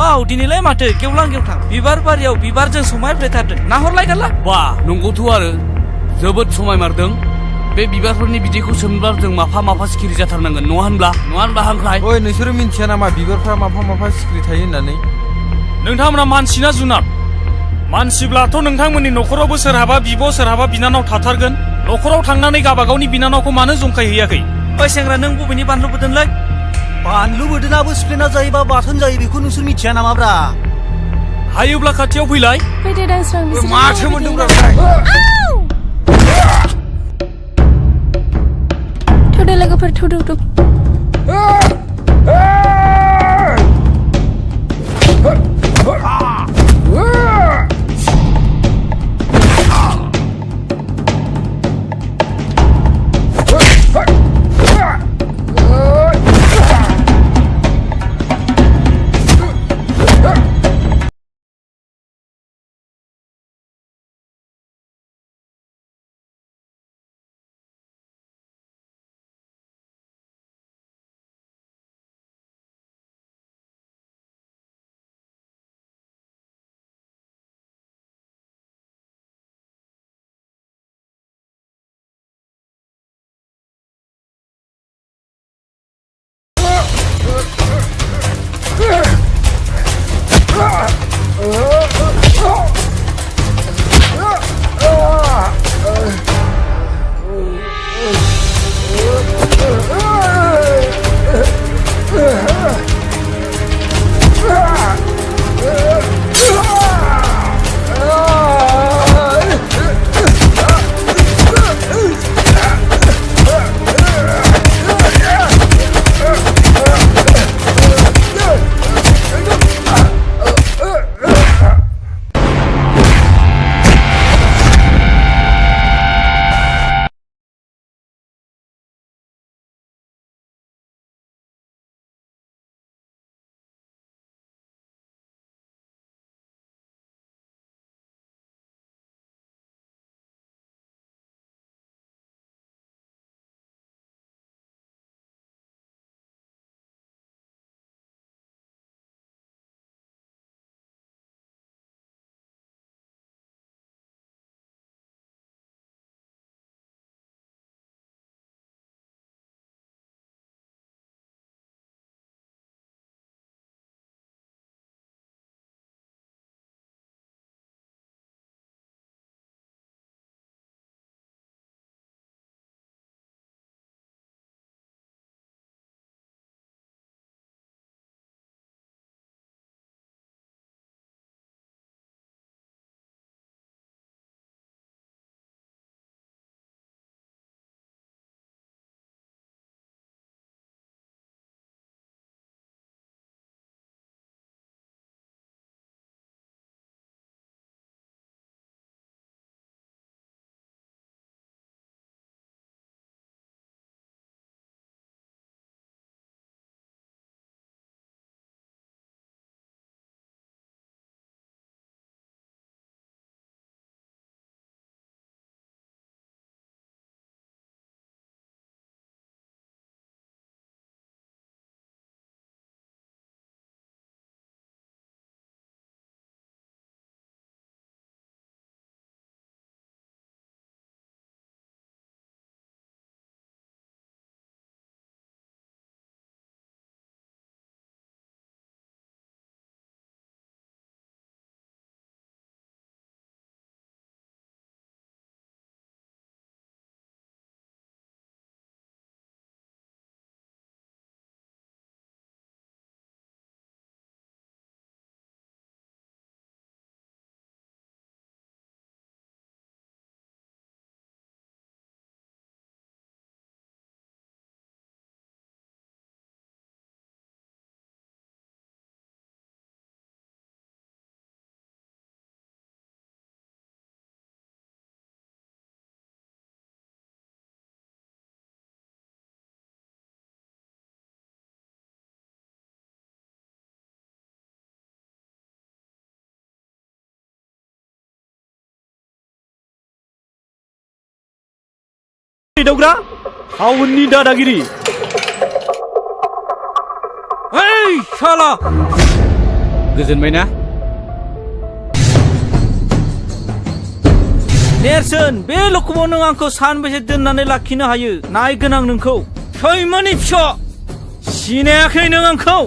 Wow, dinilai mate गेवलां गेवथां बिबार बारियाव बिबारजों समायफ्लेथारदों नाहरलायगारला बा नंगौथ' आरो जोबोद समायमारदों बे बिबारफोरनि बिदैखौ सोमब्ला जों माफा माफा सिखिरि जाथारनांगोन नङा होनब्ला हांख्राय ओइ नोंसोरो मिन्थिया नामा बिबारफ्रा माफा सिखिरि थायो होननानै नोंथांमोना मानसि ना जुनार मानसिब्लाथ' नोंथांमोननि न'खरावबो सोरहाबा बिब' सोरहाबा बिनानाव थाथारगोन न'खराव थांनानै गाबागावनि बिनानावखौ मानो जंखायहैयाखै ओइ सेंग्रा नों बबेनि बानलु बोदोंलै बानलु बोरदोनाबो सिफ्लेना जायोबा बाथोन जायो बेखौ नोंसोर मिथिया नामाब्रा हायोब्ला खाथियाव फैलाय फैदो दांस्रां बिसोर माथो मोनदोंब्रा थौदो लोगोफोर थौदो दावग्रा हाउननि दादागिरि ओइ शाला गोजोनबाय ना नेरसोन बे लखबाव नों आंखौ सानबेसे दोननानै लाखिनो हायो नायगोन आं नोंखौ सैमानि फिसा सिनायाखै नों आंखौ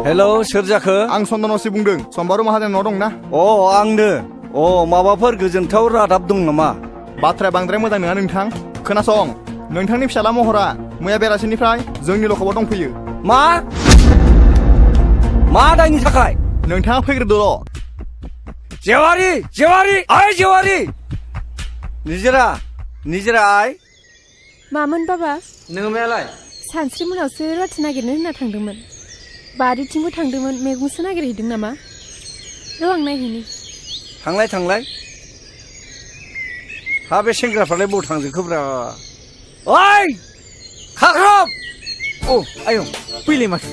हेलौ सोर जाखो आं चन्दनसि बुंदों सम्बारु माहाजोनाव दं ना अ आंनो अ माबाफोर गोजोनथाव रादाब दं नामा बाथ्राया बांद्राय मोजां नङा नोंथां खोनासं नोंथांनि फिसाला महरा मैया बेलासिनिफ्राय जोंनि लखबाव दंफैयो मा दायनि थाखाय नोंथाङा फैग्रोदोल' जेवारि आइ निजिरा आइ मामोन बाबा नोङो मायालाय सानस्रि मोनावसो रुवाथि नागिरनो होनना थांदोंमोन बारिथिंबो थांदोंमोन मैगंसो नागिरहैदों नामा र' आं नायहैनि थांलाय हा बे सेंग्राफ्रालाय बबाव थांजोबखोब्रा ओइ खाख्रब अ आयं फैलाय माथो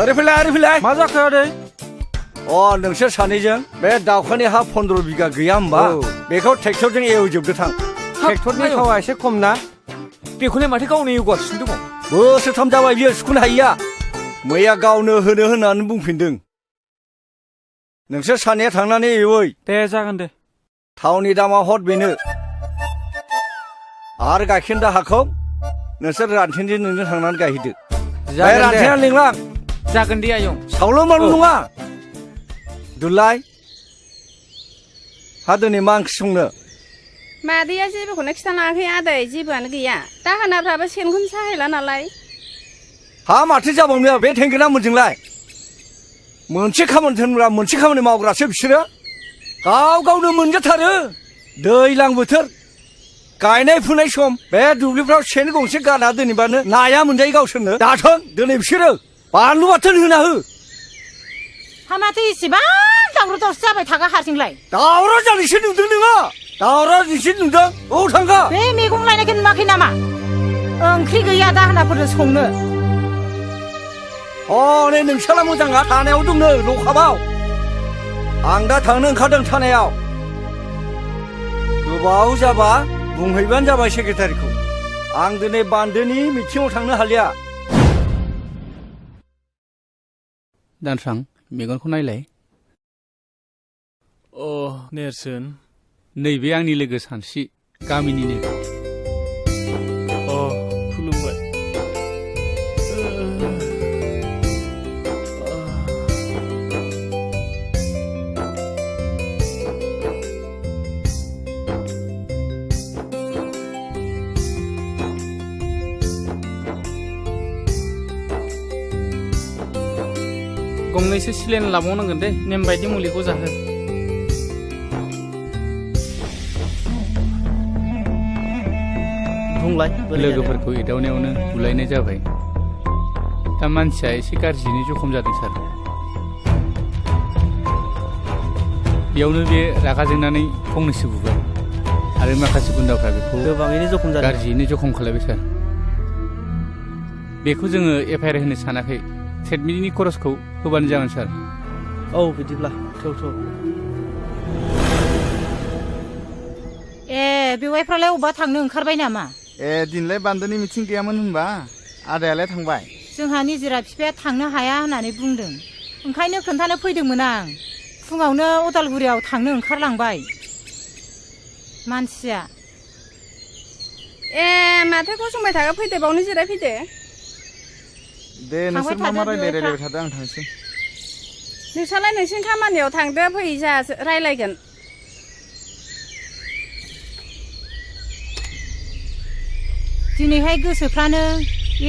ओरै फैलाय मा जाखो आदै अ नोंसोर सानैजों बे दावखानि हा 15 बिगा गैया होमबा बेखौ ट्रेक्टरजों एवजोबदो थां ट्रेक्टरनि थावा एसे खम ना बेखौलाय माथो गावनो एवगासिनो दङ बोसोरथाम जाबाय बियो सुखुनो हायिया मैया गावनो होनो होननानै बुंफिनदों नोंसोर सानैया थांनानै एवै दे जागोन दे थावनि दामा हद बेनो आरो गायखेर दाहाखौ नोंसोर रानथेनजों नोंजों थांनानै गायहैदो रानथेना लिंलां जागोन दे आयं सावल' माल नङा दुलाय हा दिनै मा ओंख्रि संनो मादैया जेबोखौनो खिथालाङाखै आदै जेबोआनो गैया दाहोनाफ्राबो सेनखौनो साहैला नालाय हा माथो जाबावनो बे थेंगोना मोनजोंलाय मोनसे खामानि थोनग्रा मोनसे खामानि मावग्रासो बिसोरो गावनो मोनजाथारो दैज्लां बोथोर गायनाय फुनाय सम बे दुब्लिफ्राव सेन गंसे गाना दोनैबानो नाया मोनजायो गावसोरनो दाथों दिनै बिसोरो बानलु बाथोन होना हो हा माथो इसेबां दावराव दावसि जाबाय थागा हारसिंलाय दावराव जानायसो नुदों नोङो दावराव नोंसो नुदों औ थांगा बे मैगं लायनायखौ नुवाखै नामा ओंख्रि गैया दाहोनाफोरनो संनो नै नोंसाला मोजाङा थानायाव दंनो ल'खाबाव आं दा थांनो ओंखारदों थानायाव गोबाव जाबा बुंहैबानो जाबाय सेक्रेटारिखौ आं दिनै बान्दोनि मिटिङाव थांनो हालिया दानस्रां मेगनखौ नायलाय नेरसोन नैबे आंनि लोगो सानस्रि गामिनिनो खुलुमबाय गंनैसो सिलेन लाबावनांगोन दे नेम बायदि मुलिखौ जाहो बुंलाय लोगोफोरखौ एदावनायावनो बुलायनाय जाबाय दा मानसिया एसे गाज्रियैनो जखम जादों सार बेयावनो बे रागा जोंनानै फंनैसो बुबाय आरो माखासे गुन्दाफ्रा बेखौ गोबाङैनो जखम जादों गाज्रियैनो जखम खालायबाय सार बेखौ जोङो एफआइआर होनो सानाखै ट्रिटमेन्टनि खरसखौ होबानो जागोन सार औ बिदिब्ला थौ बेवाइफ्रालाय अबा थांनो ओंखारबाय नामा दिनलाय बान्दोनि मिटिं गैयामोन होनबा आदायालाय थांबाय जोंहा निजिरा बिफाया थांनो हाया होननानै बुंदों ओंखायनो खोन्थानो फैदोंमोन आं फुङावनो अदालगुरियाव थांनो ओंखारलांबाय मानसिया माथो गसंबाय थागा फैदो बावनो जिरायफैदो दे नोंसोर मा रायलायबाय थादो आं थांसै नोंसालाय नोंसिनि खामानियाव थांदो फै जा रायलायगोन दिनैहाय गोसोफ्रानो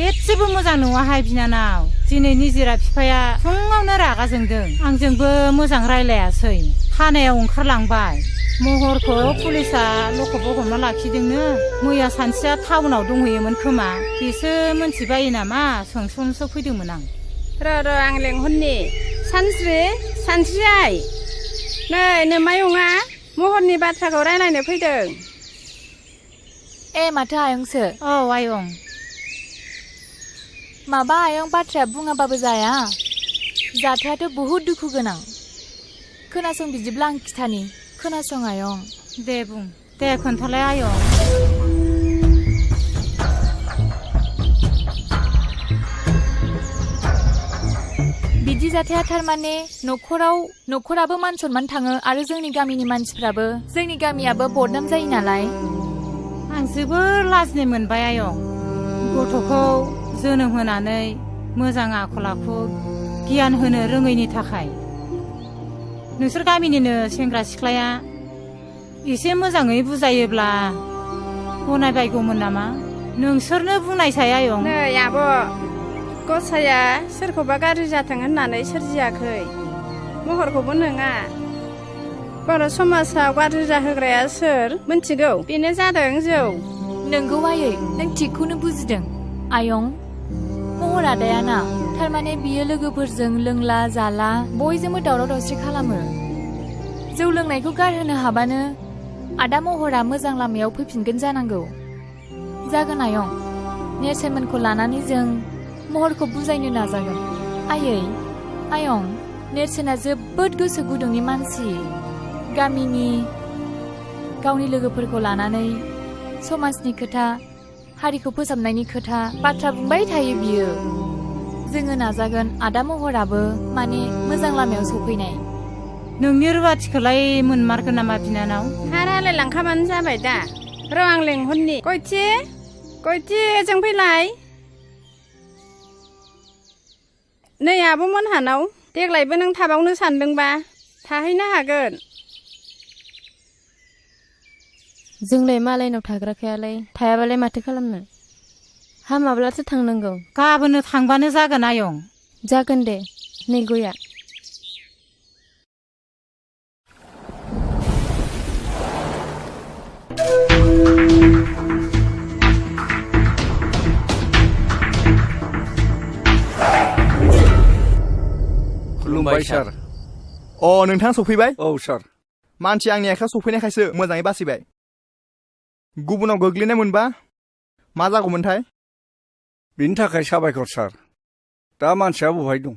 एसेबो मोजां नङाहाय बिनानाव दिनै निजिरा बिफाया फुङावनो रागा जोंदों आंजोंबो मोजां रायलायासै थानायाव ओंखारलांबाय महरखौ पुलिसा लखबाव हमना लाखिदोंनो मैया सानसेया टाउनाव दंहैयोमोन खोमा बेसो मोनथिबायो नामा सोंस'नोसो फैदोंमोन आं र' आं लेंहरनि सानस्रि आइ नै नोमायंआ महरनि बाथ्राखौ रायलायनो फैदों माथो आयंसो औ आयं माबा आयं बाथ्राया बुङाबाबो जाया जाथायाथ' बहुद दुखु गोनां खोनासं बिदिब्ला आं खिथानि खोनासं आयं दे बुं दे खोन्थालाय आयं बिदि जाथाया थारमाने न'खराबो मान सनमान थाङो आरो जोंनि गामिनि मानसिफ्राबो जोंनि गामियाबो बदनाम जायो नालाय आं जोबोर लाजिनाय मोनबाय आयं गथ'खौ जोनोम होनानै मोजां आखल आखु गियान होनो रोङैनि थाखाय नोंसोर गामिनिनो सेंग्रा सिख्लाया एसे मोजाङै बुजायोब्ला गनायबायगौमोन नामा नोंसोरनो बुंनायसाय आयं नै आब' गसाया सोरखौबा गाज्रि जाथों होननानै सोरजियाखै महरखौबो नङा बर' समाजाव गाज्रि जाहोग्राया सोर मिन्थिगौ बेनो जादों जौ नोंगौ आयै नों थिगखौनो बुजिदों आयं महर आदायाना थारमाने बियो लोगोफोरजों लोंला जाला बयजोंबो दावराव दावसि खालामो जौ लोंनायखौ गारहोनो हाबानो आदा महरा मोजां लामायाव फैफिनगोन जानांगौ जागोन आयं नेरसोनमोनखौ लानानै जों महरखौ बुजायनो नाजागोन आयं नेरसोना जोबोद गोसो गुदुंनि मानसि गामिनि गावनि लोगोफोरखौ लानानै समाजनि खोथा हारिखौ फोसाबनायनि खोथा बाथ्रा बुंबाय थायो बियो जोङो नाजागोन आदा महराबो माने मोजां लामायाव सफैनाय नोंनि रुवाथिखौलाय मोनमारगोन नामा बिनानाव हारालाय लांखाबानो जाबाय दा र' आं लेंहरनि गयथि जों फैलाय नै आब'मोनहानाव देग्लायबो नों थाबावनो सानदोंबा थाहैनो हागोन जोंलाय मालायनाव थाग्राखायालाय थायाबालाय माथो खालामनो हामाब्लासो थांनांगौ गाबोननो थांबानो जागोन आयं जागोन दे नै गया खुलुमबाय सार नोंथाङा सफैबाय औ सार मानसि आंनि आखायाव सफैनायखायसो मोजाङै बासिबाय गुबुनाव गोग्लैनाय मोनबा मा जागौमोनथाय बिनि थाखाय साबायखर सार दा मानसिया बहाय दं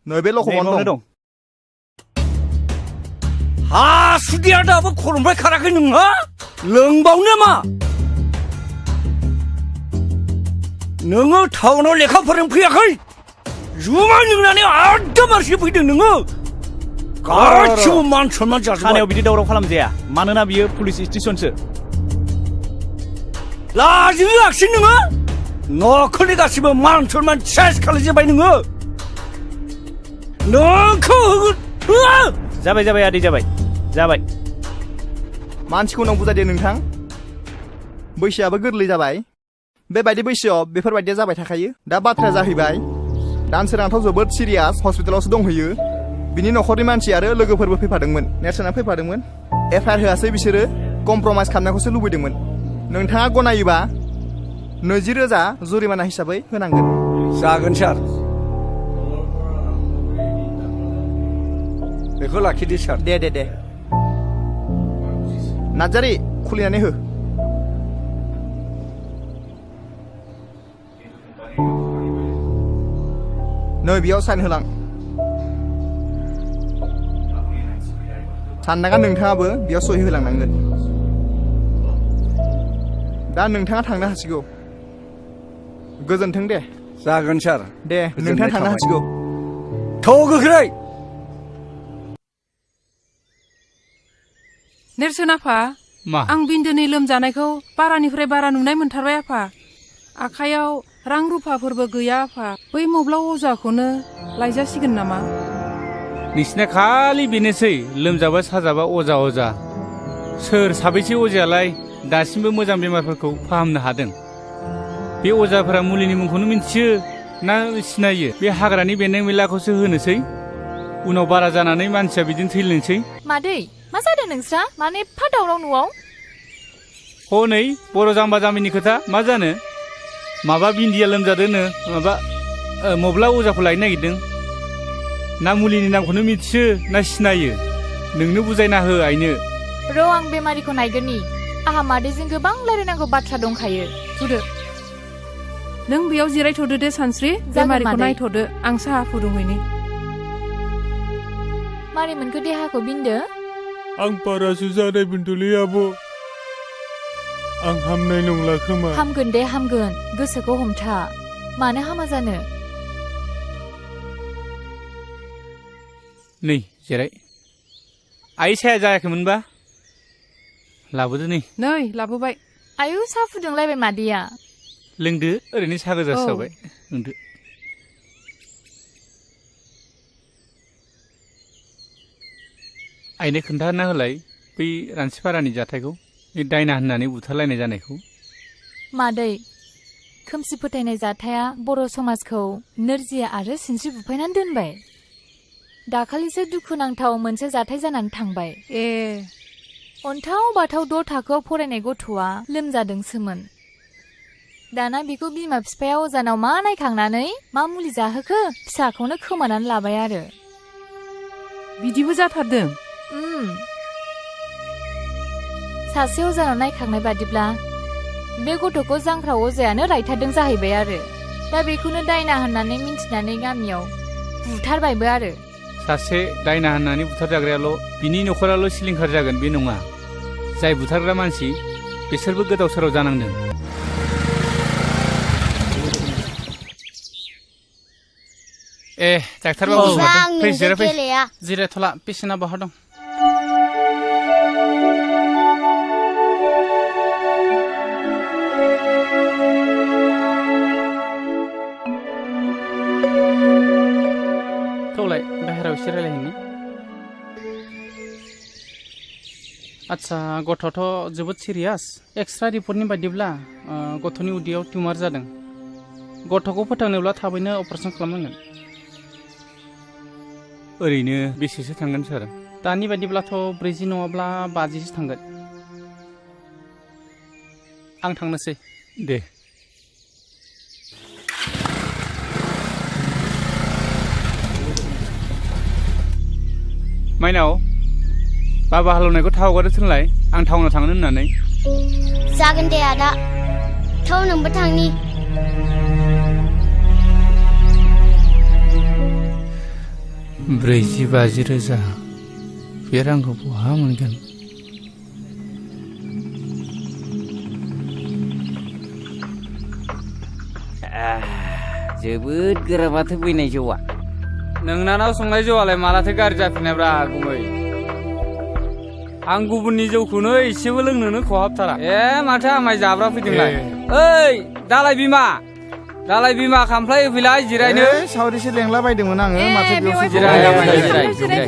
नै बे लखबावनो दं हासुदिया दाबो खर'निफ्राय खाराखै नोंहा लोंबावनो मा नोङो टाउनाव लेखा फोरोंफैयाखै जुमाय लोंनानै आद्दा मारसि फैदों नोङो गासिबो मान सनमान जाजोब्बाय थानायाव बिदि दावराव खालामजाया मानोना बियो पुलिस स्टेशनसो लाजिनो लाखिन नोङो न'खरनि गासिबो मान सनमान सेस खालामजोब्बाय नोङो नोंखौ जाबाय आदै जाबाय मानसिखौ उनाव बुजायदो नोंथां बैसोआबो गोरलै जाबाय बेबायदि बैसोआव बेफोरबायदिया जाबाय थाखायो दा बाथ्राया जाहैबाय दानसोरांथ' जोबोद सिरियास हस्पिटालावसो दंहैयो बिनि न'खरनि मानसि आरो लोगोफोरबो फैफादोंमोन नेरसोना फैफादोंमोन एफआइआर होआसै बिसोरो कमप्रमाइस खालामनायखौसो लुबैदोंमोन नोंथाङा गनायोबा 20,000 जुरिमाना हिसाबै होनांगोन जागोन सार बेखौ लाखिदो सार दे नार्जारि खुलिनानै हो नै बेयाव साइन होलां साननाङा नोंथाङाबो बेयाव सहि होलांनांगोन दा नोंथाङा थांनो हासिगौ गोजोन्थों दे जागोन सार दे नोंथाङा थांनो हासिगौ थ' गोख्रै नेरसोन आफा मा आं बिन्दोनि लोमजानायखौ बारानिफ्राय बारा नुनाय मोनथारबाय आफा आखायाव रां रुफाफोरबो गैया आफा बै मब्ला अजाखौनो लायजासिगोन नामा नोंसिना खालि बेनोसै लोमजाबा साजाबा अजा सोर साबैसे अजायालाय दासिमबो मोजां बेमारफोरखौ फाहामनो हादों बे अजाफोरा मुलिनि मुंखौनो मिन्थियो ना सिनायो बे हाग्रानि बेन्दों बेनलाखौसो होनोसै उनाव बारा जानानै मानसिया बिदिनो थैलांसै मादै मा जादों नोंस्रा माने एफा दावराव न'आव हनै बर' जाम्बा जाम्बिनि खोथा मा जानो माबा बिन्दिया लोमजादोंनो माबा मब्ला अजाखौ लायनो नागिरदों ना मुलिनि नामखौनो मिथियो ना सिनायो नोंनो बुजायना हो आइनो र' आं बेमारिखौ नायगोननि आहा मादैजों गोबां रायलायनांगौ बाथ्रा दंखायो थुदो नों बेयाव जिरायथ'दो दे सानस्रि बेमारिखौ नायथ'दो आं साहा फुदुंहैनि मारै मोनखो देहाखौ बिन्दो आं बारासो जानाय बेन्थ'लै आब' आं हामनाय नंला खोमा हामगोन दे हामगोन गोसोखौ हमथा मानो हामा जानो नै जिराय आइ साया जायाखैमोनबा लाबोदो नै लाबोबाय आयु साहा फुदुंलायबाय मादैया लोंदो ओरैनो साहा गोजासो जाबाय लोंदो आइनो खोन्थाना होलाय बै रानसिपारानि जाथायखौ बे दायना होननानै बुथारलायनाय जानायखौ मादै खोमसि फोथायनाय जाथाया बर' समाजखौ नोरजिया आरो सिनस्रि बुफायनानै दोनबाय दाखालिसो दुखुनांथाव मोनसे जाथाय जानानै थांबाय अन्थाव बाथाव 6 थाखोआव फरायनाय गथ'आ लोमजादोंसोमोन दाना बेखौ बिमा बिफाया अजानाव मा नायखांनानै मा मुलि जाहोखो फिसाखौनो खोमानानै लाबाय आरो बिदिबो जाथारदों सासे अजानाव नायखांनाय बादिब्ला बे गथ'खौ जांख्रा अजायानो रायथारदों जाहैबाय आरो दा बेखौनो दायना होननानै मिन्थिनानै गामियाव बुथारबायबो आरो सासे दायना होननानै बुथारजाग्रायाल' बिनि न'खराल' सिलिंखार जागोन बे नङा जाय बुथारग्रा मानसि बिसोरबो गोदाव सोराव जानांदों डाक्टार बाबु फै जिराय जिरायथ'ला पेसेन्टआ बहा दं थौलाय बाहेरायाव एसे रायलायहैनि आच्छा गथ'आथ' जोबोद सिरियास एक्सट्रा रिपर्टनि बायदिब्ला गथ'नि उदैयाव टिउमार जादों गथ'खौ फोथांनोब्ला थाबैनो अपारेसन खालामनांगोन ओरैनो बेसेसो थांगोन सार दानि बायदिब्लाथ' 40 नङाब्ला 50सो थांगोन आं थांनोसै दे माइनाव बाबा हालेवनायखौ थाव हगारदो थोनलाय आं टाउनाव थांनो होननानै जागोन दे आदा थाव नोंबो थांनि 40-50 रोजा बे रांखौ बहा मोनगोन जोबोद गोरा माथो बैनाय जौआ नोंनानाव संनाय जौआलाय मालाथो गाज्रि जाफिननायब्रा गुमै आं गुबुननि जौखौनो एसेबो लोंनोनो खहाबथारा माथो आमाय जाब्रा फैदोंलाय ओइ दालाय बिमा खामफ्लाय होफैलाय जिरायनो सावरिसो लेंला बायदोंमोन आङो माथो बेयावसो जिराय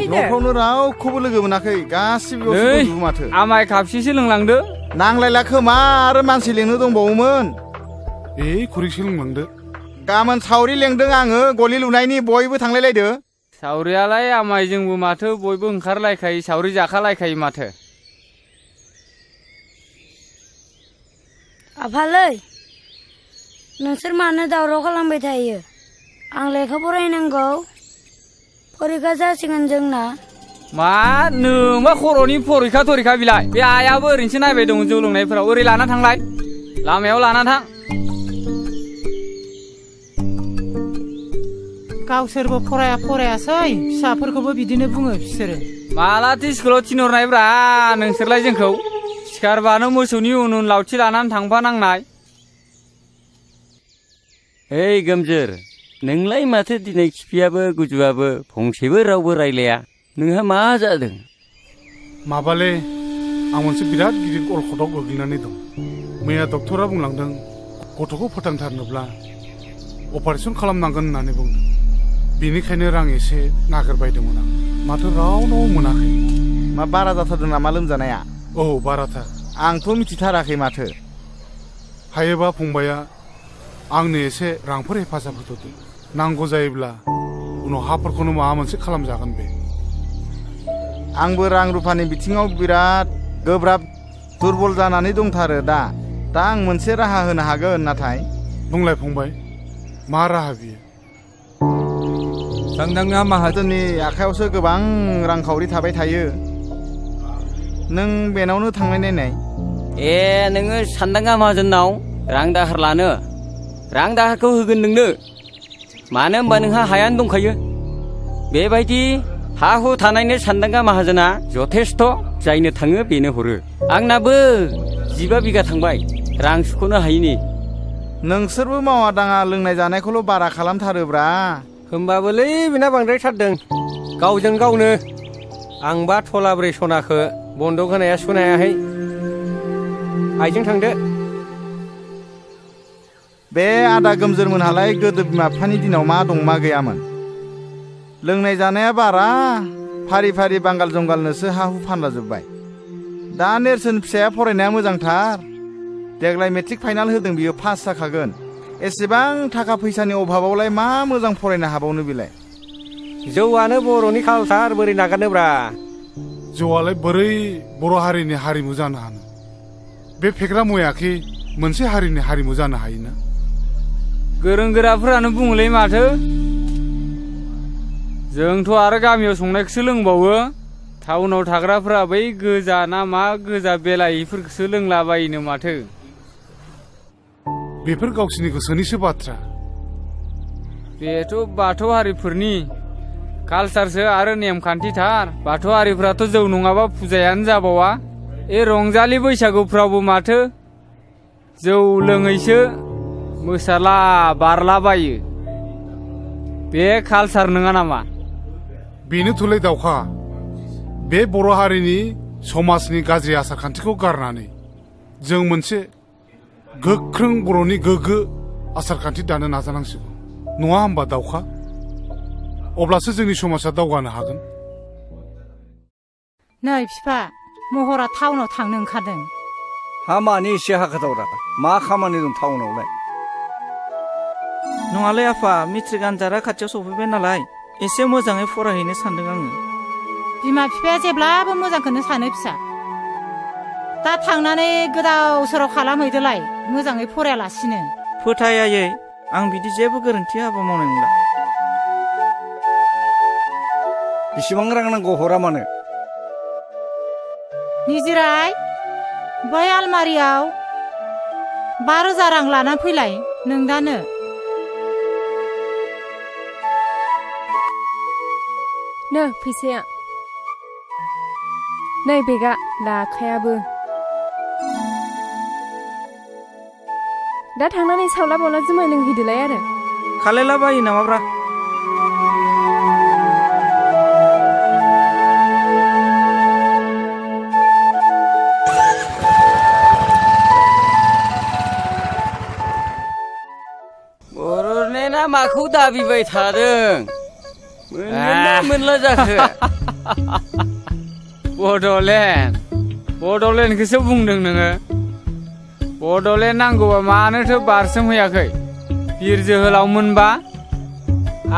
न'फ्रावनो रावखौबो लोगो मोनाखै गासिबो बेयावसो दंजोबो माथो आमाय खापसेसो लोंलांदो नांलायला खोमा आरो मानसि लेंनो दंबावोमोन खुरैसो लोंलांदो गाबोन सावरि लेंदों आङो गलि लुनायनि बयबो थांलायलायदो सावरियालाय आमाय जोंबो माथो बयबो ओंखारलायखायो सावरि जाखालायखायो माथो आफालै नोंसोर मानो दावराव खालामबाय थायो आं लेखा फरायनांगौ फरिखा जासिगोन जोंना मा नोंबा खर'नि फरिखा बिलाय बे आयाबो ओरैनोसो नायबाय दं जौ लोंनायफोराव ओरै लाना थांलाय लामायाव लाना थां गावसोरबो फरायासै फिसाफोरखौबो बिदिनो बुङो बिसोरो मालाथो स्कुलाव थिनहरनायब्रा नोंसोरलाय जोंखौ सिखारबानो मोसौनि उन उन लावथि लानानै थांफानांनाय ओइ गोमजोर नोंलाय माथो दिनै खिफियाबो गुजुआबो फंसेबो रावबो रायलाया नोंहा मा जादों माबाले आं मोनसे बिराद गिदिर अलखदाव गोग्लैनानै दं मैया डक्टरा बुंलांदों गथ'खौ फोथांथारनोब्ला अपारेसन खालामनांगोन होननानै बुंदों बेनिखायनो रां एसे नागिरबायदोंमोन आं माथो रावनाव मोनाखै मा बारा जाथारदों नामा लोमजानाया बाराथार आंथ' मिथिथाराखै माथो हायोबा फंबाया आंनो एसे रांफोर हेफाजाब होथ'दो नांगौ जायोब्ला उनाव हाफोरखौनो माबा मोनसे खालामजागोन बे आंबो रां रुफानि बिथिङाव बिराद गोब्राब दुरबल जानानै दंथारो दा आं मोनसे राहा होनो हागोन नाथाय बुंलाय फंबाय मा राहा बियो दांदांना माहाजोननि आखायावसो गोबां रांखावरि थाबाय थायो नों बेनावनो थांनाय नायनाय नोङो सानदांगा माहाजोननाव रां दाहार लानो रां दाहारखौ होगोन नोंनो मानो होनबा नोंहा हायानो दंखायो बेबायदि हा हु थानायनो सानदांगा माहाजोना जथेस्थ' जायनो थाङो बेनो हरो आंनाबो 15 बिगा थांबाय रां सुख'नो हायिनि नोंसोरबो मावा दाङा लोंनाय जानायखौल' बारा खालामथारोब्रा होमबाबोलै बेना बांद्रायथारदों गावजों गावनो आंबा थलाब्रै सनाखो बन्दक होनाया सुनायाहै आइजों थांदो बे आदा गोमजोरमोनहालाय गोदो बिमा बिफानि दिनाव मा दं मा गैयामोन लोंनाय जानाया बारा फारि फारि बांगाल जंगालनोसो हा हु फानलाजोब्बाय दा नेरसोन फिसाया फरायनाया मोजांथार देग्लाय मेट्रिक फाइनाल होदों बियो पास जाखागोन एसेबां थाखा फैसानि अभाबावलाय मा मोजां फरायनो हाबावनो बेलाय जौआनो बर'नि कालसार बोरै नागारनोब्रा जौआलाय बोरै बर' हारिनि हारिमु जानो हानो बे फेग्रा मुवायाखि मोनसे हारिनि हारिमु जानो हायोना गोरों गोराफोरानो बुङोलै माथो जोंथ' आरो गामियाव संनायखौसो लोंबावो टाउनाव थाग्राफोरा बै गोजा ना मा गोजा बेलायिफोरखौसो लोंलाबायोनो माथो बेफोर गावसिनि गोसोनिसो बाथ्रा बेथ' बाथौ हारिफोरनि कालसारसो आरो नेमखान्थिथार बाथौ हारिफोराथ' जौ नङाबा फुजायानो जाबावा रंजालि बैसागुफ्रावबो माथो जौ लोङैसो मोसाला बारलाबायो बे कालसार नङा नामा बेनोथ'लै दावखा बे बर' हारिनि समाजनि गाज्रि आसार खान्थिखौ गारनानै जों मोनसे गोख्रों बर'नि गोग्गो आसार खान्थि दानो नाजानांसिगौ नङा होमबा दावखा अब्लासो जोंनि समाजा दावगानो हागोन नै बिफा महरा टाउनाव थांनो ओंखारदों हा मानि एसे हाखोदावरा मा खामानि दं टाउनावलाय नङालै आफा मेट्रिक आनजादा खाथियाव सफैबाय नालाय एसे मोजाङै फरायहैनो सानदों आङो बिमा बिफाया जेब्लाबो मोजांखौनो सानो फिसा दा थांनानै गोदाव सोराव खालामहैदोलाय मोजाङै फरायालासिनो फोथायायै आं बिदि जेबो गोरोन्थि हाबा मावनाय नंला बेसेबां रां नांगौ हरा मानो निजिराय बै आलमारियाव 5,000 रां लाना फैलाय नोंदानो नो फैसाया नै बेगा लाखायाबो दा थांनानै सावला बावला जुमाय लोंहैदोलाय आरो खालायला बायो नामाब्रा बर'लेण्डआ माखौ दाबिबाय थादों मोनगोनना मोनला जाखो बड'लेण्डखौसो बुंदों नोङो बड'लेण्ड नांगौबा मानोथो बारसोमहैयाखै बिर जोहोलाव मोनबा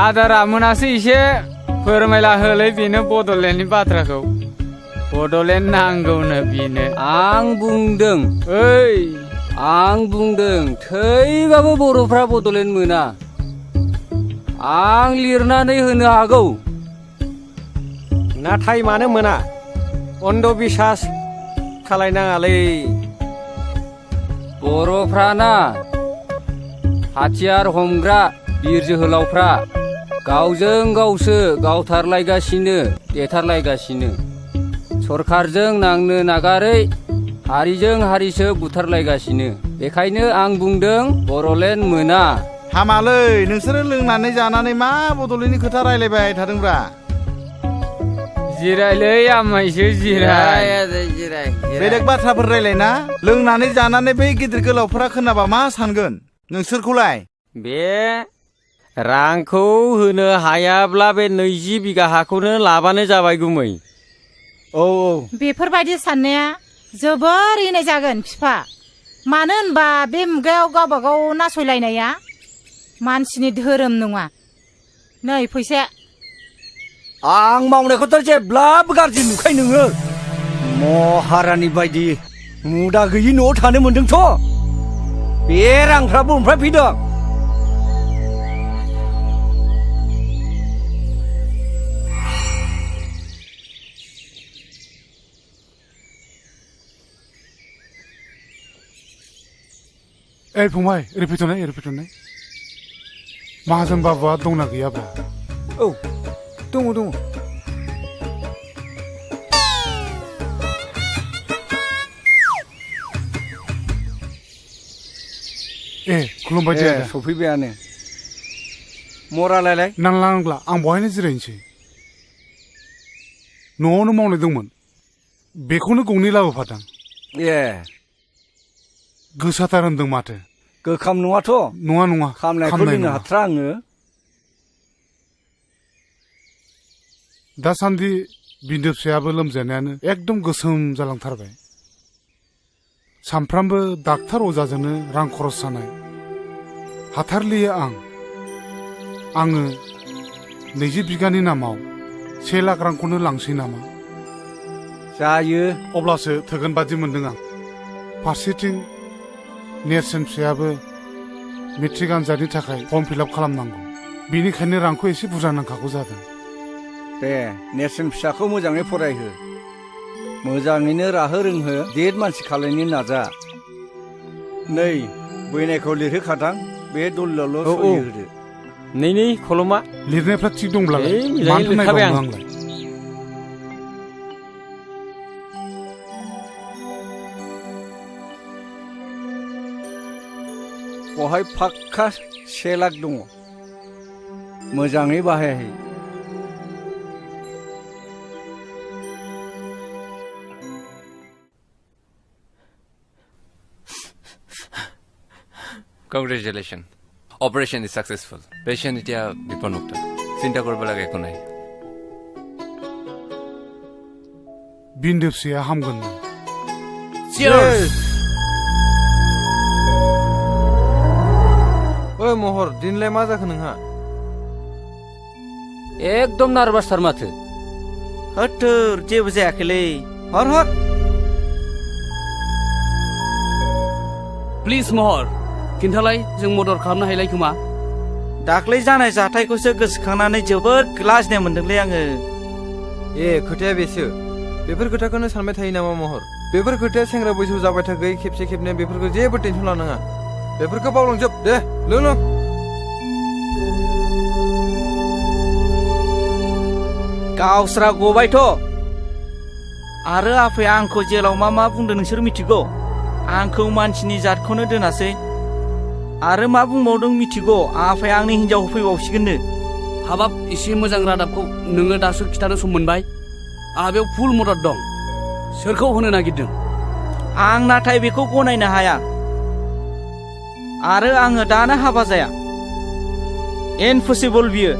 आदारा मोनासो एसे फोरमायला होलै बेनो बड'लेण्डनि बाथ्राखौ बड'लेण्ड नांगौनो बेनो आं बुंदों थैबाबो बर'फ्रा बड'लेण्ड मोना आं लिरनानै होनो हागौ नाथाय मानो मोना अन्धबिसास खालायनाङालै बर'फ्राना हाथियार हमग्रा बिर जोहोलावफ्रा गावजों गावसो गावथारलायगासिनो देथारलायगासिनो सरखारजों नांनो नागारै हारिजों हारिसो बुथारलायगासिनो बेखायनो आं बुंदों बर'लेण्ड मोना हामालै नोंसोरो लोंनानै जानानै मा बड'लेण्डनि खोथा रायलायबाय थादोंब्रा जिरायलै आमायसो जिराय बेलेग बाथ्राफोर रायलायना लोंनानै जानानै बै गिदिर गोलावफोरा खोनाबा मा सानगोन नोंसोरखौलाय बे रांखौ होनो हायाब्ला बे 20 बिगा हाखौनो लाबानो जाबाय गुमै औ बेफोरबायदि साननाया जोबोर इनाय जागोन बिफा मानो होनबा बे मुगायाव गावबागाव नासयलायनाया मानसिनि धोरोम नङा नै फैसाया आं मावनायखौथ' जेब्लाबो गाज्रि नुखाय नोङो महारानि बायदि मुदा गैयि न'आव थानो मोन्दोंथ' बे रांफ्राबो ओमफ्राय फैदों फंबाय ओरै फैथ'नाय माहाजोन बाबुआ दंना गैयाब्रा औ दङ खुलुमबाय दे आदा सफैबायानो मरालायलाय नांला नांला आं बहायनो जिरायनोसै न'आवनो मावनाय दंमोन बेखौनो गंनै लाबोफादों ए गोसाथार होनदों माथो गोखाम नङाथ' नङा नङा खामनायखौ खामनाय लोंनो नङा। हाथ्रा आङो दासान्दि बिन्दो फिसायाबो लोमजानायानो एकदम गोसोम जालांथारबाय सामफ्रामबो डाक्टार अजाजोंनो रां खरस जानाय हाथारलिया आङो 20 बिगानि नामाव 1 लाख रांखौनो लांसै नामा जायो अब्लासो थोगोन बादि मोनदों आं फारसेथिं नेरसोन फिसायाबो मेट्रिक आनजादनि थाखाय फर्म फिलआप खालामनांगौ बेनिखायनो रांखौ एसे बुरजा नांखागौ जादों दे नेरसोन फिसाखौ मोजाङै फरायहो मोजाङैनो राहो रोंहो देर मानसि खालायनो नाजा नै बैनायखौ लिरहोखादां बे दलिलल' सहि होदो नै खलमा लिरनायफ्रा थिग दंब्लालाय मोजाङै मानोथो लिरखाबाय नायबावनो आं। आंलाय बहाय फाक्का 1 लाख दङ मोजाङै बाहायाखै Congratulations. Operation is successful. Patient এতিয়া বিপদমুক্ত চিন্তা কৰিব লাগে একো নাই बिन्दो फिसाया हामगोन नो ओइ महर दिनलाय मा जाखो नोंहा एकदम नार्भासथार माथो होथोर जेबो जायाखैलै हर प्लिज महर खिन्थालाय जों मदद खालामनो हायलाय खोमा दाख्लै जानाय जाथायखौसो गोसोखांनानै जोबोद लाजिनाय मोनदोंलै आङो ए खोथाया बेसो बेफोर खोथाखौनो सानबाय थायो नामा महर बेफोर खोथाया सेंग्रा बैसोआव जाबाय थाखै खेबसे खेबनै बेफोरखौ जेबो टेनसन लानाङा बेफोरखौ बावलांजोब दे लों गावस्रा गबायथ' आरो आफाया आंखौ जेलाव मा बुंदों नोंसोर मिथिगौ आंखौ मानसिनि जातखौनो दोनासै आरो मा बुंबावदों मिथिगौ आफाया आंनि हिनजावखौ फैबावसिगोननो हाबाब एसे मोजां रादाबखौ नोङो दासो खिथानो सम मोनबाय आंहा बेयाव फुल मदद दं सोरखौ होनो नागिरदों आं नाथाय बेखौ गनायनो हाया आरो आङो दानो हाबा जाया इम्पसिबल बियो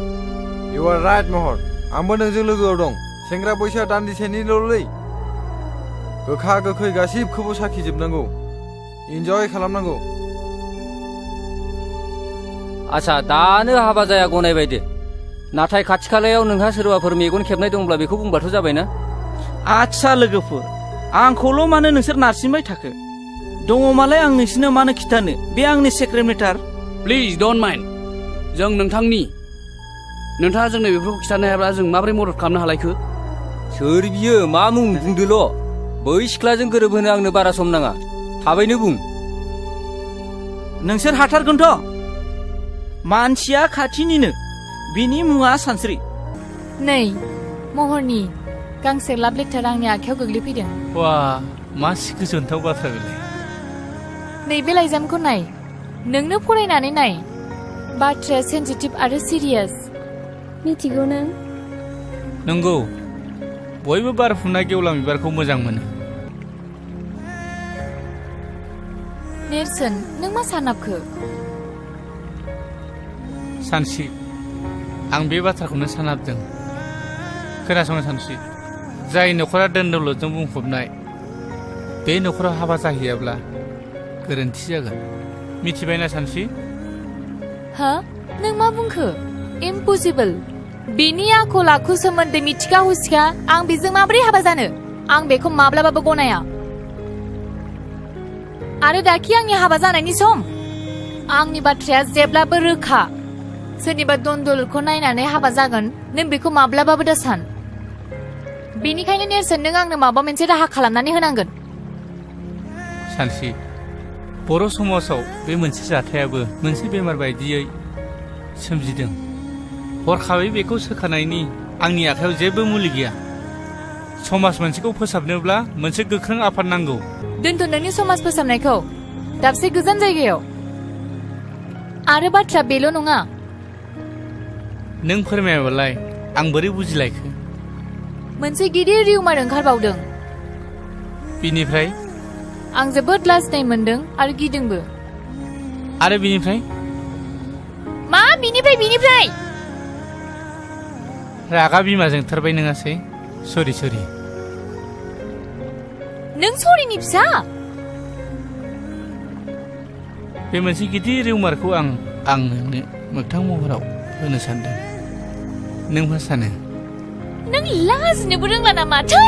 इउ आर राइट महर आंबो नोंजों लोगोआव दं सेंग्रा बैसोआ दान्दिसेनिल'लै गोखा गोखै गासिबखौबो साखिजोबनांगौ इन्जय खालामनांगौ आच्छा दानो हाबा जाया गनायबाय दे नाथाय खाथि खालायाव नोंहा सोरबाफोर मेगन खेबनाय दंब्ला बेखौ बुंबाथ' जाबायना आच्छा लोगोफोर आंखौल' मानो नोंसोर नारसिनबाय थाखो दङमालाय आं नोंसिनो मानो खिथानो बे आंनि secret matter please don't mind जों नोंथाङा जोंनो बेफोरखौ खिथानो हायाब्ला जों माबोरै मदद खालामनो हालायखो सोर बियो मा मुं बुंदोल' बै सिख्लाजों गोरोबहोनो आंनो बारा सम नाङा थाबैनो बुं नोंसोर हाथारगोनथ' मानसिया खाथिनिनो बिनि मुङा सानस्रि नै महरनि गांसे लाभ लेटार आंनि आखायाव गोग्लैफैदों वा मासि गोजोनथाव बाथ्रा बेलाय नैबे लाइजामखौ नाय नोंनो फरायनानै नाय बाथ्राया सेन्सिटिभ आरो सिरियास मिथिगौ नों नंगौ बयबो बारफुनाय गेवलां बिबारखौ मोजां मोनो नेरसोन नों मा सानाबखो सानसि आं बे बाथ्राखौनो सानाबदों खोनासंनो सानसि जाय न'खरा दोन दौलतजों बुंफबनाय बे न'खराव हाबा जाहैयाब्ला गोरोन्थि जागोन मिथिबायना सानसि हा नों मा बुंखो इम्पसिबल बिनि आखल आखु सोमोन्दै मिथिखा हुसिखा आं बेजों माबोरै हाबा जानो आं बेखौ माब्लाबाबो गनाया आरो दाखि आंनि हाबा जानायनि सम आंनि बाथ्राया जेब्लाबो रोखा सोरनिबा दन दौलतखौ नायनानै हाबा जागोन नों बेखौ माब्लाबाबो दा सान बेनिखायनो नेरसोन नों आंनो माबा मोनसे राहा खालामनानै होनांगोन सानसि बर' समाजाव बे मोनसे जाथायाबो मोनसे बेमार बायदियै सोमजिदों हरखाबै बेखौ सोखानायनि आंनि आखायाव जेबो मुलि गैया समाज मोनसेखौ फोसाबनोब्ला मोनसे गोख्रों आफाद नांगौ दोनथ' नोंनि समाज फोसाबनायखौ दाबसे गोजान जायगायाव आरो बाथ्रा बेल' नङा नों फोरमायाबालाय आं बोरै बुजिलायखो मोनसे गिदिर रिउमार ओंखारबावदों बिनिफ्राय आं जोबोद लाजिनाय मोनदों आरो गिदोंबो आरो बिनिफ्राय मा बिनिफ्राय रागा बिमा जोंथारबाय नङासै सरि नों सरिनि फिसा बे मोनसे गिदिर रिउमारखौ आं नोंनो मोगथां महराव होनो सानदों नों मा सानो नों लाजिनोबो रोंला नामा थै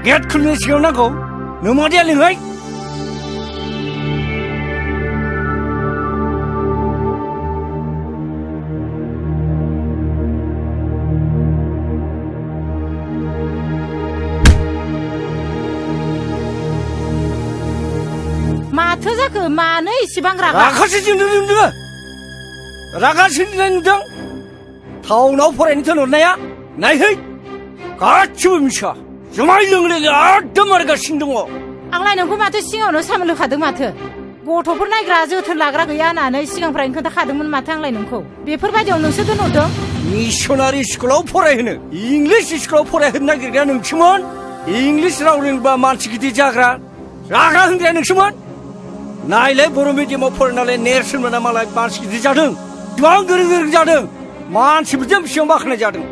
गेट खुलिनायनि सिगाङाव नांगौ नों मादिया लिंहै माथो जाखो मानो इसेबां रागा रागासो जोंदों नोङो रागासो जोंनाय नुदों टाउनाव फरायनो थिनहरनाया नायहै गासिबो मिसा जुमाय लोंलेले एकदम मारगासिनो दङ आंलाय नोंखौ माथो सिगाङावनो सामोल होखादों माथो गथ'फोर नायग्रा जोथोन लाग्रा गैया होननानै सिगांनिफ्रायनो खोन्थाखादोंमोन माथो आंलाय नोंखौ बेफोरबायदियाव नोंसो दोनहरदों मिसनारि स्कुलाव फरायहोनो इंलिस स्कुलाव फरायहोनो नागिरग्राया नोंसोमोन इंलिस राव रोंबा मानसि गिदिर जाग्रा रागा होनग्राया नोंसोमोन नायलाय बर' मिडियामाव फरायनानै नेरसोन मोना मालाय मानसि गिदिर जादों गोबां गोरों गोरों जादों मानसिफोरजों बेसेबां बाख्नाय जादों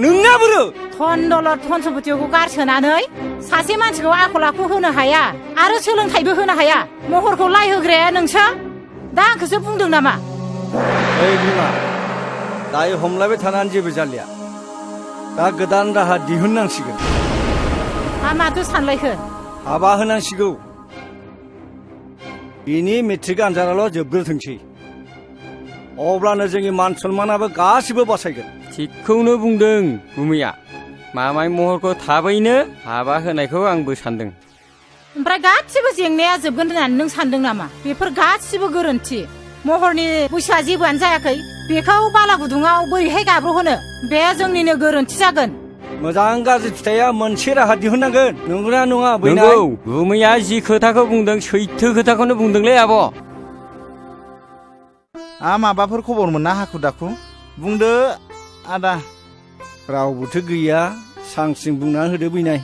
नोंना बोरो धन दौलत धन सम्पतिखौ गारसोनानै सासे मानसिखौ आखल आखु होनो हाया आरो सोलोंथाइबो होनो हाया महरखौ लाय होग्राया नोंसो दा आंखौसो बुंदों नामा ओइ बिमा दायो हमलायबाय थानानै जेबो जालिया दा गोदान राहा दिहुननांसिगोन माथो सानलायखो हाबा होनांसिगौ बिनि मेट्रिक आनजादाल' जोबग्रोथोंसै अब्लानो जोंनि मान सन्मानाबो गासिबो बासायगोन थिगखौनो बुंदों गुमैया मामाय महरखौ थाबैनो हाबा होनायखौ आंबो सानदों ओमफ्राय गासिबो जेंनाया जोबगोन होननानै नों सानदों नामा बेफोर गासिबो गोरोन्थि महरनि बैसोआ जेबोआनो जायाखै बेखौ बाला गुदुङाव बोरैहाय गाब्र'होनो बे जोंनिनो गोरोन्थि जागोन मोजां गाज्रि फिथाइया मोनसे राहा दिहुननांगोन नंगौना नङा नंगौ गुमैया जि खोथाखौ बुंदों सैथो खोथाखौनो बुंदोंलै आब' माबाफोर खबर मोना हाखु दाखु बुंदो आदा रावबोथ' गैया सांसिं बुंनानै होदो बैनाय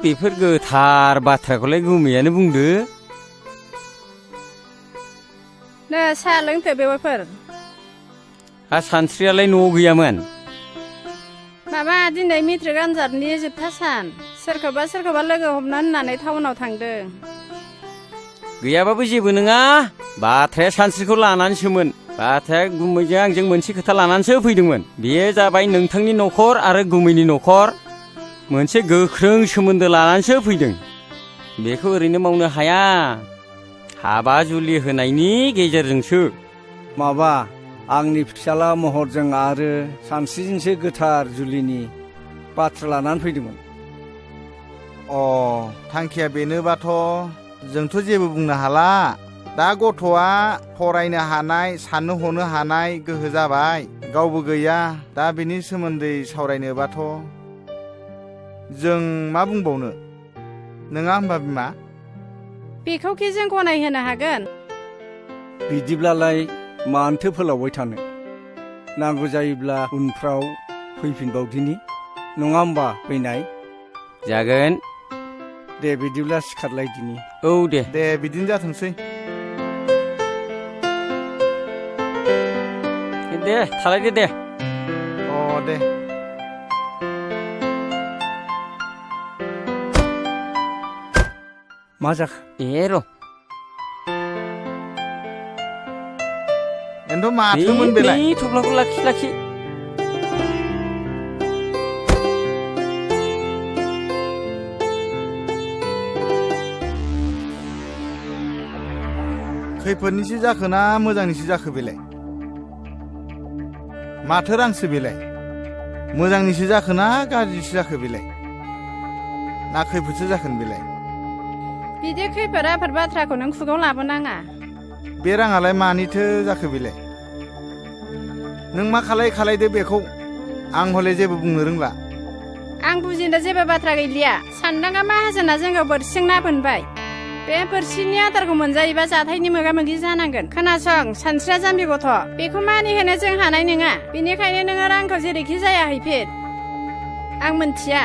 बेफोर गोथार बाथ्राखौलाय गुमैयानो बुंदो नो साहा लोंथो बेवाइफोर सानस्रियालाय न'आव गैयामोन माबा दिनै मेट्रिक आनजादनि जोबथा सान सोरखौबा लोगो हमना होननानै टाउनाव थांदों गैयाबाबो जेबो नङा बाथ्राया सानस्रिखौ लानानैसोमोन बाथ्राया गुमैजों आंजों मोनसे खोथा लानानैसो फैदोंमोन बेयो जाबाय नोंथांनि न'खर आरो गुमैनि न'खर मोनसे गोख्रों सोमोन्दो लानानैसो फैदों बेखौ ओरैनो मावनो हाया हाबा जुलि होनायनि गेजेरजोंसो माबा आंनि फिसाला महरजों आरो सानस्रिजोंसो गोथार जुलिनि बाथ्रा लानानै फैदोंमोन थांखिया बेनोबाथ' जोंथ' जेबो बुंनो हाला दा गथ'आ फरायनो हानाय साननो हनो हानाय गोहो जाबाय गावबो गैया दा बेनि सोमोन्दै सावरायनोबाथ' जों मा बुंबावनो नङा होनबा बिमा बेखौखि जों गनायहोनो हागोन बिदिब्लालाय मानोथो फोलावबाय थानो नांगौ जायोब्ला उनफ्राव फैफिनबावदिनि नङा होमबा फैनाय जागोन दे बिदिब्ला सिखारलायदिनि औ दे बिदिनो जाथोंसै दे थालायदो दे दे मा जाखो र' एन्थ' माथोमोन बेलाय थफ्लाखौ लाखि खैफोदनिसो जाखो ना मोजांनिसो जाखो बेलाय माथो रांसो बेलाय मोजांनिसो जाखो ना गाज्रिसो जाखो बेलाय ना खैफोदसो जाखोन बेलाय बिदि खैफोद आफोद बाथ्राखौ नों खुगायाव लाबोनाङा बे राङालाय मानिथो जाखो बेलाय नों मा खालायदो बेखौ आं हले जेबो बुंनो रोंला आं बुजिनो जेबो बाथ्रा गैलिया सानदांगा माहाजोना जोंखौ बोरसिजों ना बोनबाय बे बोरसिनि आदारखौ मोनजायोबा जाथायनि मोगा मोगि जानांगोन खोनासं सानस्रिया जाम्बि गथ' बेखौ मानिहोनो जों हानाय नङा बेनिखायनो नोङो रांखौ जेरैखि जाया हैफिन आं मोनथिया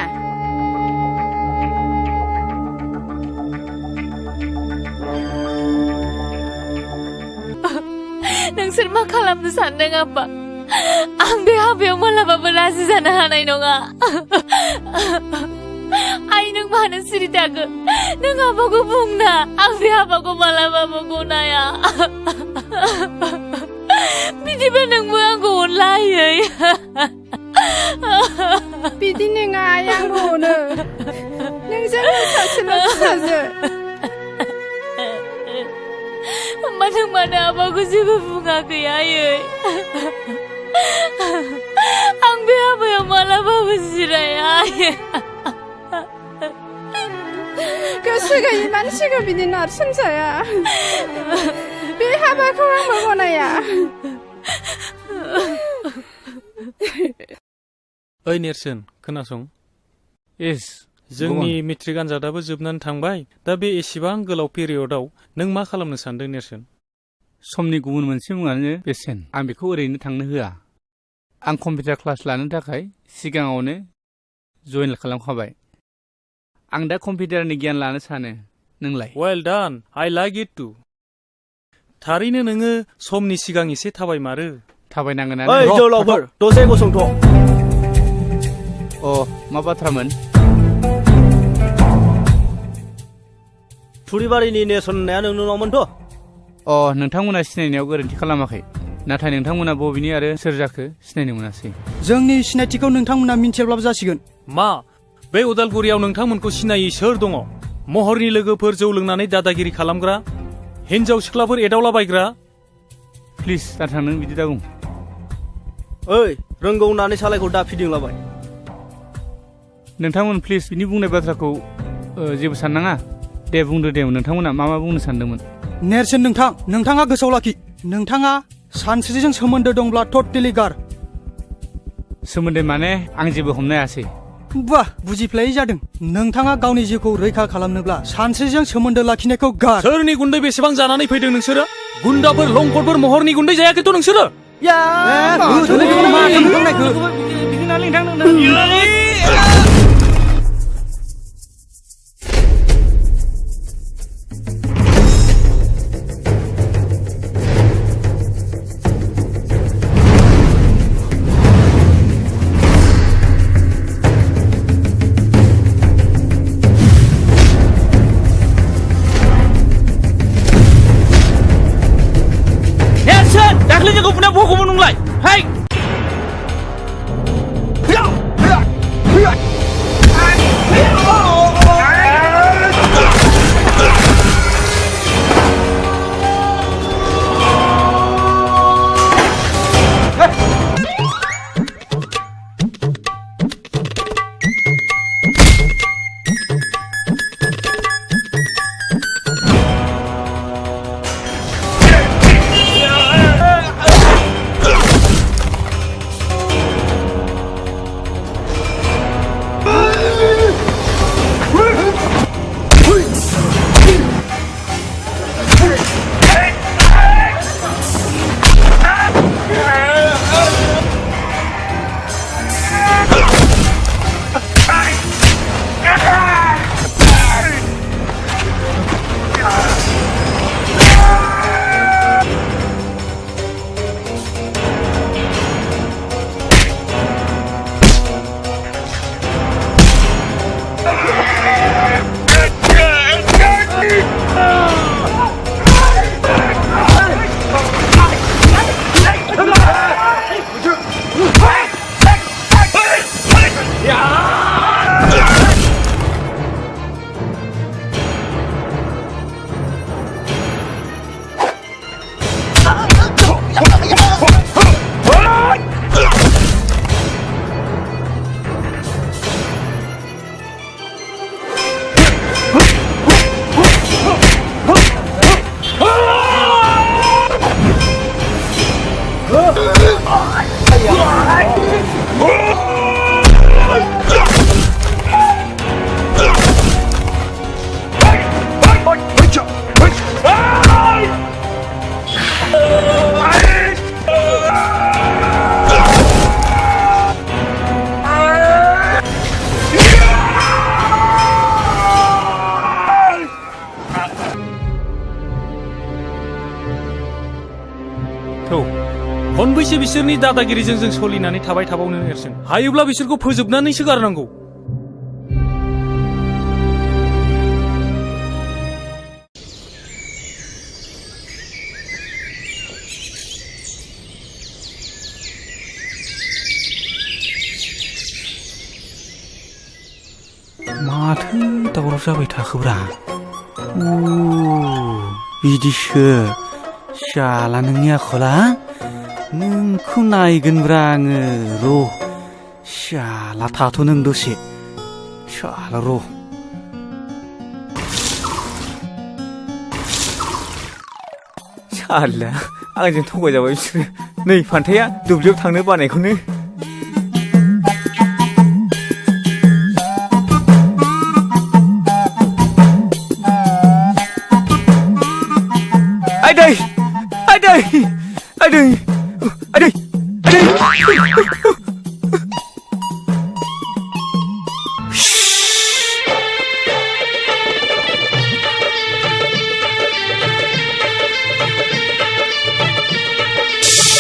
नोंसोर मा खालामनो सानदों आब्बा आं बे हाबायाव मालाबाबो राजि जानो हानाय नङा आइ नों मानो सिरि थाखो नों आब्बाखौ बुंना आं बे हाबाखौ मालाबाबो गनाया बिदिबा नोंबो आंखौ अनलायै बिदि नङा आंबो अनो नोंजों सासेल' फिसाजो मानो मानो आबाखौ जेबो बुङाखै आयै आं बे हाबायाव मालाबाबो जिराया आयै गोसो गैयि मानसिखौ बिदि नारसोमजाया बे हाबाखौ आंबो गनाया ओइ नेरसोन खोनासं एस जोंनि मेट्रिक आनजादाबो जोबनानै थांबाय दा बे एसेबां गोलाव पिरियडआव नों मा खालामनो सानदों नेरसोन समनि गुबुन मोनसे मुङानो बेसेन आं बेखौ ओरैनो थांनो होआ आं कम्पिउटार क्लास लानो थाखाय सिगाङावनो जइन खालामखाबाय आं दा कम्पिउटारनि गियान लानो सानो नोंलाय well done I like it to थारैनो नोङो समनि सिगां एसे थाबायमारो थाबायनांगोन ओइ जौलावफोर दसे गसंथ' अ मा बाथ्रामोन थुरिबारिनि नेरसोन होननाया नोंनावमोनथ' अ नोंथांमोना सिनायनायाव गोरोन्थि खालामाखै नाथाय नोंथांमोना बबेनि आरो सोर जाखो सिनायनो मोनासै जोंनि सिनायथिखौ नोंथांमोना मिन्थियाब्लाबो जासिगोन मा बे उदालगुरियाव नोंथांमोनखौ सिनायै सोर दङ महरनि लोगोफोर जौ लोंनानै दादागिरि खालामग्रा हिन्जाव सिख्लाफोर एदावलाबायग्रा प्लिज दाथां नों बिदि दाबुं ओइ रोंगौ होननानै सालायखौ दा फिदिंलाबाय नोंथांमोन प्लिज बिनि बुंनाय बाथ्राखौ जेबो साननाङा दे बुंदो दे नोंथांमोना मा बुंनो सानदोंमोन नेरसोन नोंथाङा गोसोआव लाखि नोंथाङा सानस्रिजों सोमोन्दो दंब्ला टटेलि गार सोमोन्दो माने आं जेबो हमनो हायासै बाह बुजिफ्लायै जादों नोंथाङा गावनि जिउखौ रैखा खालामनोब्ला सानस्रिजों सोमोन्दो लाखिनायखौ गार सोरनि गुन्दै बेसेबां जानानै फैदों नोंसोरो गुन्दाफोर लंफरफोर महरनि गुन्दै जायाखैथ' नोंसोरो दाख्लैनिखौ बुंनाया बखौमोन नंलाय हाय खनबैसे बिसोरनि दादागिरिजों जों सोलिनानै थाबाय थाबावनो नेरसोन हायोब्ला बिसोरखौ फोजोबनानैसो गारनांगौ माथो दावराव जाबाय थाखोब्रा बिदिसो शाला नोंनि आखला नोंखौ नायगोनब्रा आङो र' शाला थाथ' नों दसे शाला र' शाला आंजों थगायजाबाय बिसोरो नै फान्थाया दुब्लियाव थांनो बानायखौनो Aduh, aduh, aduh, aduh, aduh.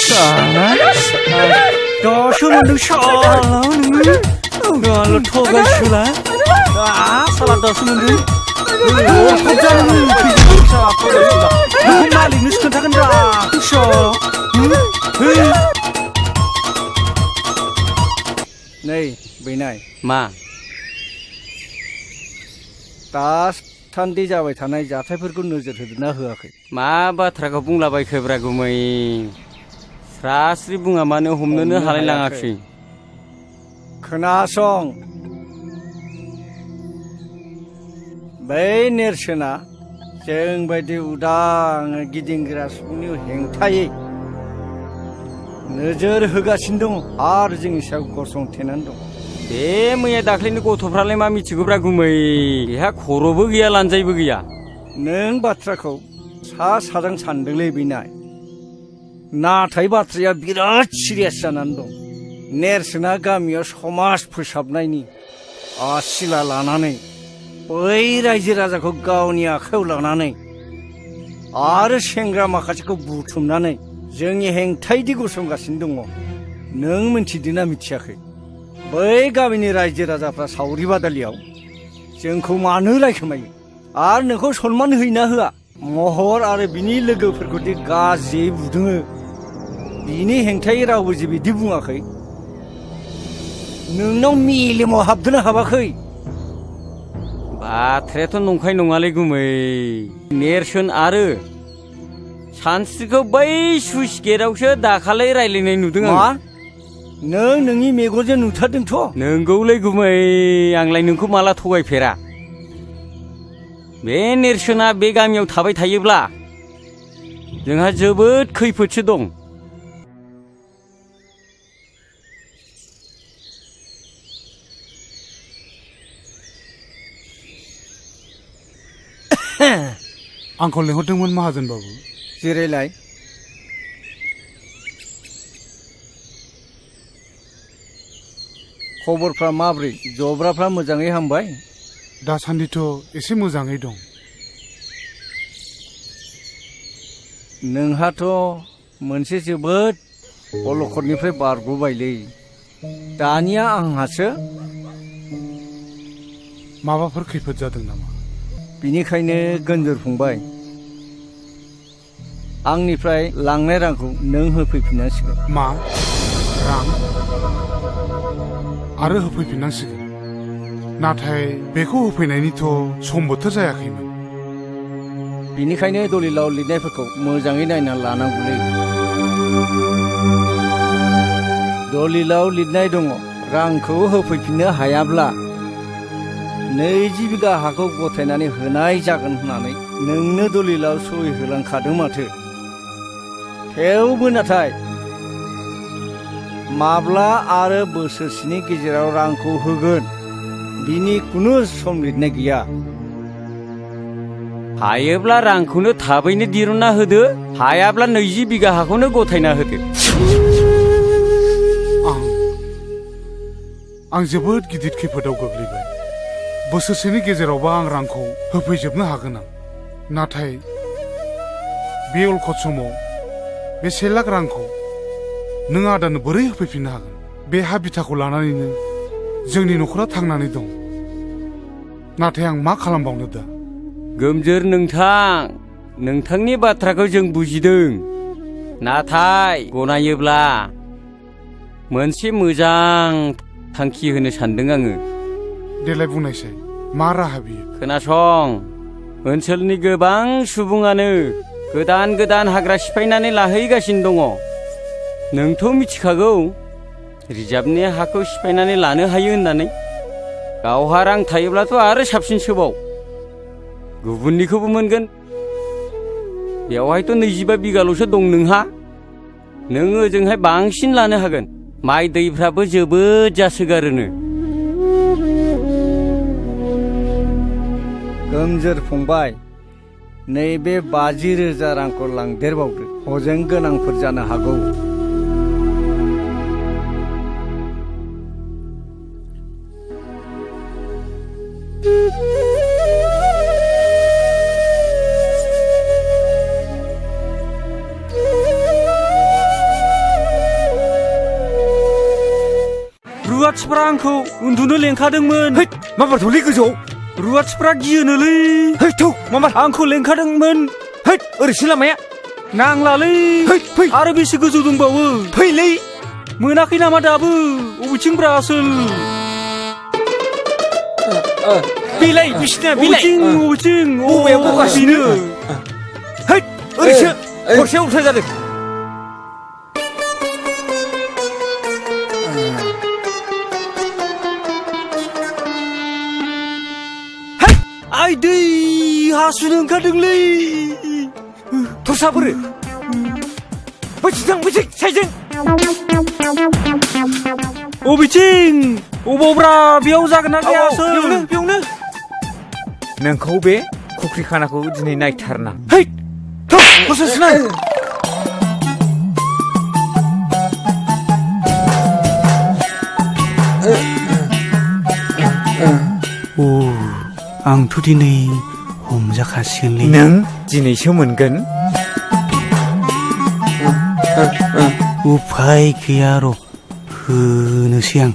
Salah, dosa nunduk salah ni. Kalau thogai sulah, salah dosa nunduk. Oh, jangan ni, salah thogai sulah. मालिक नोंसो खोन्थागोन रा नै बैनाय मा दासान्दि जाबाय थानाय जाथायफोरखौ नोजोर होदोंना होआखै मा बाथ्राखौ बुंलाबायखोब्रा गुमै स्रास्रि बुङा मानो हमनोनो हालाय लाङाखै खोनासं बै नेरसोना जों बायदि उदां गिदिंग्रा सुबुंनि हेंथायै नोजोर होगासिनो दं आरो जोंनि सायाव गसंथेनानै दं बे मैया दाख्लैनि गथ'फ्रालाय मा मिथिगौब्रा गुमै बेहा खर'बो गैया लानजायबो गैया नों बाथ्राखौ सा साजों सानदोंलै बिनाय नाथाय बाथ्राया बिराद सिरियास जानानै दं नेरसोना गामियाव समाज फोसाबनायनि आसिला लानानै बै रायजो राजाखौ गावनि आखायाव लानानै आरो सेंग्रा माखासेखौ बुथुमनानै जोंनि हेंथायदि गसंगासिनो दङ नों मिथिदोंना मिथियाखै बै गामिनि रायजो राजाफ्रा सावरि बादालियाव जोंखौ मानो रायखोमायो आरो नोंखौ सनमान होयोना होआ महर आरो बिनि लोगोफोरखौदि गाज्रियै बुदोङो बिनि हेंथायै रावबो जे बिदि बुङाखै नोंनाव मेलेमाव हाबदोंना हाबाखै बाथ्रायाथ' नंखाय नङालै गुमै नेरसोन आरो सानस्रिखौ बै सुइस गेटआवसो दाखालै रायलायनाय नुदों आं नों नोंनि मेगनजों नुथारदोंथ' नोंगौलै गुमै आंलाय नोंखौ माला थगायफेरा बे नेरसोना बे गामियाव थाबाय थायोब्ला जोंहा जोबोद खैफोदसो दं आंखौ लेंहरदोंमोन माहाजोन बाबु जिरायलाय खबरफ्रा माब्रै जब्राफ्रा मोजाङै हामबाय दासान्दिथ' एसे मोजाङै दं नोंहाथ' मोनसे जोबोद अलखदनिफ्राय बारग'बायलै दानिया आंहासो माबाफोर खैफोद जादों नामा बिनिखायनो गोनजोर फंबाय आंनिफ्राय लांनाय रांखौ नों होफैफिननांसिगोन मा रां आरो होफैफिननांसिगोन नाथाय बेखौ होफैनायनिथ' सम बोथोर जायाखैमोन बिनिखायनो दलिलाव लिरनायफोरखौ मोजाङै नायना लानांगौलै दलिलाव लिरनाय दङ रांखौ होफैफिननो हायाब्ला 20 बिगा हाखौ गथायनानै होनाय जागोन होननानै नोंनो दलिलाव सहि होलांखादों माथो थेवबो नाथाय माब्ला आरो बोसोरसेनि गेजेराव रांखौ होगोन बिनि खुनु सम लिरनाय गैया हायोब्ला रांखौनो थाबैनो दिरुनना होदो हायाब्ला 20 बिगा हाखौनो गथायना होदो आं जोबोद गिदिर खैफोदाव गोग्लैबाय बोसोरसेनि गेजेरावबा आं रांखौ होफैजोबनो हागोन आं नाथाय बे अलखद समाव बे 1 लाख रांखौ नों आदानो बोरै होफैफिननो हागोन बे हा बिथाखौ लानानैनो जोंनि न'खरा थांनानै दं नाथाय आं मा खालामबावनो दा गोमजोर नोंथांनि बाथ्राखौ जों बुजिदों नाथाय गनायोब्ला मोनसे मोजां थांखि होनो सानदों आङो देलाय बुंनायसाय मा राहा बियो? खोनासं, ओनसोलनि गोबां सुबुङानो गोदान गोदान हाग्रा सिफायनानै लाहैगासिनो दङ। नोंथ' मिथिखागौ रिजार्भनि हाखौ सिफायनानै लानो हायो होननानै। गावहा रां थायोब्लाथ' आरो साबसिनसोबाव, गुबुननिखौबो मोनगोन। बेवहायथ' 25 बिगाल'सो दं नोंहा। नों ओजोंहाय बांसिन लानो हागोन। माइ दैफ्राबो जोबोद जासोगारोनो। गोमजोर फंबाय, नैबे 50,000 रांखौ लांदेरबावदो। हजों गोनांफोर जानो हागौ। रुवाथिफ्रा आंखौ उन्दुनो लेंखादोंमोन। माबार थौलै गोजौ। रुवाथिफ्रा गियोनोलै। माबार आंखौ लेंखादोंमोन। ओरैसो लामाया। नांलालै। आरो बेसे गोजौ दंबावो? फैलै। मोनाखै नामा दाबो? अबेथिंब्रा आसोल? बिलाइ बिसिना बिलाइ। अबेथिं? बबेयाव बगासिनो? ओरैसो खरसे उल्था जादों। आइ दै हासुनो ओंखारदोंलै। थरसाफोर बैथिं बैथिं साइजों। अबेथिं? अबावब्रा? बेयाव जागोन ना गैया आसोल? बेयावनो। नोंखौ बे खुख्रि खानाखौ दिनै नायथारना। आंथ' दिनै हमजाखासिगोनलै। नों दिनैसो मोनगोन। उफाय गैया र', होनोसै आं।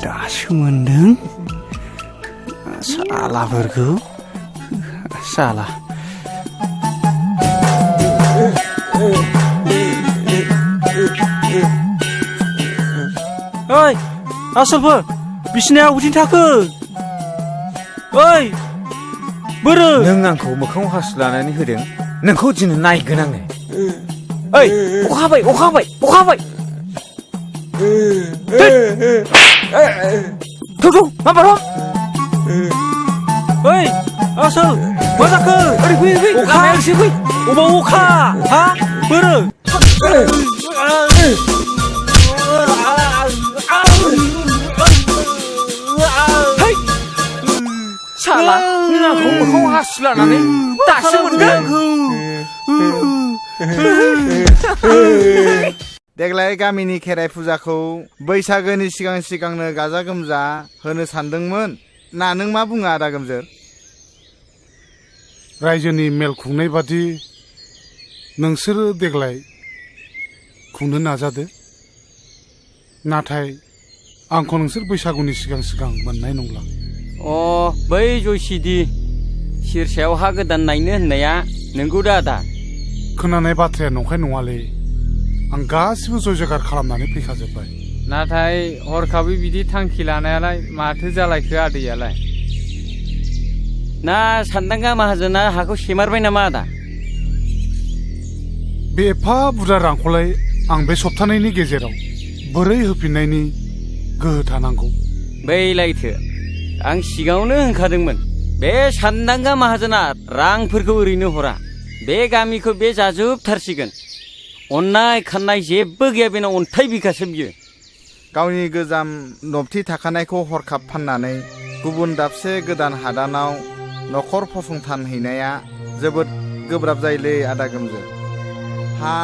दासो मोनदों सालाफोरखौ। साला ओइ आसोलफोर, बिसिनाया अबेथिं थाखो? ओइ बोरो? नों आंखौ मोखाङाव हासु लानानै होदों। नोंखौ दिनै नायगोन आङो। ओइ अखा हाबाय, अखा हाबाय, अखा हाबाय। थौ माबार। ओइ आसोल, मा जाखो? ओरै फै फै। अखा एसे फै। अबाव अखा? हा बोरो? साला नों आंखौ मोखाङाव हासु लानानै दासो मोनगोन। देग्लाय गामिनि खेराइ फुजाखौ बैसागोनि सिगां सिगांनो गाजा गोमजा होनो सानदोंमोन ना नों मा बुङो आदा गोमजोर? रायजोनि मेल खुंनाय बादि नोंसोरो देग्लाय खुंनो नाजादो। नाथाय आंखौ नोंसोर बैसागुनि सिगां सिगां मोननाय नंला। बै जयसिदि सिरसायाव हा गोदान नायनो होननाया नोंगौ दा आदा? खोनानाय बाथ्राया नंखाय नङालै। आं गासिबो जय जयगार खालामनानै फैखाजोब्बाय। नाथाय हरखाबै बिदि थांखि लानायालाय माथो जालायखो आदैयालाय? ना सान्दांगा माहाजोना हाखौ सेमारबाय नामा आदा? बे एफा बुरजा रांखौलाय आं बे सप्तानैनि गेजेराव बोरै होफिननायनि गोहो थानांगौ? बैलायथो आं सिगाङावनो होनखादोंमोन, बे सान्दांगा माहाजोना रांफोरखौ ओरैनो हरा। बे गामिखौ बे जाजोबथारसिगोन। अन्नाय खान्नाय जेबो गैया बेनाव, अन्थाइ बिखासो बियो। गावनि गोजाम नबथि थाखानायखौ हरखाब फाननानै गुबुन दाबसे गोदान हादानाव न'खर फसंथान हैनाया जोबोद गोब्राब जायोलै आदा गोमजोर। हा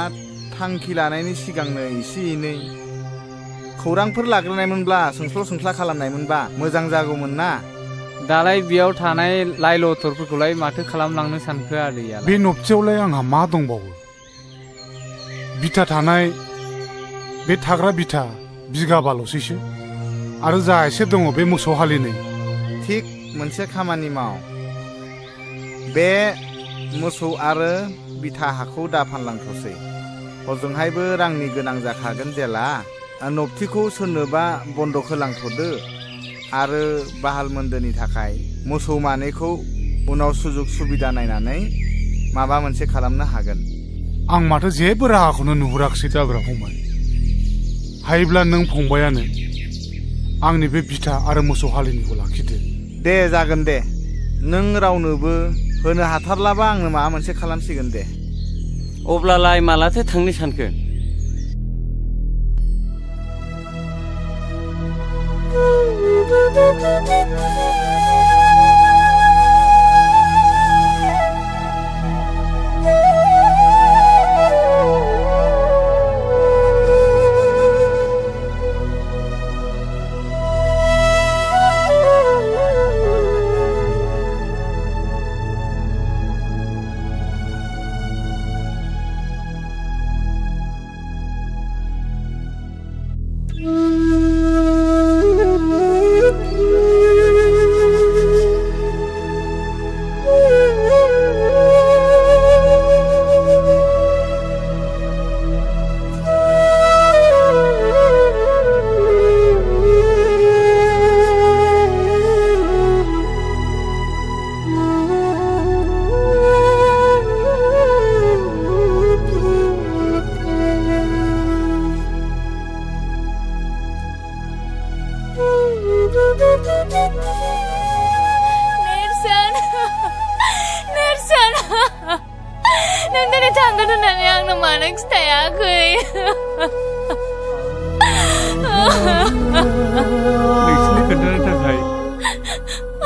थांखि लानायनि सिगांनो एसे एनै खौरांफोर लाग्रोनायमोनब्ला, सोंस्ल' सोंस्ला खालामनायमोनबा मोजां जागौमोन ना। दालाय बेयाव थानाय लाइ लथरफोरखौलाय माथो खालामलांनो सानखो आदैया? बे नबथियावलाय आंहा मा दंबावो? बिथा थानाय बे थाग्रा बिथा बिगाबाल'सैसो आरो जा एसे दङ बे मोसौ हालिनै। थिग मोनसे खामानि माव, बे मोसौ आरो बिथा हाखौ दा फानलांथ'सै। हजोंहायबो रांनि गोनां जाखागोन जेला। नबथिखौ सोरनोबा बन्दक होलांथ'दो आरो बाहाल मोन्दोनि थाखाय मोसौ मानैखौ उनाव सुजुग सुबिदा नायनानै माबा मोनसे खालामनो हागोन। आं माथो जेबो राहाखौनो नुहुराखिसै जाब्रा फंबाय। हायोब्ला नों फंबायानो आंनि बे बिथा आरो मोसौ हालिनिखौ लाखिदो। दे जागोन दे, नों रावनोबो होनो हाथारलाबा आंनो माबा मोनसे खालामसिगोन दे। अब्लालाय मालाथो थांनो सानखो? नोंसिनि खोन्थानो थाखाय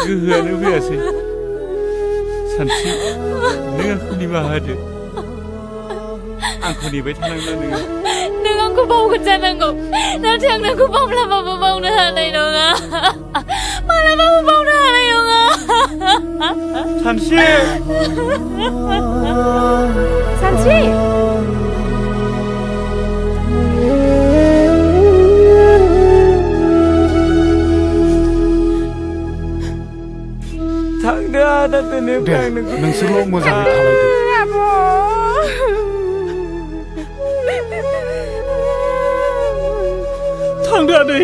गोहोआनो फैयासै। सानस्रि, नों आंखौ निमाहा होदो। आंखौ नेबाय थानांला नोङो। नों आंखौ बावगोन जानांगौ, नाथाय आं नोंखौ माब्लाबाबो बावनो हानाय नङा। माब्लाबाबो बावनो हानाय नङा। सानस्रि! सानस्रि! थांदो आदा दोनोब्ला दे, नोंसोरल' मोजाङै थालायदो। थांदो आदै।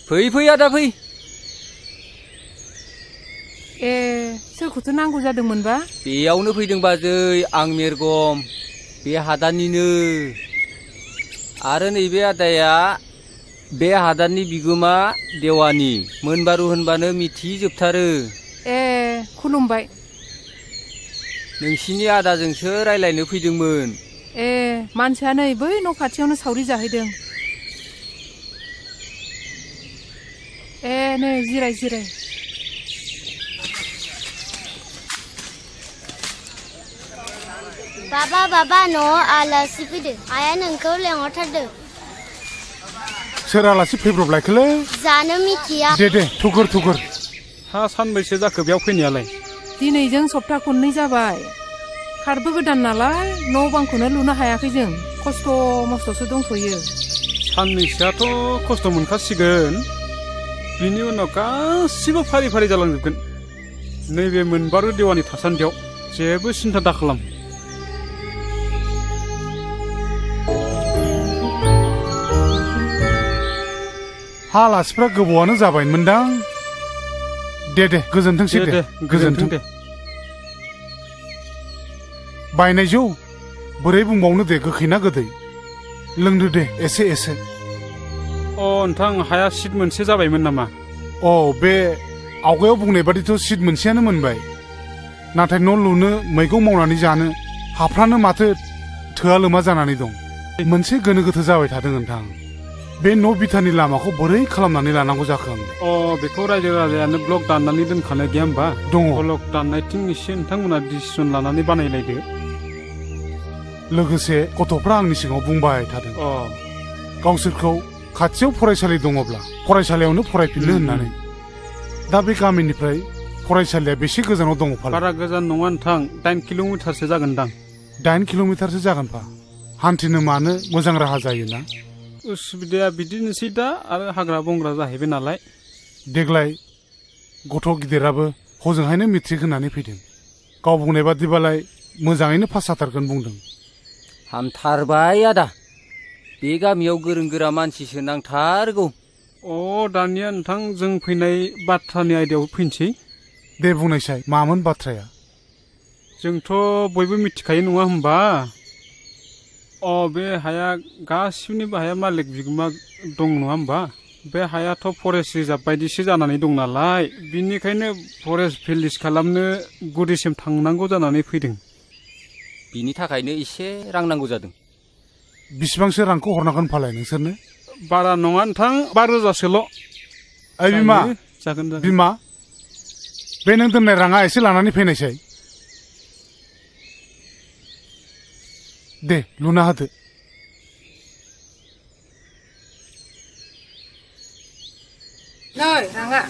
फै फै आदा फै। ए, सोरखौथो नांगौ जादोंमोनबा? बेयावनो फैदों बाजै, आं मेरगम, बे हादाननिनो। आरो नैबे आदाया बे हादाननि बिगोमा देवानि। मोनबारु होनबानो मिथिजोबथारो। ए, खुलुमबाय। नोंसिनि आदाजोंसो रायलायनो फैदोंमोन। ए, मानसिया नै बै न' खाथियावनो सावरि जाहैदों। ए, नै जिराय जिराय। बाबा न'आव आलासि फैदों। आइया नोंखौ लेंहरथारदों। सोर आलासि फैब्रबलायखोलै? जानो मिथिया। दे थुगुर। हा सानबैसे जाखो बेयाव फैनायालाय? दिनैजों सप्ता खननै जाबाय। खारबो गोदान नालाय न' बांखौनो लुनो हायाखै जों। खस्थ' मस्थ'सो दंथ'यो। साननैसोआथ' खस्थ' मोनखासिगोन। बिनि उनाव गासिबो फारि फारि जालांजोबगोन। नैबे मोनबारु देवानि थासान्दियाव जेबो सिन्था दाखालाम। हा आलासिफ्रा गोबावानो जाबायमोनदां। दे गोजोनथोंसै दे गोजोनथों। बायनाय जौ बोरै बुंबावनो दे, गोखै ना गोदै? लोंदो दे एसे। नोंथां हाया सिट मोनसे जाबायमोन नामा? बे आवगायाव बुंनाय बादिथ' सिट मोनसेयानो मोनबाय, नाथाय न' लुनो मैगं मावनानै जानो हाफ्रानो माथो थोआ लोमा जानानै दं। मोनसे गोनो गोथो जाबाय थादों नोंथां। बे न' बिथानि लामाखौ बोरै खालामनानै लानांगौ जाखो आं? बेखौ रायजो राजायानो ब्लक दाननानै दोनखानाय गैया होमबा? दङ। ब्लक दाननायथिं एसे नोंथांमोना डिसिसन लानानै बानायलायदो। लोगोसे गथ'फ्रा आंनि सिगाङाव बुंबाय थादों गावसोरखौ खाथियाव फरायसालि दङब्ला फरायसालियावनो फरायफिननो होननानै। दा बे गामिनिफ्राय फरायसालिया बेसे गोजानाव दङ फालाय? बारा गोजान नङा नोंथां, 8 किल'मिटारसो जागोनदां। 8 किल'मिटारसो जागोनफा। हान्थिनो मानो मोजां राहा जायोना? उसुबिदाया बिदिनोसै दा, आरो हाग्रा बंग्रा जाहैबाय नालाय। देग्लाय गथ' गिदिराबो हजोंहायनो मेट्रिक होनानै फैदों। गाव बुंनाय बादिबालाय मोजाङैनो पास जाथारगोन बुंदों। हामथारबाय आदा, बे गामियाव गोरों गोरा मानसिसो नांथारगौ। दानिया नोंथां जों फैनाय बाथ्रानि आयदायाव फैनोसै। दे बुंनायसाय, मामोन बाथ्राया? जोंथ' बयबो मिथिखायो नङा होमबा? बे हाया गासिनिबो हाया मालिक बिगोमा दं नङा होमबा? बे हायाथ' फरेस्ट रिजार्भ बायदिसो जानानै दं नालाय, बिनिखायनो फरेस्ट भिलेज खालामनो गुदिसिम थांनांगौ जानानै फैदों। बिनि थाखायनो एसे रां नांगौ जादों। बिसिबांसो रांखौ हरनांगोन फालाय नोंसोरनो? बारा नङा नोंथां, 5,000सोल'। बिमा, जागोन बिमा, बे नों दोननाय राङा एसे लानानै फैनायसाय। दे लुना होदो। नै राङा,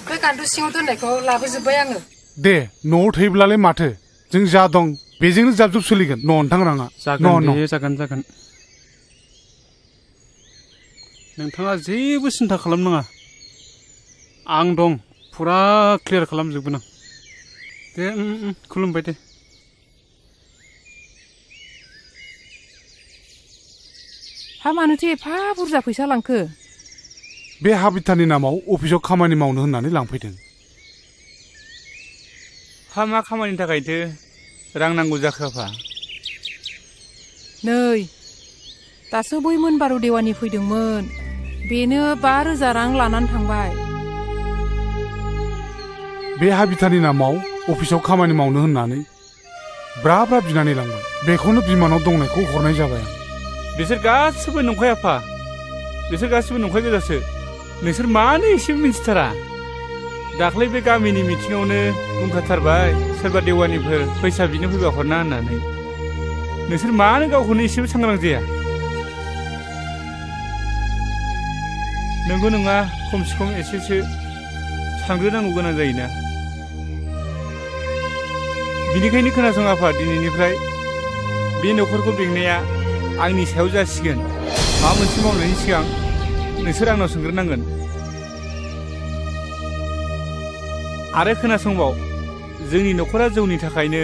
बे गान्दु सिङाव दोननायखौ लाबोजोब्बाय आङो। दे, न'आव थायोब्लालाय माथो, जों जा दं बेजोंनो जाब जुब सोलिगोन। नोंथां राङा जागोन। नोंथाङा जेबो सिन्था खालामनाङा, आं दं, फुरा क्लियार खालामजोबगोन आं। दे खुलुमबाय दे। हा मानोथो एफा बुरजा फैसा लांखो? बे हा बिथानि नामाव अफिसाव खामानि मावनो होननानै लांफैदों। हा मा खामानिनि थाखायथो रां नांगौ जाखो आफा? नै दासो बै मोनबारु देवानि फैदोंमोन, बेनो 5,000 रां लानानै थांबाय। बे हा बिथानि नामाव अफिसाव खामानि मावनो होननानै ब्रा ब्रा बिनानै लांबाय। बेखौनो बिमानाव दंनायखौ हरनाय जाबाय आं। बिसोर गासिबो नंखाय आफा, बिसोर गासिबो नंखाय गोजासो। नोंसोर मानो एसे मिन्थिथारा? दाख्लै बे गामिनि मिथिङावनो बुंखाथारबाय सोरबा देवानिफोर फैसा बिनो फैबा हरना होननानै। नोंसोर मानो गावखौनो एसेबो सांग्रां जाया? नंगौ नङा, खमसे खम एसेसो सानग्रोनांगौ गोनां जायोना। बिनिखायनो खोनासं आफा, दिनैनिफ्राय बे न'खरखौ बेंनाया आंनि सायाव जासिगोन। माबा मोनसे मावनायनि सिगां नोंसोर आंनाव सोंग्रोनांगोन। आरो खोनासंबाव, जोंनि न'खरा जौनि थाखायनो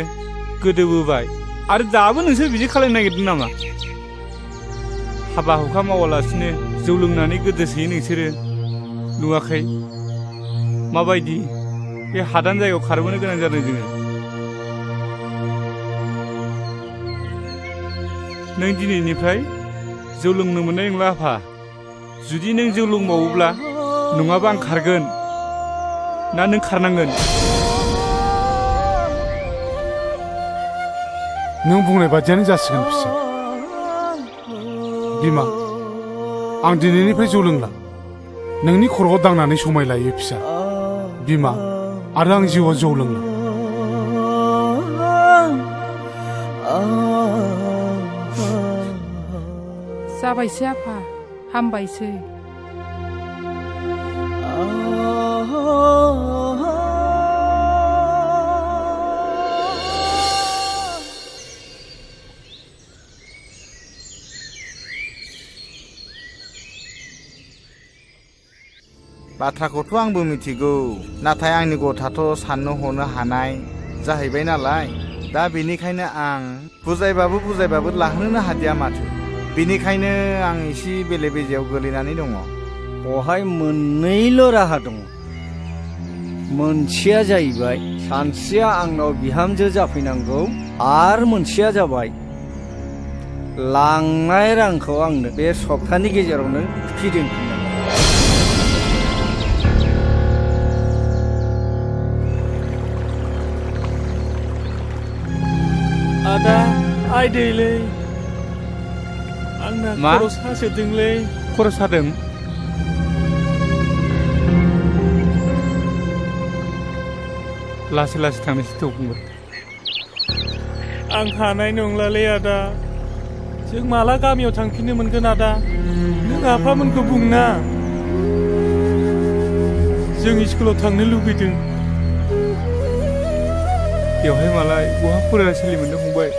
गोदोबोबाय, आरो दाबो नोंसोर बिदि खालामनो नागिरदों नामा? हाबा हुखा मावालासिनो जौ लोंनानै गोदोसोयो नोंसोरो। नुवाखै माबायदि बे हादान जायगायाव खारबोनो गोनां जादों जोङो। नों दिनैनिफ्राय जौ लोंनो मोननाय नंला आफा। जुदि नों जौ लोंबावोब्ला नङाबा आं खारगोन, ना नों खारनांगोन? नों बुंनाय बादियानो जासिगोन फिसा। बिमा, आं दिनैनिफ्राय जौ लोंला। नोंनि खर'आव दांनानै समाय लायो फिसा। बिमा, आरो आं जिउआव जौ लोंला। जाबायसै आफा, हामबायसै। बाथ्राखौथ' आंबो मिथिगौ, नाथाय आंनि गथ'आथ' साननो हनो हानाय जाहैबाय नालाय, दा बेनिखायनो आं बुजायबाबो लाहोनो हादिया माथो। बेनिखायनो आं एसे बेले बेजेयाव गोलैनानै दङ। बहाय मोननैल' राहा दङ। मोनसेया जाहैबाय सानसेया आंनाव बिहामजो जाफैनांगौ, आरो मोनसेया जाबाय लांनाय रांखौ आंनो बे सप्तानि गेजेरावनो फिदिंफिननांगौ। आदा आइ दैलै आंना मा? खर' सासोदोंलै खर' सादों लासै लासै थांनोसै थौ फंबाय आं हानाय नंलालै आदा जों माला गामियाव थांफिननो मोनगोन आदा नों आफामोनखौ बुंना जों स्कुलाव थांनो लुबैदों बेवहाय मालाय बहा फरायसालि मोननो फंबाय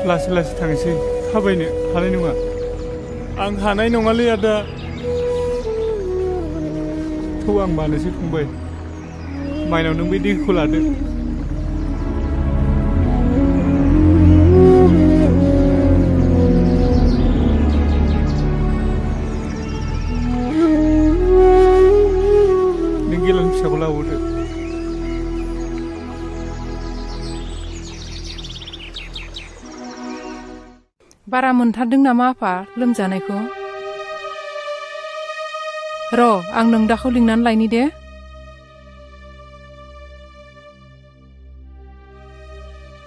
लासै लासै थांसै थाबायनो हानाय नङा आं हानाय नङालै आदा थौ आं मानोसै फंबाय माइनाव नों बे दैखौ लादो नों गेलान फिसाखौ लाबोदो बारा मोनथारदों नामा आफा लोमजानायखौ र' आं नों दाखौ लिंनानै लायनि दे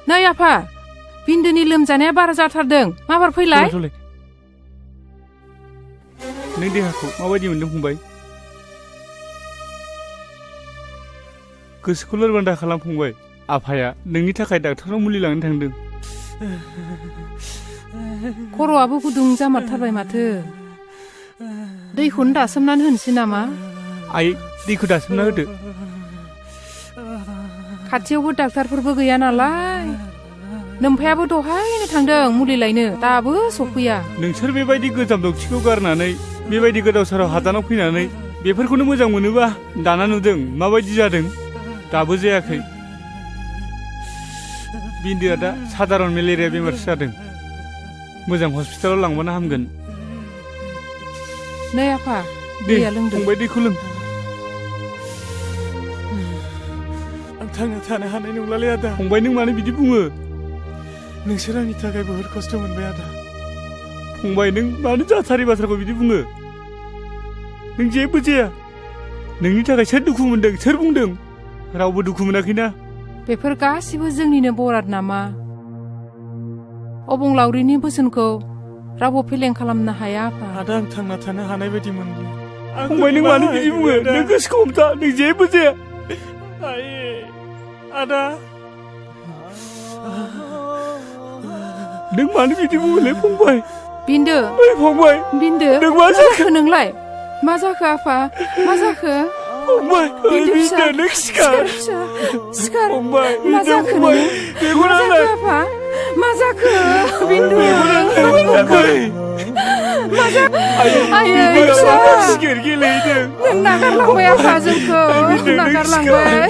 नै आफा बिन्दोनि लोमजानाया बारा जाथारदों माबार फैलाय नों देहाखौ माबायदि मोन्दों फंबाय गोसोखौ लोरबां दा खालाम फंबाय आफाया नोंनि थाखाय डाक्टारनाव मुलि लांनो थांदों खर'आबो गुदुं जामारथारबाय माथो दैखौनो दासोमनानै होनोसै नामा आइ दैखौ दासोमना होदो खाथियावबो डाक्टारफोरबो गैया नालाय नोमफायाबो दहायनो थांदों मुलि लायनो दाबो सफैया नोंसोर बेबायदि गोजाम दक्थिखौ गारनानै बेबायदि गोदाव सोराव हादानाव फैनानै बेफोरखौनो मोजां मोनोबा दाना नुदों माबायदि जादों दाबो जायाखै बिन्दोआ दा साधारन मेलेरिया बेमारसो जादों मोजां हस्पिटालाव लांबानो हामगोन नै आफा दैया लोंदो फंबाय दैखौ लों आं थांना थानो हानाय नंलालै आदा फंबाय नों मानो बिदि बुङो नोंसोर आंनि थाखाय बहुद खस्थ' मोनबाय आदा फंबाय नों मानो जाथारै बाथ्राखौ बिदि बुङो नों जेबो जाया नोंनि थाखाय सोर दुखु मोनदों सोर बुंदों रावबो दुखु मोनाखैना बेफोर गासिबो जोंनिनो बराद नामा अबंलावरिनि बोसोनखौ रावबो फेलें खालामनो हाया आफा आदा आं थांना थानो हानाय बायदि मोनदों फंबाय नों मानो बिदि बुङो नों गोसोखौ हमथा नों जेबो जाया आदा नों मानो बिदि बुङोलै फंबाय बिन्दो फंबाय बिन्दो नों मा जाखो नोंलाय मा जाखो आफा मा जाखो फंबाय बिन्दो नों सिखार सिखार फंबाय मा जाखो मा जाखो आफा मा जाखो बिन्दु मा जाखो आयै फिसा सिखार गेलेदों नों नागारलांबाय आफा जोंखौ नागारलांबाय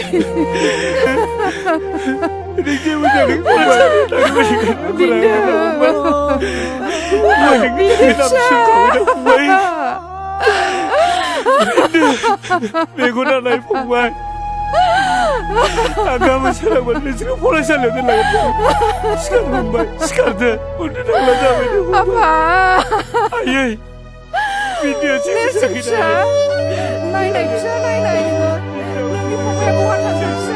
मेगनालाय फंबाय आं गाबोन सोरांबानो नोंसोरखौ फरायसालियाव दोनलांगोन सिखार फंबाय सिखारदो उन्दु थांला जाबाय आफा आयै बिदिया जेबो फिसा नायनाय फिसा नायनाय नोंनि फंबाया बहा थांदों फिसा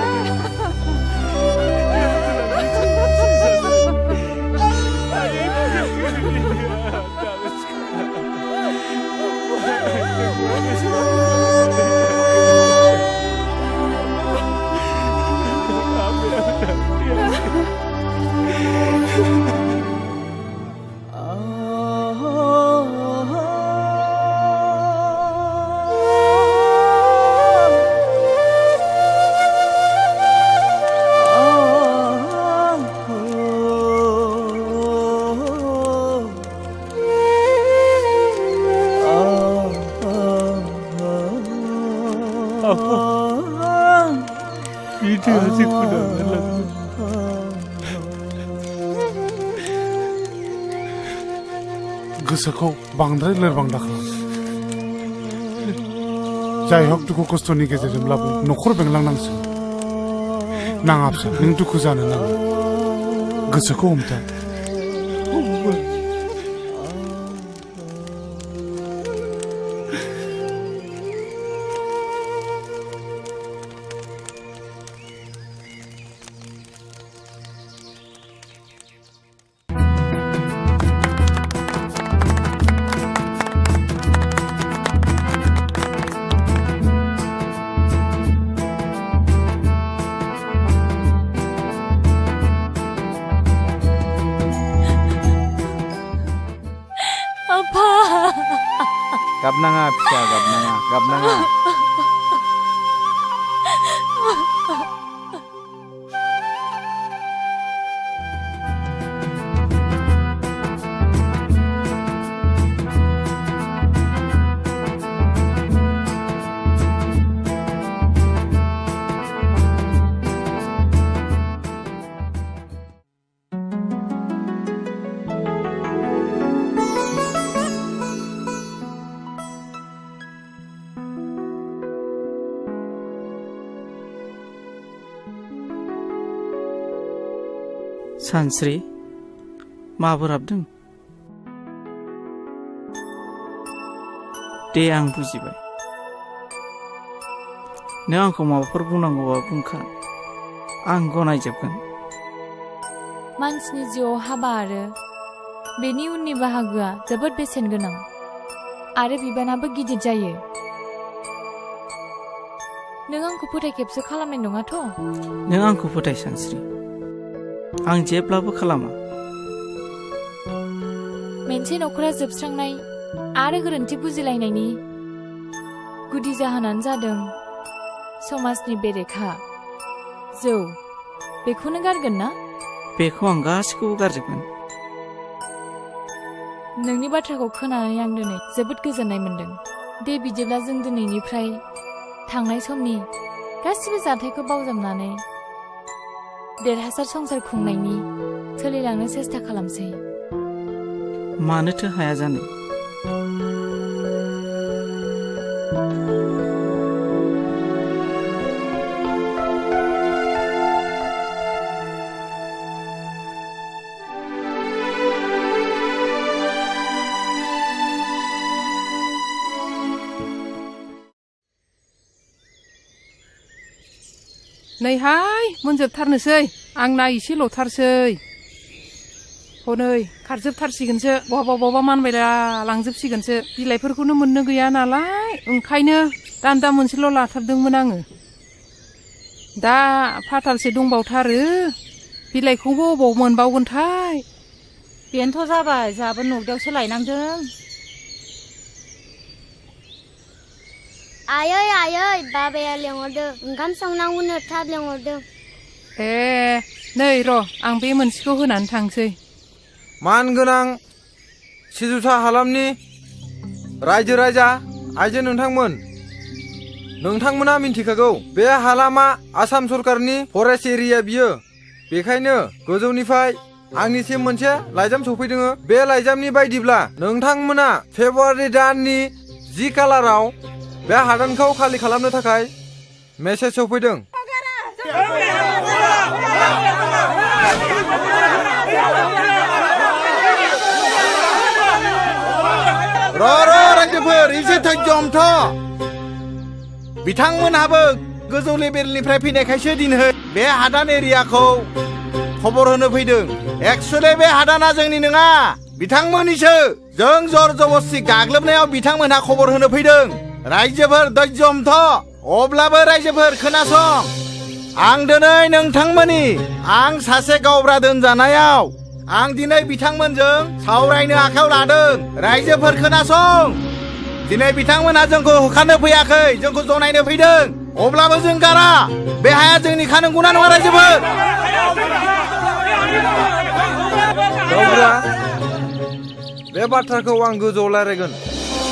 गोसोखौ बांद्राय लोरबां दाखालाम जाय हक दुखु खस्थ'नि गेजेरजोंब्लाबो न'खर बेंलांनांसो नाङा फिसा नों दुखु जानो नाङा गोसोखौ हमथा गाबनाङा फिसा गाबनाङा सानस्रि माबोर हाबदों दे आं बुजिबाय नों आंखौ माबाफोर बुंनांगौबा बुंखा आं गनायजोबगोन मानसिनि जिउआव हाबा आरो बेनि उननि बाहागोआ जोबोद बेसेन गोनां आरो बिबानाबो गिदिर जायो नों आंखौ फोथायखेबसो खालामनाय नङाथ' नों आंखौ फोथाय सानस्रि आं जेब्लाबो खालामा मोनसे नखरा जोबस्रांनाय आरो गोरोन्थि बुजिलायनायनि गुदि जाहोनानो जादों समाजनि बेरेखा जौ बेखौनो गारगोन ना बेखौ आं गासिखौबो गारजोबगोन नोंनि बाथ्राखौ खोनानानै आं दिनै जोबोद गोजोननाय मोनदों दे बिदिब्ला जों दिनैनिफ्राय थांनाय समनि गासिबो जाथायखौ बावजाबनानै देरहासार संसार खुंनायनि सोलिलांनो सेस्था खालामसै मानोथो हाया जानो नैहाय मोनजोबथारनोसै आंना एसेल'थारसै हनै खारजोबथारसिगोनसो बहाबा मानबायला लांजोबसिगोनसो बिलाइफोरखौनो मोननो गैया नालाय ओंखायनो दान्दा मोनसेल' लाथारदोंमोन आङो दा फाथालसे दंबावथारो बिलाइखौबो अबाव मोनबावगोनथाय बेनोथ' जाबाय जाबो नगदायावसो लायनांदों आयै बाबाया लेंहरदों ओंखाम संनांगौनो थाब लेंहरदों ए नै र' आं बे मोनसेखौ होनानै थांसै मानगोनां सिजुसा हालामनि रायजो राजा आइजो नोंथांमोना मिन्थिखागौ बे हालामा आसाम सरकारनि फरेस्ट एरिया बियो बेखायनो गोजौनिफ्राय आंनिसिम मोनसे लाइजाम सफैदों बे लाइजामनि बायदिब्ला नोंथांमोना फेब्रुवारि दाननि 10 खालाराव बे हादानखौ खालि खालामनो थाखाय मेसेज सफैदों र' रायजोफोर एसे धैर्यमथ' बिथांमोनहाबो गोजौ लेभेलनिफ्राय फैनायखायसो दिनै बे हादान एरियाखौ खबर होनो फैदों एक्सुवेलि बे हादाना जोंनि नङा बिथांमोननिसो जों जर जबस्ति गाग्लोबनायाव बिथांमोनहा खबर होनो फैदों रायजोफोर धैर्यमथ' अब्लाबो रायजोफोर खोनासं आं दिनै नोंथांमोननि आं सासे गावब्रा दोनजानायाव आं दिनै बिथांमोनजों सावरायनो आखायाव लादों रायजोफोर खोनासं दिनै बिथांमोनहा जोंखौ होखारनो फैयाखै जोंखौ जनायनो फैदों अब्लाबो जों गारा बे हाया जोंनिखा नंगौना नङा रायजोफोर गावब्रा बे बाथ्राखौ आं गोजौआव रायज्लायगोन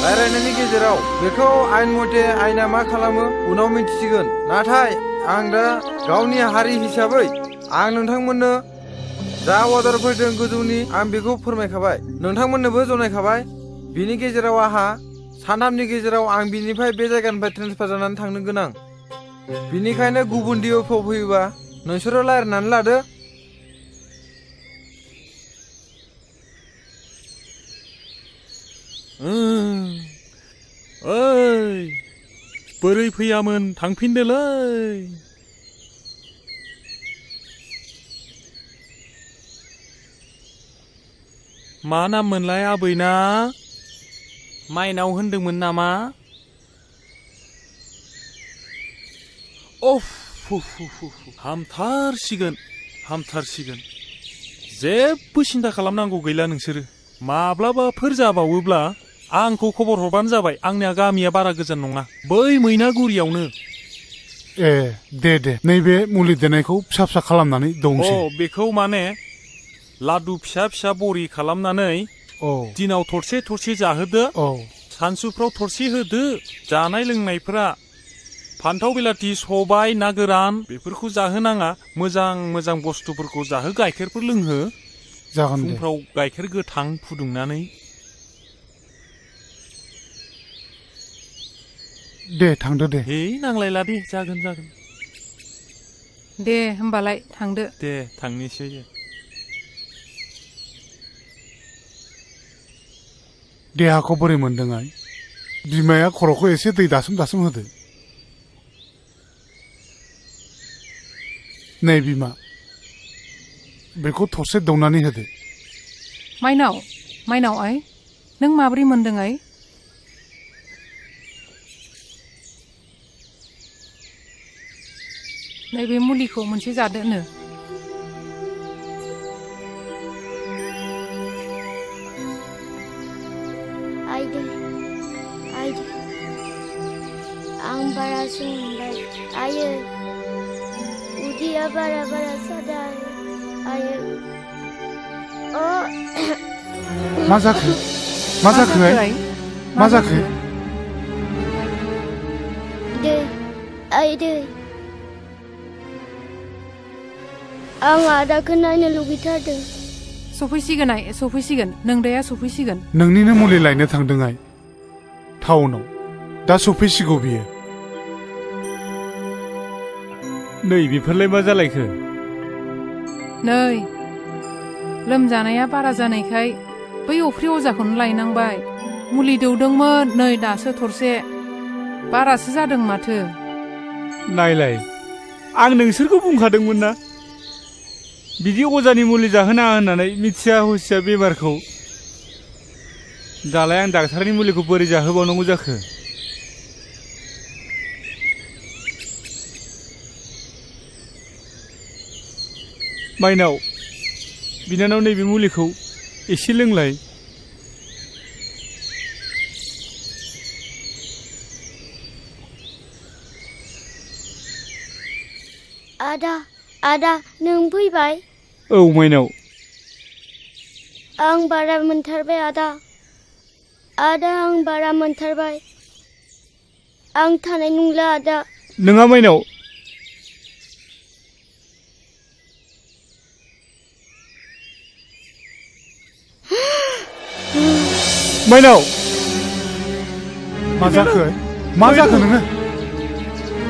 रायज्लायनायनि गेजेराव बेखौ आइन मथे आइना मा खालामो उनाव मिन्थिसिगोन नाथाय आं दा गावनि हारि हिसाबै आं नोंथांमोननो जा अर्डार फैदों गोजौनि आं बेखौ फोरमायखाबाय नोंथांमोननोबो जनायखाबाय बिनि गेजेराव आंहा सानथामनि गेजेराव आं बिनिफ्राय बे जायगानिफ्राय ट्रेन्सफार जानानै थांनो गोनां बिनिखायनो गुबुन डिअ'फ्राव फैयोबा नोंसोरो रायज्लायनानै लादो ओइ बोरै फैयामोन थांफिनदोलै मा नाम मोनलाय आबैना माइनाव होनदोंमोन नामा अफ हामथारसिगोन जेबो सिन्था खालामनांगौ गैला नोंसोरो माब्लाबाफोर जाबावोब्ला आंखौ खबर हरबानो जाबाय आंनिया गामिया बारा गोजान नङा बै मैनागुरियावनो ए दे नैबे मुलि देनायखौ फिसा फिसा खालामनानै दंसै बेखौ माने लादु फिसा फिसा बरि खालामनानै दिनाव थरसे थरसे जाहोदो सानसुफ्राव थरसे होदो जानाय लोंनायफोरा फान्थाव बिलाथि सबाय ना गोरान बेफोरखौ जाहोनाङा मोजां बुस्थुफोरखौ जाहो गाइखेरफोर लोंहो जागोन दे फुंफ्राव गाइखेर गोथां फुदुंनानै दे थांदो दे नांलायला दे जागोन दे होमबालाय थांदो दे थांनोसै देहाखौ बोरै मोनदों आइ बिमाया खर'खौ एसे दै दासोम होदो नै बिमा बेखौ थरसे दौनानै होदो माइनाव आइ नों माबोरै मोनदों आइ नैबे मुलिखौ मोनसे जादोनो आं बारासो मोनबाय आयो उदैया बारा सादों आयो मा जाखो दै आं आदाखौ नायनो लुगैथारदों सफैसिगोन नोंदाया सफैसिगोन नोंनिनो मुलि लायनो थांदों आइ टाउनाव दा सफैसिगौ बियो नै बेफोरलाय मा जालायखो नै लोमजानाया बारा जानायखाय बै अफ्रि अजाखौनो लायनांबाय मुलि दौदोंमोन नै दासो थरसे बारासो जादों माथो नायलाय आं नोंसोरखौ बुंखादोंमोन ना बिदि अजानि मुलि जाहोनाङा होननानै मिथिया हुसिया बेमारखौ दालाय आं डाक्टारनि मुलिखौ बोरै जाहोबावनांगौ जाखो माइनाव बिनानाव नैबे मुलिखौ एसे लोंलाय आदा नों फैबाय औ माइनाव आं बारा मोनथारबाय आदा आं बारा मोनथारबाय आं थानाय नंला आदा नोङा माइनाव माइनाव मा जाखो नोङो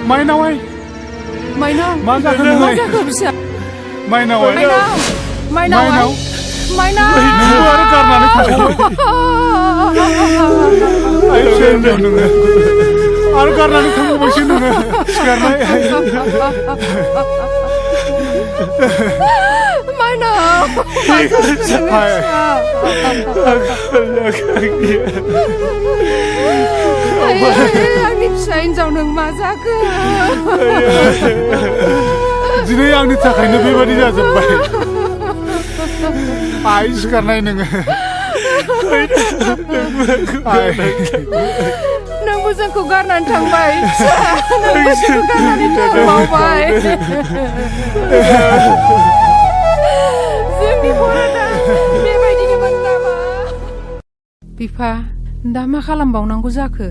माइनाव मा जाखो फिसा माइनाव नोंबो आरो गारनानै थांबाय नोङो आरो गारनानै थांबायसो नोङो सिखारनाय आंनि फिसा हिन्जाव नों मा जाखो दिनै आंनि थाखायनो बेबादि जाजोब्बाय आइ सिखारनाय नोङो नोंबो जोंखौ गारनानै थांबाय थांबाय जोंनि बर'ना बेबायदिनोमोन नामा बिफा दा मा खालामबावनांगौ जाखो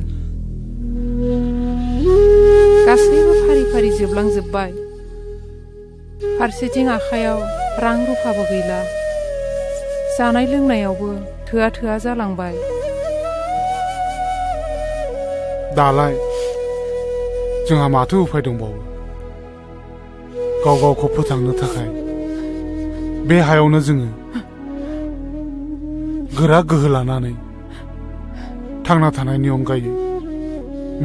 गासैबो फारि जोबलांजोब्बाय फारसेथिं आखायाव रां रुफाबो गैला जानाय लोंनायावबो थोआ जालांबाय दालाय जोंहा माथो उफाय दंबावो गाव गावखौ फोथांनो थाखाय बे हायावनो जोङो गोरा गोहो लानानै थांना थानायनि अनगायै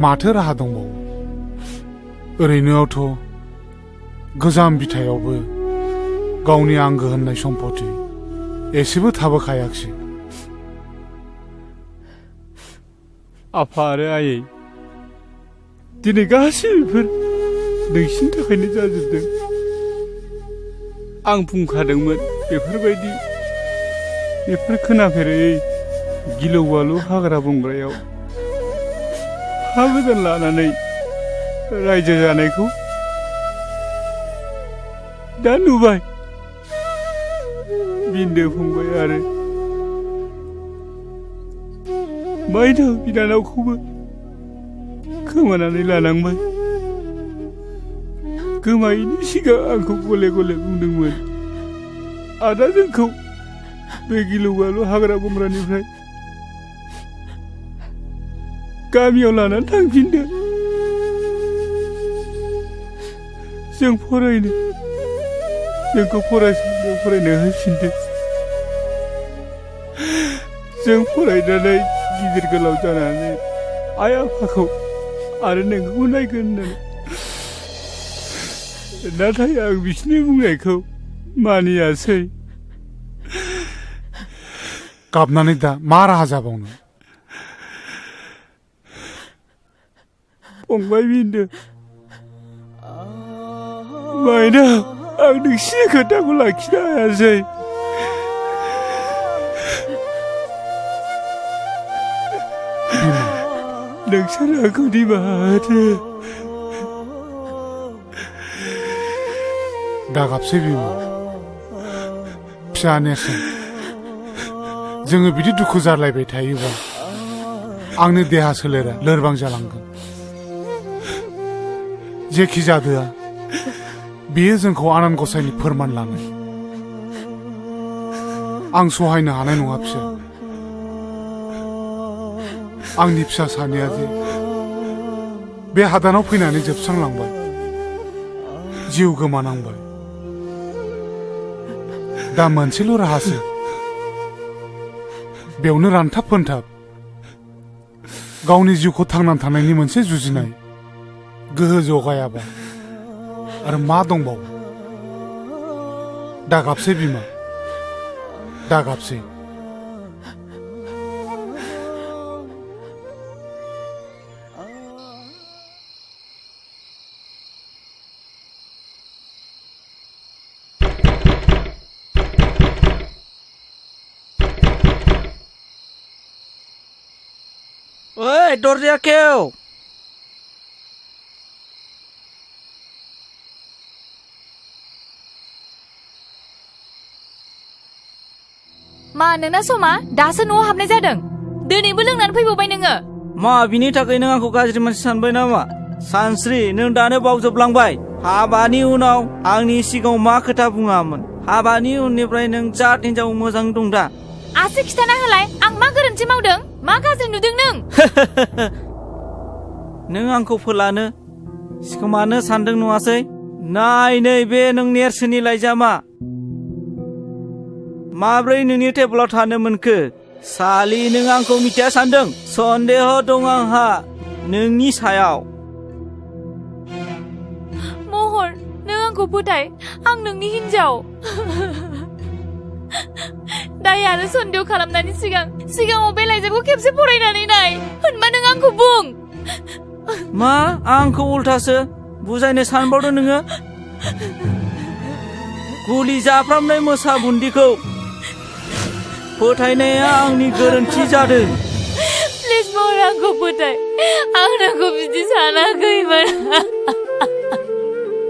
माथो राहा दंबावो ओरैनोआवथ' गोजाम बिथायावबो गावनि आंगो होननाय सम्पति एसेबो थाबोखायाखिसै आफा आरो आयै दिनै गासैबो नोंसिनि थाखायनो जाजोबदों आं बुंखादोंमोन बेफोर खोनाफेरै गिलु बालु हाग्रा बंग्रायाव हा गोदान लानानै रायजो जानायखौ दा नुबाय बिन्दो फंबाय आरो माइनाव बिनानावखौबो खोमानानै लानांबाय गोमायैनि सिगां आंखौ गले गले बुंदोंमोन आदा जोंखौ बे गिलु बालु हाग्रा बंग्रानिफ्राय गामियाव लानानै थांफिनदो जों फरायनो जोंखौ फरायसालियाव फरायनो होफिनदो जों फरायनानै गिदिर गोलाव जानानै आइ आफाखौ आरो नोंखौ नायगोन होननानै नाथाय आं बिसोरनि बुंनायखौ मानियासै गाबनानै दा मा राहा जाबावनो फंबाय बिन्दो माइनाव आं नोंसिनि खोथाखौ लाखिनो हायासै नोंसोर आंखौ निमाहा होदो दागाबसै बिमा फिसा नेरसोन जोङो बिदि दुखु जालायबाय थायोबा आंनि देहा सोलेरा लोरबां जालांगोन जेखि जादोआ बेयो जोंखौ आनान गसाइनि फोरमान लानाय आं सहायनो हानाय नङा फिसा आंनि फिसा सानैया जे बे हादानाव फैनानै जोबस्रांलांबाय जिउ गोमानांबाय दा मोनसेल' राहासो बेयावनो रानथाब फोनथाब गावनि जिउखौ थांनानै थानायनि मोनसे जुजिनाय गोहो जगायाबा आरो मा दंबावो दागाबसै बिमा दागाबसै ओइ दरजा खेव मा नोंना समा दासो न'आव हाबनाय जादों दिनैबो लोंनानै फैबावबाय नोङो मा बिनि थाखाय नों आंखौ गाज्रि मानसि सानबाय नामा सानस्रि नों दानो बावजोबलांबाय हाबानि उनाव आंनि सिगाङाव मा खोथा बुङामोन हाबानि उननिफ्राय नों जात हिनजाव मोजां दं दा आसि खिथाना होलाय आं मा गोरोन्थि मावदों मा गाज्रि नुदों नों नों आंखौ फोलानो सिखोमानो सानदों नङासै नाय नै बे नों नेरसोननि लाइजामा माब्रै नोंनि टेबोलाव थानो मोनखो सालि नों आंखौ मिथिया सानदों सन्देह दं आंहा नोंनि सायाव महर नों आंखौ फोथाय आं नोंनि हिनजाव दाय आरो सन्देह खालामनायनि सिगाङाव बे लाइजामखौ खेबसे फरायनानै नाय होनबा नों आंखौ बुं मा आंखौ उल्थासो बुजायनो सानबावदों नोङो गुलि जाफ्रामनाय मोसा बुन्दिखौ फोथायनाया आंनि गोरोन्थि जादों प्लिज महर आंखौ फोथाय आं नोंखौ बिदि सानाखैमोन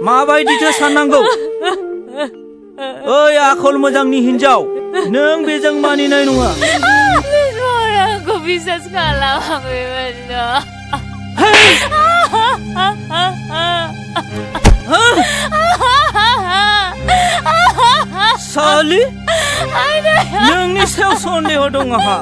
माबायदिथो साननांगौ ओइ आखल मोजांनि हिनजाव नों बेजों मानिनाय नङा प्लिज महर आंखौ बिसास खालाम बेबायदिनो सालि नोंनि सायाव सन्देह दं आंहा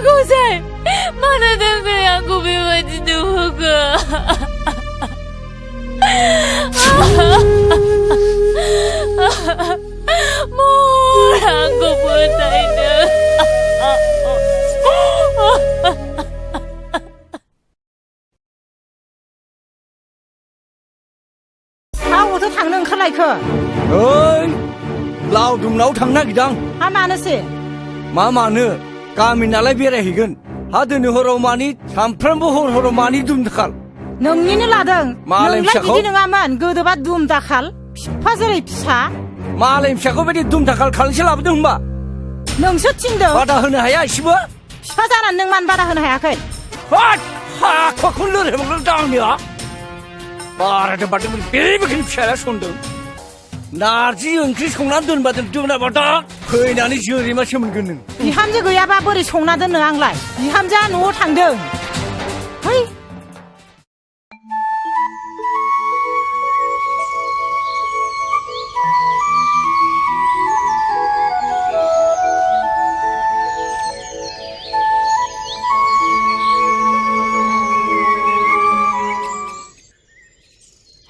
गसाइ मानो थाखाय आंखौ बेबायदि नुहोखो महर आंखौ फोथायनो मावोथ' थांनो ओंखारलायखो ओइ लावदुमनाव थांनो नागिरदां हा मानोसै मा मानो गामि नालाय बेरायहैगोन हा दिनै हराव मानि सानफ्रामबो हराव मानि दुम दाखाल नोंनिनो लादों मालाय नोंलाय फिसाखौ बिदि नङामोन गोदोबा दुम दाखाल फिफा जेरै फिसा मालाय फिसाखौ बायदि दुम दाखाल खालामसो लाबोदों होनबा नोंसो थिनदों बादा होनो हाया एसेबो फिफा जानानै नों मानो बादा होनो हायाखै हाखौनो लोरहैबांल' दांनिया बारादों बादों बेबायदि फिसाया सनदों नारजि ओंख्रि संनानै दोनबादों दोनाबा दा फैनानै जोरैमासो मोनगोन नों बिहामजो गैयाबा बोरै संना दोननो आंलाय बिहामजोआ न'आव थांदों है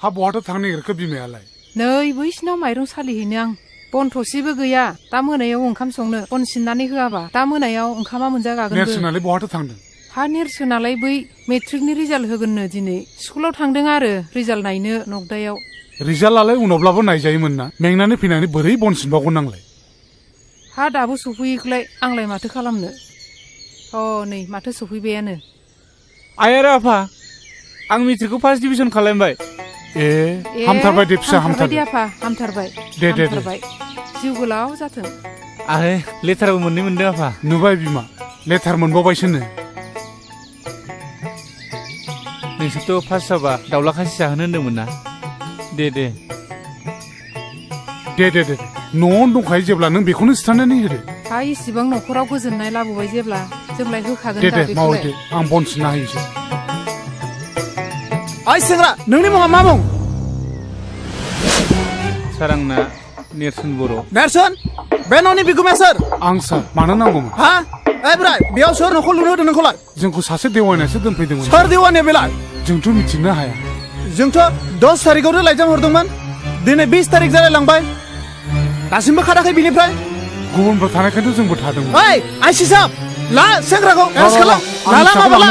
हा बहाथो थांनो नागिरखो बिमायालाय नै बैसिनाव माइरं सालिहैनो आं बन थसेबो गैया दा मोनायाव ओंखाम संनो बन सिननानै होआबा दा मोनायाव ओंखामा मोनजागागोनबो नेरसोनालाय बहाथो थांदों हा नेरसोनालाय बै मेट्रिकनि रिजाल्ट होगोननो दिनै स्कुलाव थांदों आरो रिजाल्ट नायनो नगदायाव रिजाल्टआलाय उनावब्लाबो नायजायोमोन ना मेंनानै फैनानै बोरै बन सिनबावगोन नांलाय हा दाबो सफैयोखौलाय आंलाय माथो खालामनो नै माथो सफैबायानो आइ आरो आफा आं मेट्रिकखौ फार्स्ट डिभिजन खालामबाय हामथारबाय दे फिसा हामथारबाय आफा हामथारबाय दे जिउ गोलाव जाथों आरो लेटारबो मोनदों आफा नुबाय बिमा लेटार मोनबावबायसोनो नोंसोरथ' फार्स्ट जाबा दाउला खासि जाहोनो होन्दोंमोन ना दे न'आवनो दंखायो जेब्ला नों बेखौनो सिथारनानै होदो हा इसिबां न'खराव गोजोननाय लाबोबाय जेब्ला जोंलाय होखागोन दे मावो दे आं बन सिनना होयोसै ओइ सेंग्रा नोंनि मुङा मा मुं सार आंना नेरसोन बर' नेरसोन बे न'नि बिगुमाया सोर आं सार मानो नांगौमोन हा ओइ बोराय बेयाव सोर न'खौ लुनो होदों नोंखौलाय जोंखौ सासे देवानियासो दोनफैदोंमोन सोर देवानिया बेलाय जोंथ' मिथिनो हाया जोंथ' 10 थारिखआवनो लाइजाम हरदोंमोन दिनै 20 थारिख जालायलांबाय दासिमबो खाराखै बिनिफ्राय गुबुनफोर थानायखायथ' जोंबो थादोंमोन ओइ आइसि साहब ला सेंग्राखौ एरेस्ट खालाम ला माबा ला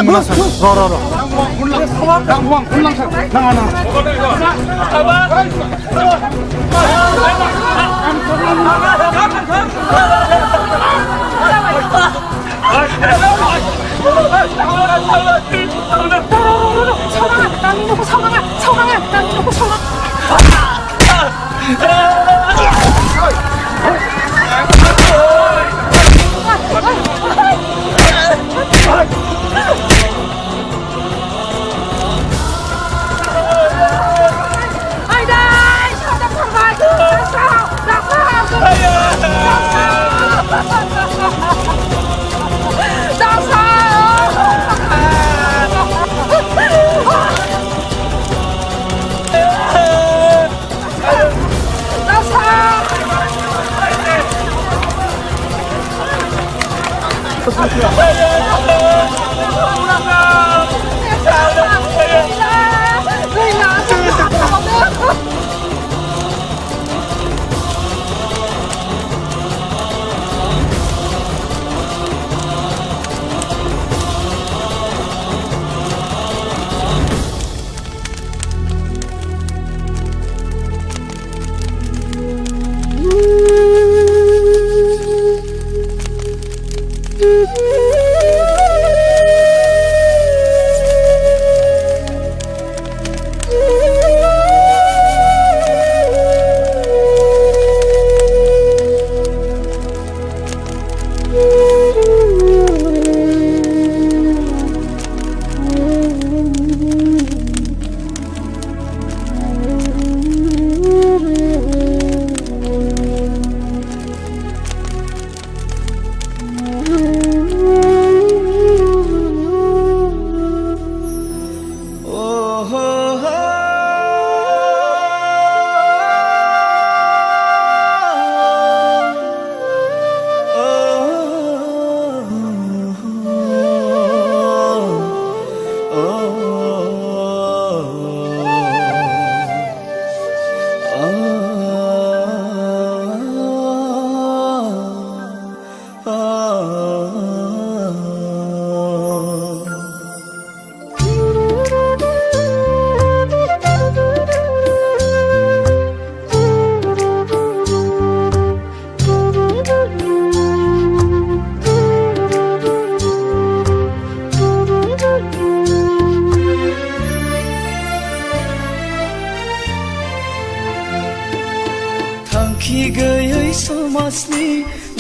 थांखि गैयै समाजनि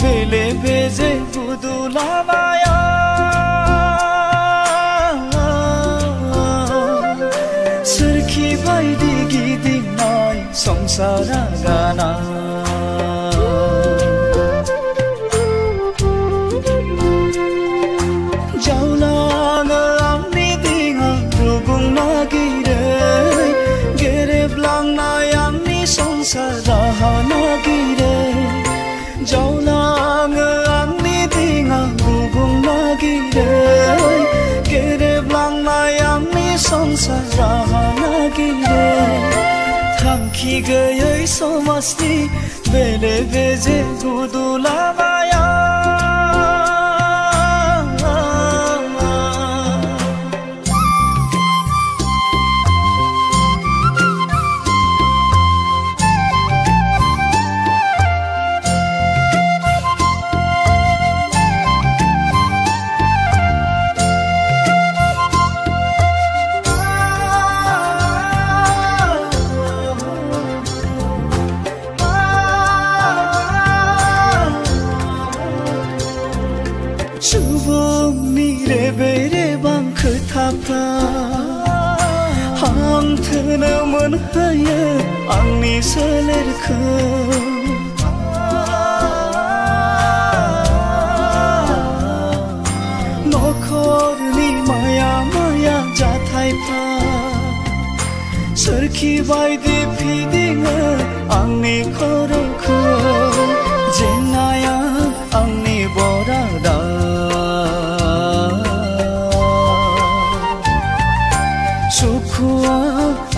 बेले बेजे बुदुलाबाया सोरखि बायदि गिदिंनाय संसारा गाना जावलाङो आंनि दिङा रुगुं नागिरै गेरेबलांनाय आंनि संसार राहा नागिरै जावलाङो आंनि दिङा रुगुं नागिरै गेरेबलांनाय आंनि संसार राहा नागिरै थांखि गैयै समाजनि बेले बेजे गुदुलाबाया सुबुंनि रेबे रेबां खोथाफ्रा हांथोनो मोनहोयो आंनि सोलेरखौ नखरनि माया माया जाथायफ्रा सोरखि बायदि फिदिङो आंनि खर'खौ जेंनाया आंनि बरादा सुखुआ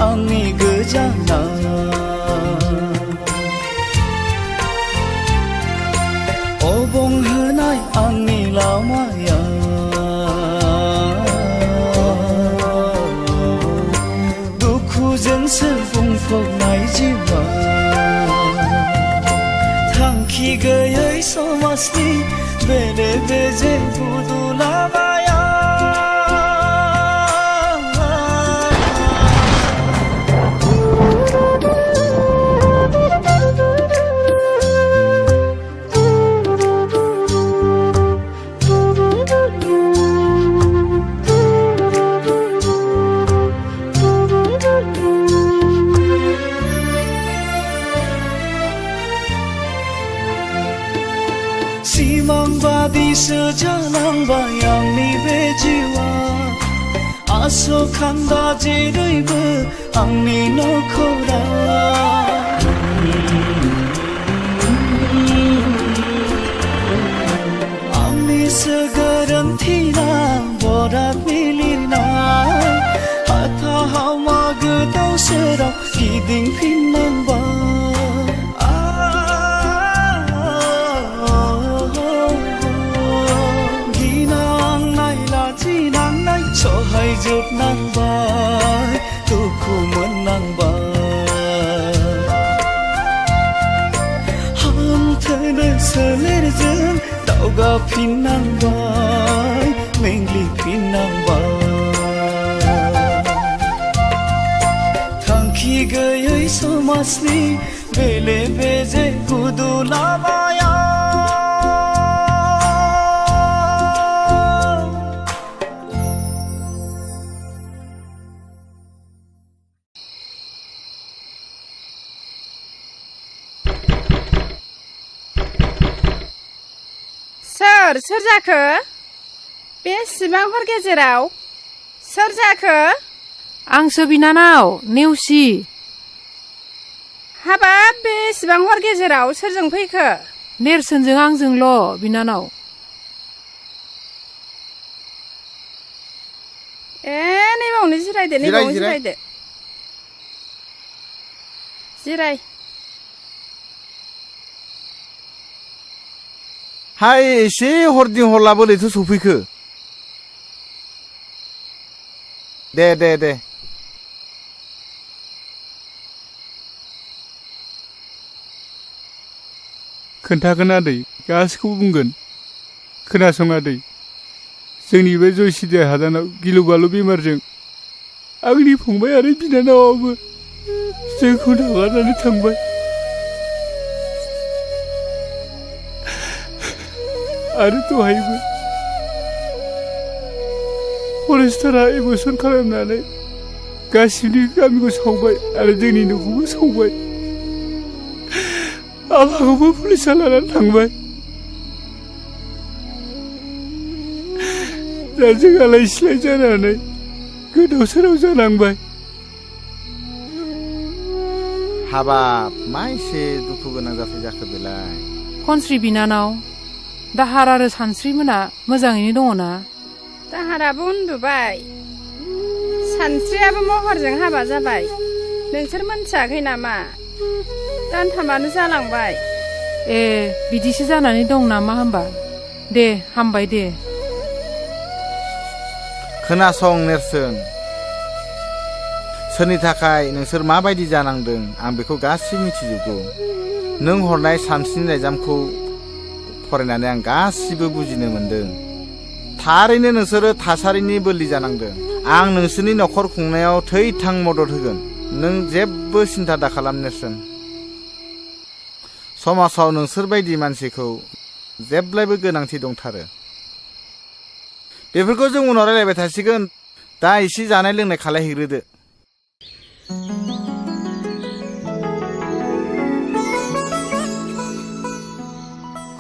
आंनि गोजाना अबंहोनाय आंनि लामाया दुखुजोंसो बुंफबनाय जिउआ थांखि गैयै समाजनि बेले बेजे बुदुलाबाया सिमांबादिसो जालांबाय आंनि बे जिउआ आसखान्दा जेरैबो आंनि नखरा आंनिसो गोरोन्थिना बराद मिलिनाय हाथा हावमा गोदाव सोराव गिदिंफिननांबाय सहायजोबनांबाय दुखु मोननांबाय हांथोनो सोलेरजों दावगाफिननांबाय मेंग्लिफिननांबाय थांखि गैयै समाजनि बेले बेजे गुदुलाबाया सोर जाखो बेसेबां हर गेजेराव सोर जाखो आंसो बिनानाव नेवसि हाबाब बेसेबां हर गेजेराव सोरजों फैखो नेरसोनजों आंजोंल' बिनानाव ए नैबावनो जिरायदो नैबावनो जिरायदो जिराय हाय एसे हरदि हरला बोरैथो सफैखो दे खोन्थागोन आदै गासिखौबो बुंगोन खोनासं आदै जोंनि बे जयसिदा हादानाव गिलु बालु बेमारजों आंनि फंबाय आरो बिनानावाबो जोंखौ नागारनानै थांबाय आरो दहायबो फरेस्टारा एबसन खालामनानै गासिबो गामिखौ सावबाय आरो जोंनि न'खौबो सावबाय आफाखौबो पुलिसा लानानै थांबाय दा जों आलाय सिलाय जानानै गोदाव सोराव जानांबाय हाबाब मा एसे दुखु गोनां जाथाय जाखो बेलाय खनस्रि बिनानाव दाहार आरो सानस्रि मोना मोजाङैनो दङ ना दाहाराबो उन्दुबाय सानस्रियाबो महरजों हाबा जाबाय नोंसोर मोनथियाखै नामा दानथामानो जालांबाय ए बिदिसो जानानै दं नामा होमबा दे हामबाय दे खोनासं नेरसोन सोरनि थाखाय नोंसोर माबायदि जानांदों आं बेखौ गासिबो मिथिजोबगौ नों हरनाय सानस्रिनि लाइजामखौ फरायनानै आं गासिबो बुजिनो मोनदों थारैनो नोंसोरो थासारिनि बोलि जानांदों आं नोंसोरनि न'खर खुंनायाव थै-थां मदद होगोन नों जेबो सिन्था दाखालाम नेरसोन समाजाव नोंसोर बायदि मानसिखौ जेब्लायबो गोनांथि दंथारो बेफोरखौ जों उनाव रायलायबाय थासिगोन दा एसे जानाय लोंनाय खालायहैग्रोदो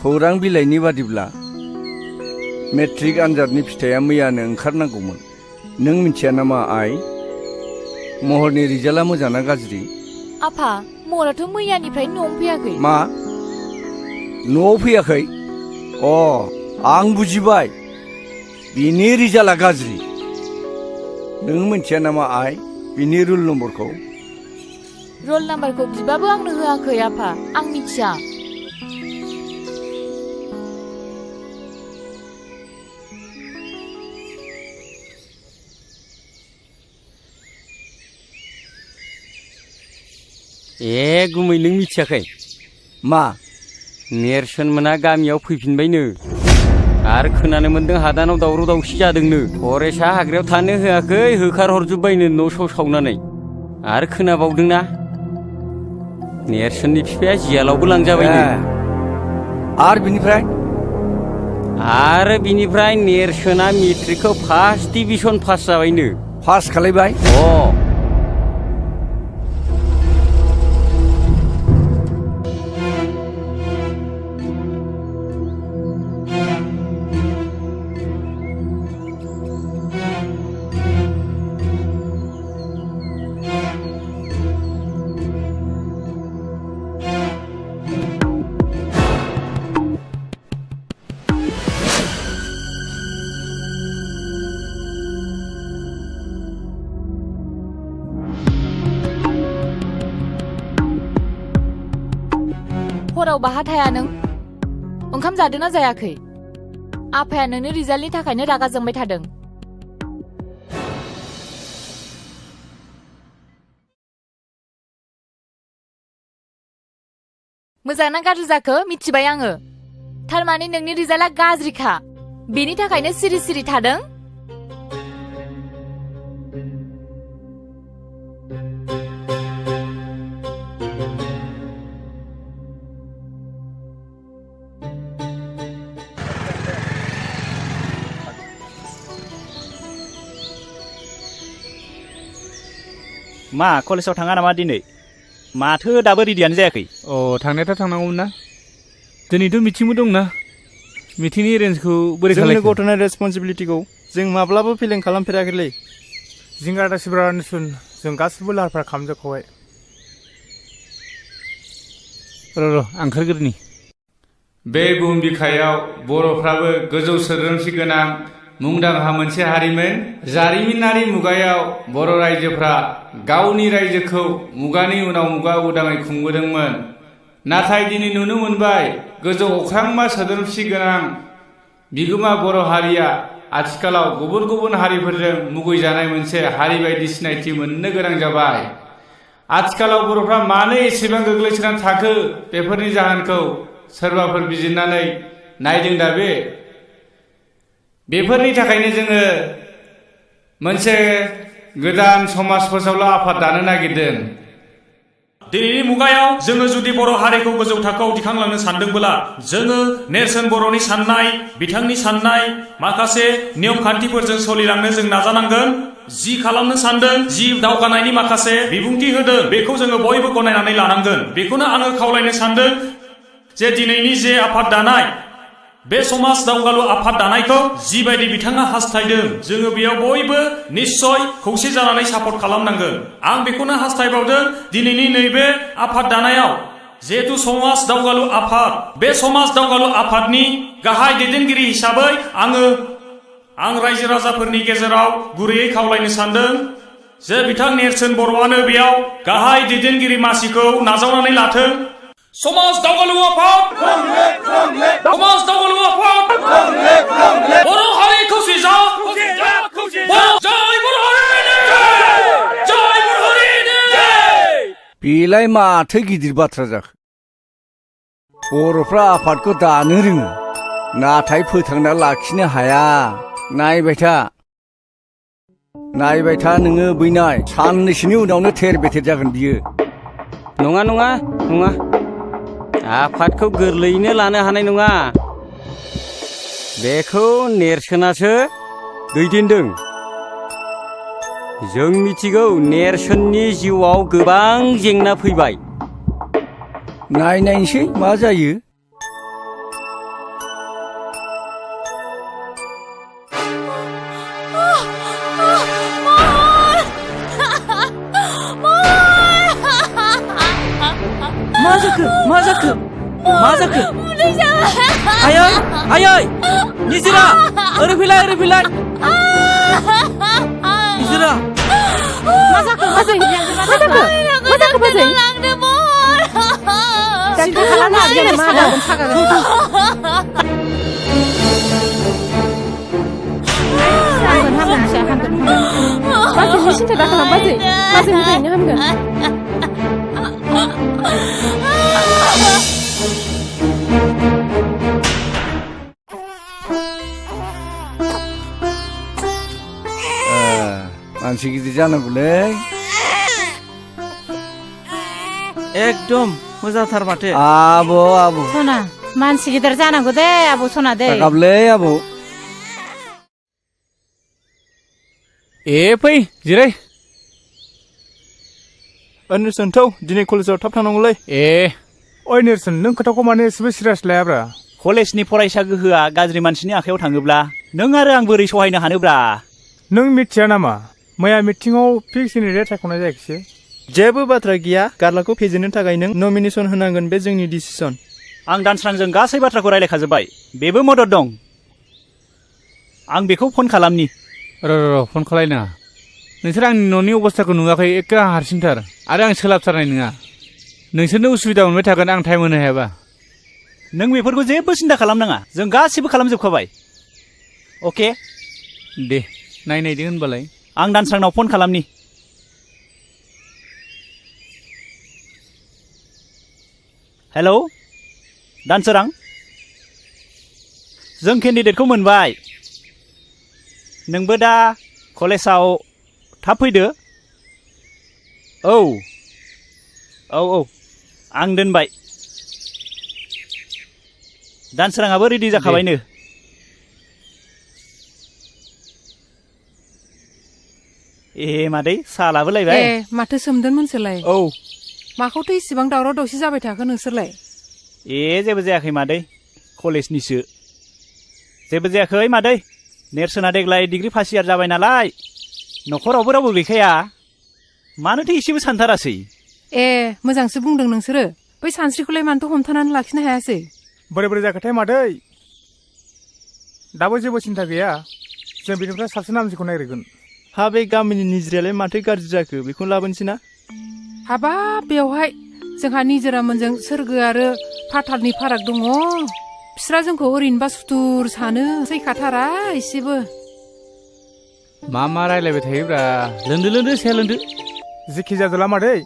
खौरां बिलाइनि बादिब्ला मेट्रिक आनजादनि फिथाइया मैयानो ओंखारनांगौमोन नों मिथिया नामा आइ महरनि रिजाल्टआ मोजां ना गाज्रि आफा महराथ' मैयानिफ्राय न'आव फैयाखै मा न'आव फैयाखै आं बुजिबाय बिनि रिजाल्टआ गाज्रि नों मिथिया नामा आइ बिनि रुल नम्बरखौ रल नाम्बारखौ बिबाबो आंनो होआखै आफा आं मिथिया ए गुमै नों मिथियाखै मा नेरसोन मोना गामियाव फैफिनबायनो आरो खोनानो मोन्दों हादानाव दावराव दावसि जादोंनो फरेस्टआ हाग्रायाव थानो होआखै होखार हरजोब्बायनो न' स' सावनानै आरो खोनाबावदोंना नेरसोननि बिफाया जियालावबो लांजाबायनो आरो बिनिफ्राय नेरसोना मेट्रिकखौ फार्स्ट डिभिजन पास जाबायनो पास खालायबाय हराव बाहा थाया नों ओंखाम जादोंना जायाखै आफाया नोंनि रिजाल्टनि थाखायनो रागा जोंबाय थादों मोजां ना गाज्रि जाखो मिथिबाय आङो थारमाने नोंनि रिजाल्टआ गाज्रिखा बेनि थाखायनो सिरि सिरि थादों मा कलेजाव थाङा नामा दिनै माथो दाबो रेडियानो जायाखै थांनायाथ' थांनांगौमोन ना दिनैथ' मिटिंबो दंना मिटिंनि एरेन्जखौ बोरै खालामनो जोंनि गथ'नि रेसपन्सिबिलिटिखौ जों माब्लाबो फेलें खालामफेराखैलै जिंगा दासिब्रा सुन जों गासिबो लाहार फाहार खालामजोबखाबाय र' आं ओंखारग्रोनि बे बुहुम बिखायाव बर'फ्राबो गोजौ सोद्रोमसि गोनां मुंदांखा मोनसे हारिमोन जारिमिनारि मुगायाव बर' रायजोफ्रा गावनि रायजोखौ मुगानि उनाव मुगा उदाङै खुंबोदोंमोन नाथाय दिनै नुनो मोनबाय गोजौ अख्रांमा सोद्रोमसि गोनां बिगोमा बर' हारिया आथिखालाव गुबुन गुबुन हारिफोरजों मुगैजानाय मोनसे हारि बायदि सिनायथि मोननो गोनां जाबाय आथिखालाव बर'फ्रा मानो एसेबां गोग्लैसोनानै थाखो बेफोरनि जाहोनखौ सोरबाफोर बिजिरनानै नायदों दा बेफोरनि थाखायनो जोङो मोनसे गोदान समाज फोसावलु आफाद दानो नागिरदों दिनैनि मुगायाव जोङो जुदि बर' हारिखौ गोजौ थाखोआव दिखांलांनो सानदोंब्ला जोङो नेरसोन बर'नि साननाय बिथांनि साननाय माखासे नियम खान्थिफोरजों सोलिलांनो जों नाजानांगोन जि खालामनो सानदों जि दावगानायनि माखासे बिबुंथि होदों बेखौ जोङो बयबो गनायनानै लानांगोन बेखौनो आङो खावलायनो सानदों जे दिनैनि जे आफाद दानाय बे समाज दावगालु आफाद दानायखौ जिबायदि बिथाङा हास्थायदों जोङो बेयाव बयबो निश्चय खौसे जानानै सापर्ट खालामनांगोन आं बेखौनो हास्थायबावदों दिनैनि नैबे आफाद दानायाव जिहेतु समाज दावगालु आफाद बे समाज दावगालु आफादनि गाहाय दैदेनगिरि हिसाबै आं रायजो राजाफोरनि गेजेराव गुरैयै खावलायनो सानदों जे बिथां नेरसोन बर'आनो बेयाव गाहाय दैदेनगिरि मासिखौ नाजावनानै लाथों समाज दावगालु आफाद समाज दावगालु आफाद बर' हारि खौसे जा जय बर' हारिनि जय बर' हारिनि बेलाय माथो गिदिर बाथ्रा जाखो बर'फ्रा आफादखौ दानो रोङो नाथाय फोथांना लाखिनो हाया नायबाय था नोङो बैनाय साननैसोनि उनावनो थेर बेथेर जागोन बियो नङा नङा नङा आफादखौ गोरलैयैनो लानो हानाय नङा बेखौ नेरसोनासो दैदेनदों जों मिथिगौ नेरसोननि जिउआव गोबां जेंना फैबाय नायनायसै मा जायो मा जाखो आयै निजिरा ओरै फैलाय निजिरा मा जाखो बाजै डाक्टार खालामनो हागोन नामा हामगोन बाजैनि सिन्था दा खालाम बाजै मोजाङैनो हामगोन मानसि गिदिर जानांगौलै एकदम मोजांथार माथो आब' सना मानसि गिदिर जानांगौ दे आब' सना दे गाबलै आब' फै जिराय नेरसोन थौ दिनै कलेजाव थाब थांनांगौलै ओइ नेरसोन नों खोथाखौ माने एसेबो सिरियास लायाब्रा कलेजनि फरायसा गोहोआ गाज्रि मानसिनि आखायाव थाङोब्ला नों आरो आं बोरै सहायनो हानोब्रा नों मिथिया नामा मैया मिटिङाव फिक्स केन्डिडेट सायख'नाय जायाखिसै जेबो बाथ्रा गैया गारलाखौ फेजेननो थाखाय नों नमिनेसन होनांगोन बे जोंनि डिसिसन आं दानस्रांजों गासै बाथ्राखौ रायलायखाजोब्बाय बेबो मदद दं आं बेखौ फन खालामनि र' फन खालायनाङा नोंसोर आंनि न'नि अबस्थाखौ नुवाखै एखे हारसिंथार आरो आं सोलाबथारनाय नङा नोंसोरनो उसुबिदा मोनबाय थागोन आं टाइम होनो हायाबा नों बेफोरखौ जेबो सिन्था खालामनाङा जों गासिबो खालामजोबखाबाय अके दे नायनायदो होनबालाय आं दानस्रांनाव फन खालामनि हेलौ दानसोरां जों केन्डिडेटखौ मोनबाय नोंबो दा कलेजाव थाब फैदो औ आं दोनबाय दानसोराङाबो रेडि जाखाबायनो मादै साहा लाबोलायबाय माथो सोमदोनमोनसोलाय औ माखौथो इसिबां दावराव दावसि जाबाय थाखो नोंसोरलाय जेबो जायाखै मादै कलेजनिसो जेबो जायाखै मादै नेरसोना देग्लाय डिग्री फार्स्ट इयार जाबाय नालाय न'खरावबो रावबो गैखाया मानोथो एसेबो सानथारासै मोजांसो बुंदों नोंसोरो बै सानस्रिखौलाय मानोथो हमथानानै लाखिनो हायासै बोरै जाखोथाय मादै दाबो जेबो सिन्था गैया जों बेनिफ्राय साबसिन हामसिखौ नागिरगोन हा बे गामिनि निजिरायालाय माथो गाज्रि जाखो बेखौनो लाबोनोसै ना हाबाब बेवहाय जोंहा निजोरामोनजों सोरगो आरो फाथालनि फाराग दङ बिस्रा जोंखौ ओरैनोबा सुथुर सानो सैखाथारा एसेबो मा रायलायबाय थायोब्रा लोंदो साया लोंदो जेखि जादोला मादै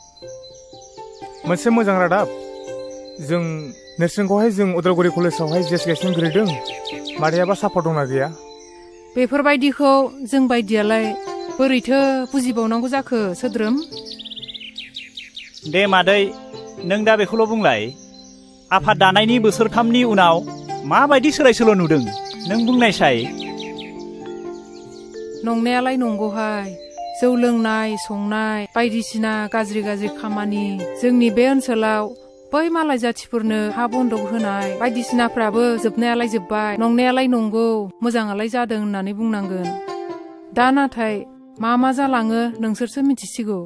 मोनसे मोजां रादाब जों नेरसोनखौहाय जों उदालगुरि कलेजावहाय जेस गायसन ग्रेदों मादैयाबा सापर्ट दंना गैया बेफोरबायदिखौ जों बायदियालाय बोरैथो बुजिबावनांगौ जाखो सोद्रोम दे मादै नों दा बेखौल' बुंलाय आफाद दानायनि बोसोरथामनि उनाव माबायदि सोलाय सोल' नुदों नों बुंनायसाय। नंनायालाय नंगौहाय जौ लोंनाय संनाय बायदिसिना गाज्रि गाज्रि खामानि जोंनि बे ओनसोलाव बै मालाय जाथिफोरनो हा बन्दक होनाय बायदिसिनाफ्राबो जोबनायालाय जोब्बाय नंनायालाय नंगौ मोजाङालाय जादों होननानै बुंनांगोन। दा नाथाय मा जालाङो नोंसोरसो मिथिसिगौ।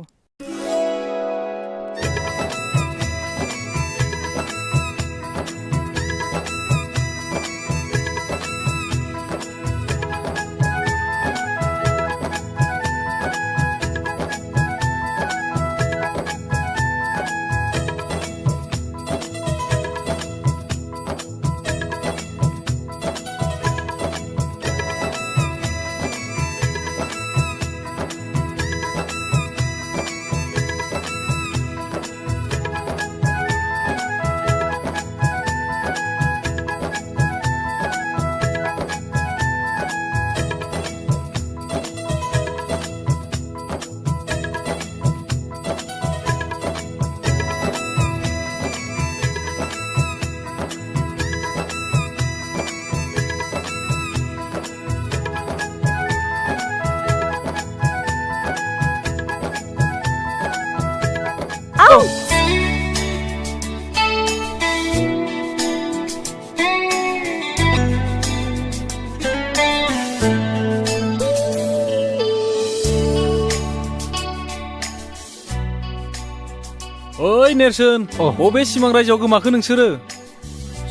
ओइ नेरसोन बबे सिमां रायजोआव गोमाखो नोंसोरो?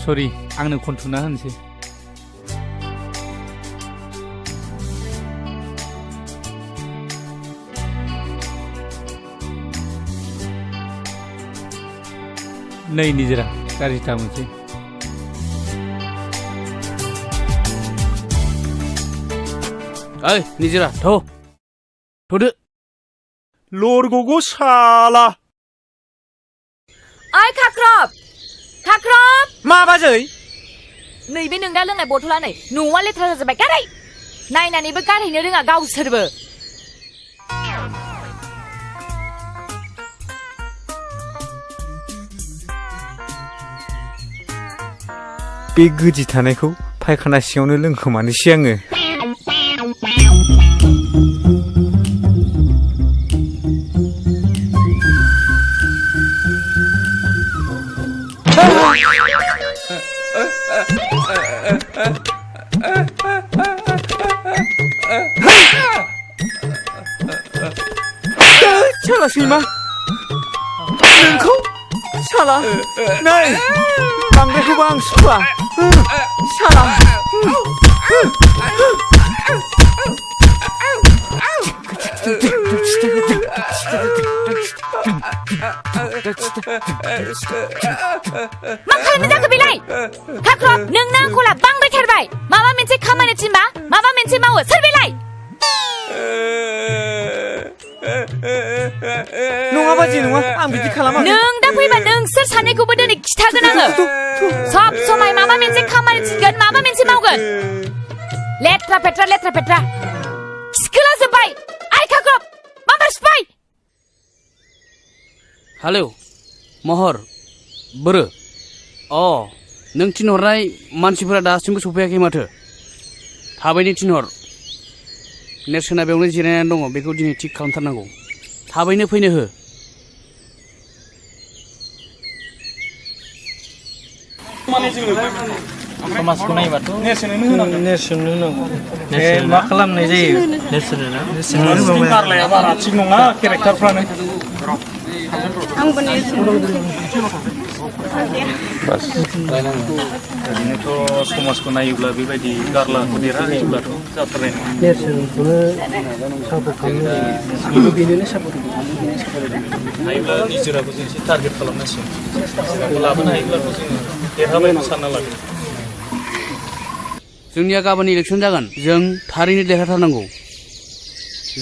सरि आंनो खनथुना होनसै। नै निजिरा गाज्रि दा मोनसै। ओइ निजिरा थ'दो लरग'गौ साला। ओइ खाख्रब मा बाजै? नैबे नों दा लोंनाय बथला नै न'आ लेथ्रा जाजोब्बाय गारै नायनानैबो गारहैनो रोङा गावसोरबो। बे गोदि थानायखौ फायखाना सिङावनो लोंखोमानोसै आङो। साला सैमा नोंखौ साला नै बांद्रायखौबो आं सुखुआ साला। मा खालामनो जाखो बेलाय? खाख्रब नोंना आखला बांद्रायथारबाय। माबा मोनसे खामानि थिनबा माबा मोनसे मावो सोर बेलाय? नङा बाजै नङा आं बिदि खालामाखै। नों दा फैबा नोंसोर सानैखौबो दिनै खिथागोन आङो। सब समाय माबा मोनसे खामानि थिनगोन माबा मोनसे मावगोन। लेथ्रा पेट्रा सिखोला जोब्बाय। आइ खाख्रब माबार सिफाय। हेलौ महर बोरो नों थिनहरनाय मानसिफोरा दासिमबो सफैयाखै माथो। थाबैनो थिनहर। नेरसोना बेयावनो जिरायनानै दङ बेखौ दिनै थिग खालामथारनांगौ। थाबैनो फैनो हो। समाजखौ नायोबाथ' नेरसोननो होनांगौ। मा खालामनाय जायो नेरसोननो गारलाया बारा थिग नङा केरेक्टारफ्रानो। आंबो नेरसोन ओरैनोथ' समाजखौ नायोब्ला बेबायदि गारलाखौ देरहाहोयोब्लाथ' जाथारनाय नङा। नेरसोनखौनो सापर्ट खालामनो बेनोनो सापर्ट हायोब्ला निजोराबो जों एसे टारगेट खालामनांसिगोन। लाबोनो हायोब्लाथ' जोङो देरहाबायबो सानना लादो। जोंनिया गाबोन इलेक्सन जागोन। जों थारैनो देरहाथारनांगौ।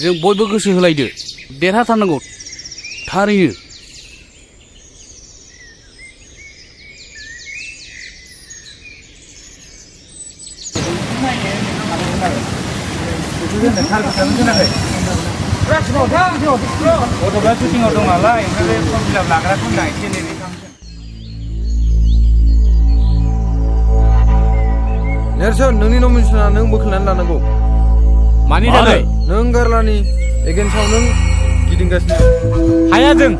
जों बयबो गोसो होलायदो देरहाथारनांगौ थारैनो। गथ'फ्रा सुटिंआव दं नालाय ओंखायनो फर्म फिलाप लाग्राखौ होनना एसे नेनाय खालामदों। नेरसोन नोंनि नमिनेसना नों बोखारनानै लानांगौ। मानि थाखाय? नों गारलानि एगेन्स्टआव नों गिदिंगासिनो। हाया जों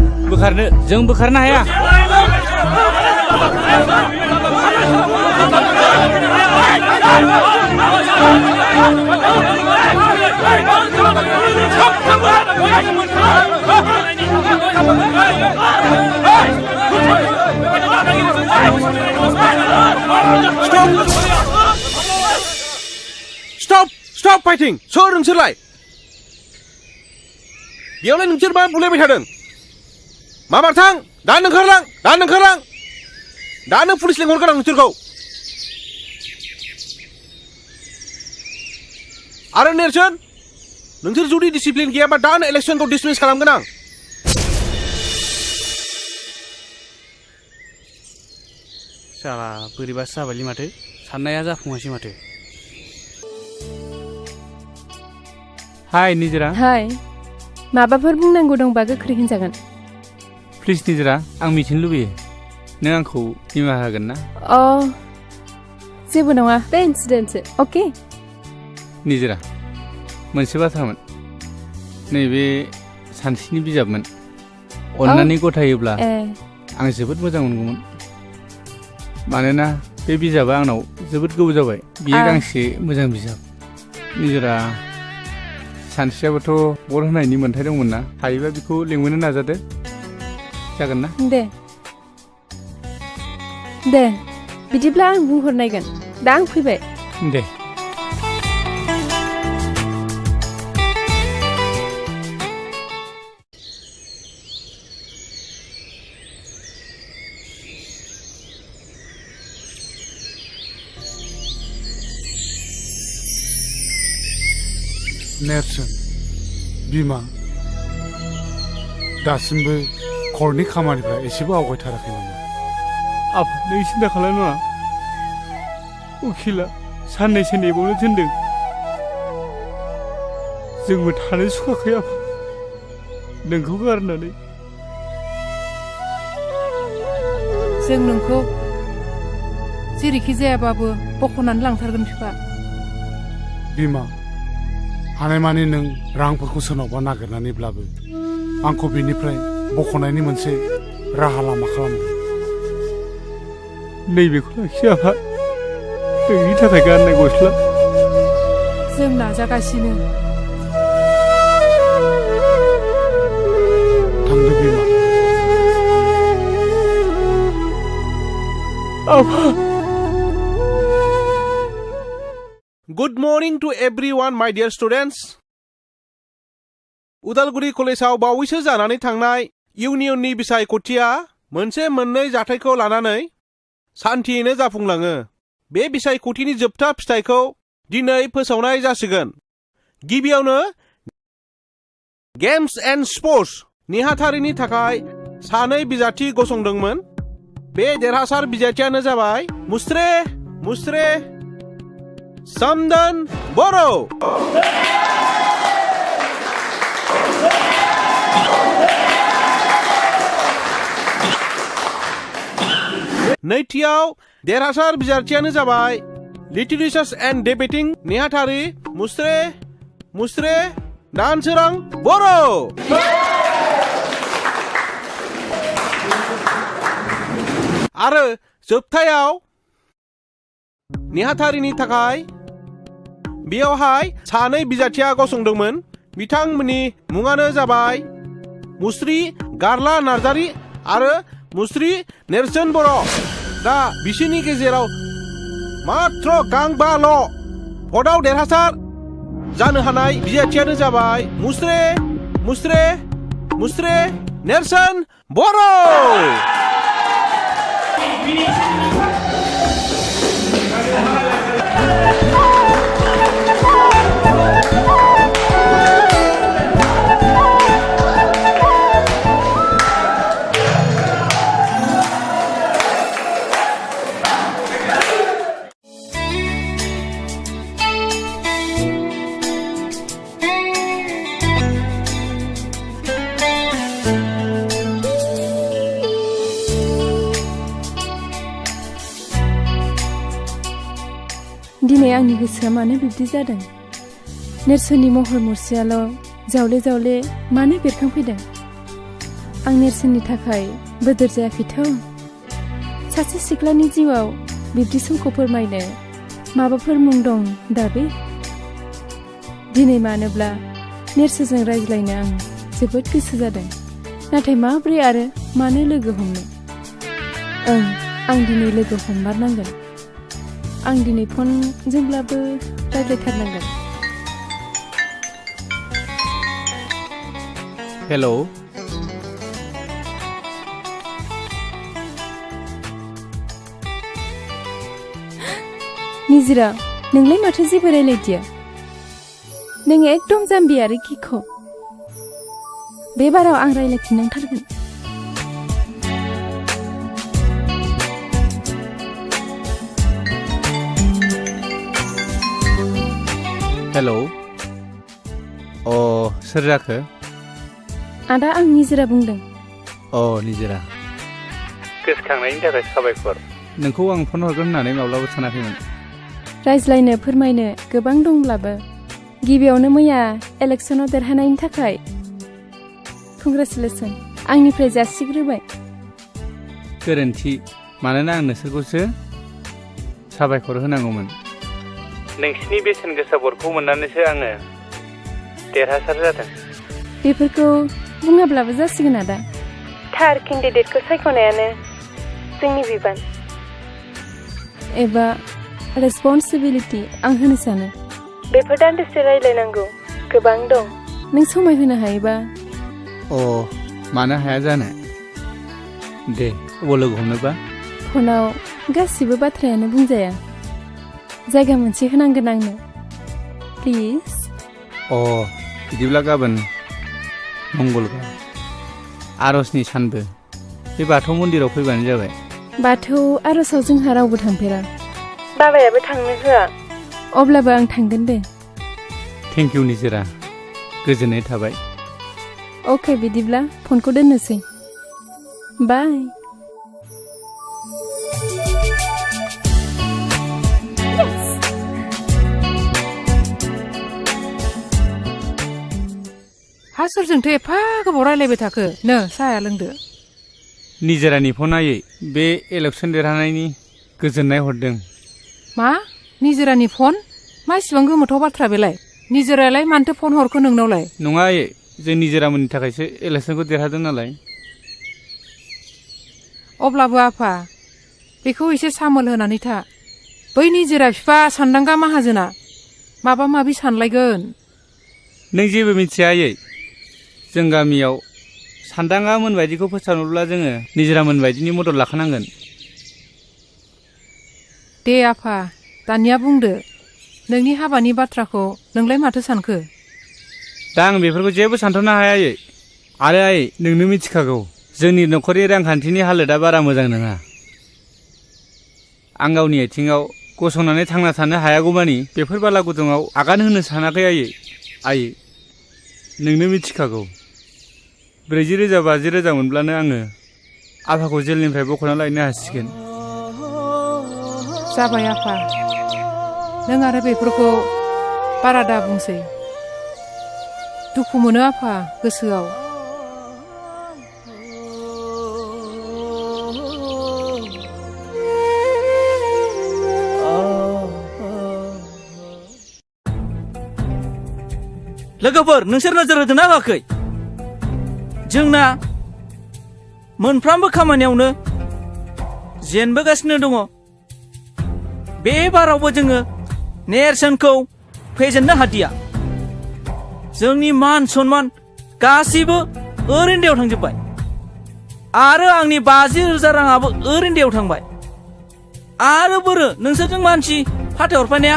बोखारनो हाया। Stop fighting! सोर नोंसोरलाय? बेयावलाय नोंसोर मा बुलायबाय थादों? माबार थां! दानो ओंखारलां! दानो पुलिस लेंहरगोन आं नोंसोरखौ। आरो नेरसोन, नोंसोर जुदि डिसिप्लिन गैयाबा दानो इलेक्सनखौ डिसमिस खालामगोन आं। साला बोरैबासो जाबायलै माथो साननाया जाफुङासै माथो। हाय निजोरा। हाय माबाफोर बुंनांगौ दंबा गोख्रै होनजागोन। प्लिज निजोरा आं मिथिनो लुबैयो नों आंखौ निमाहा होगोन ना? जेबो नङा बे इन्सिडेन्टसो अके। निजोरा मोनसे बाथ्रामोन नैबे सानस्रिनि बिजाबमोन अन्नानै गथायोब्ला आं जोबोद मोजां मोनगौमोन मानोना बे बिजाबा आंनाव जोबोद गोबाव जाबाय बियो गांसे मोजां बिजाब। निजोरा सानस्रियाबोथ' बर होनायनि मोन्थाय दंमोन ना हायोबा बेखौ लिंबोनो नाजादो जागोन ना? दे बिदिब्ला आं बुंहरनायगोन दा आं फैबाय। दे नेरसोन बिमा दासिमबो खरनि खामानिफ्रा एसेबो आवगायथाराखै नामा? आफा नों सिन्था खालामनाङा उखिला साननैसो नेबावनो थिनदों जोंबो थानो सुखुवाखै आफा नोंखौ गारनानै। जों नोंखौ जेरैखि जायाबाबो बख'नानै लांथारगोन बिफा। बिमा हानायमानि नों रांफोरखौ सोरनावबा नागिरनानैब्लाबो आंखौ बेनिफ्राय बख'नायनि मोनसे राहा लामा खालामदो। नैबेखौ लाखि आफा नोंनि थाखाय गाननाय गस्ला। जों नाजागासिनो। थांदो बिमा। आफा Good morning to everyone, my dear students. Udalguri कलेजाव बावैसो जानानै थांनाय इउनियननि बिसायख'थिया मोनसे मोननै जाथायखौ लानानै सान्थियैनो जाफुंलाङो। बे बिसायख'थिनि जोबथा फिथाइखौ दिनै फोसावनाय जासिगोन। गिबियावनो गेम्स एन्ड स्पर्ट्स नेहाथारिनि थाखाय सानै बिजाथि गसंदोंमोन। बे देरहासार बिजाथियानो जाबाय मुस्रे समदन बर'। नैथियाव देरहासार बिजाथियानो जाबाय लिटिरेचार एन्ड डिबेटिं नेहाथारि मुस्रे दानसोरां बर'। आरो जोबथायाव नेहाथारिनि थाखाय बेयावहाय सानै बिजाथिया गसंदोंमोन। बिथांमोननि मुङानो जाबाय मुस्रि गारला नार्जारि आरो मुस्रि नेरसोन बर'। दा बिसोरनि गेजेराव मात्र गांबाल' भटआव देरहासार जानो हानाय बिजाथियानो जाबाय मुस्रे नेरसोन बर'। दिनै आंनि गोसोआ मानो बिब्दि जादों नेरसोननि महर मुस्रियाल' जावले जावले मानो बेरखांफैदों आं नेरसोननि थाखाय बोदोर जायाखैथ' सासे सिख्लानि जिउआव बिब्दि समखौ फोरमायनो माबाफोर मुं दं दाबे दिनै मानोब्ला नेरसोजों रायज्लायनो आं जोबोद गोसो जादों नाथाय माब्रै आरो मानो लोगो हमनो आं दिनै लोगो हममारनांगोन आं दिनै फनजोंब्लाबो रायज्लायथारनांगोन हेलौ निजिरा नोंलाय माथो जेबो रायलायदिया नों एकदम जाम्बि आरो गिख' बे बाराव आं रायलायफिननांथारगोन हेलौ सोर जाखो आदा आं निजिरा बुंदों निजिरा गोसोखांनायनि थाखाय साबायखर नोंखौ आं फन हरगोन होननानै माब्लाबो सानाखैमोन रायज्लायनो फोरमायनो गोबां दंब्लाबो गिबियावनो मैया इलेक्सनाव देरहानायनि थाखाय कंग्रेचुलेसन आंनिफ्राय जासिग्रोबाय गोरोन्थि मानोना आं नोंसोरखौसो साबायखर होनांगौमोन नोंसिनि बेसेन गोसा भटखौ मोननानैसो आङो देरहासार जादों बेफोरखौ बुङाब्लाबो जासिगोन आदा थार केन्डिडेटखौ सायख'नायानो जोंनि बिबान एबा रेसपन्सिबिलिटि आं होनो सानो बेफोर दान्दिसे रायलायनांगौ गोबां दं नों समाय होनो हायोबा मानो हाया जानो दे अबाव लोगो हमनोबा फनाव गासिबो बाथ्रायानो बुंजाया जायगा मोनसे होनांगोन आंनो प्लिज बिदिब्ला गाबोन मंगलबार आरजनि सानबो बे बाथौ मन्दिराव फैबानो जाबाय बाथौ आरजआव जोंहा रावबो थांफेरा बाबायाबो थांनो होआ अब्लाबो आं थांगोन दे थेंक इउ निजिरा गोजोननाय थाबाय अके बिदिब्ला फनखौ दोननोसै बाय हा सोरजोंथो एफा गोबाव रायलायबाय थाखो नो साहाया लोंदो निजिरानि फनायै बे इलेक्सन देरहानायनि गोजोननाय हरदों मा निजिरानि फन मा इसिबां गोमोथाव बाथ्रा बेलाय निजिरायालाय मानोथो फन हरखो नोंनावलाय नङा जों निजिरामोननि थाखायसो इलेक्सनखौ देरहादों नालाय अब्लाबो आफा बेखौ एसे सामोल होनानै था बै निजिरा बिफा सानदांगा माहाजोना माबा माबि सानलायगोन नों जेबो मिथिया जों गामियाव सानदांगा मोनबायदिखौ फोसावनोब्ला जोङो निजिरा मोनबायदिनि मदद लाखानांगोन दे आफा दानिया बुंदो नोंनि हाबानि बाथ्राखौ नोंलाय माथो सानखो दा आं बेफोरखौ जेबो सानथ'नो हाया आरो नोंनो मिथिखागौ जोंनि न'खरनि रांखान्थिनि हालोदा बारा मोजां नङा आं गावनि आथिङाव गसंनानै थांना थानो हायागौमानि बेफोर बाला गुदुङाव आगान होनो सानाखै आयै नोंनो मिथिखागौ 40,000 50,000 मोनब्लानो आङो आफाखौ जेलनिफ्राय बख'ना लायनो हासिगोन जाबाय आफा नों आरो बेफोरखौ बारा दा बुंसै दुखु मोनो आफा गोसोआव लोगोफोर नोंसोर नोजोर होदोंना होआखै जोंना मोनफ्रोमबो खामानियावनो जेनबोगासिनो दङ बे बारावबो जोङो नेरसोनखौ फेजेननो हादिया जोंनि मान सन्मान गासैबो ओरैनो दैयाव थांजोब्बाय आरो आंनि 50,000 राङाबो ओरैनो दैयाव थांबाय आरो बोरो नोंसोरजों मानसि फाथायहरफानाया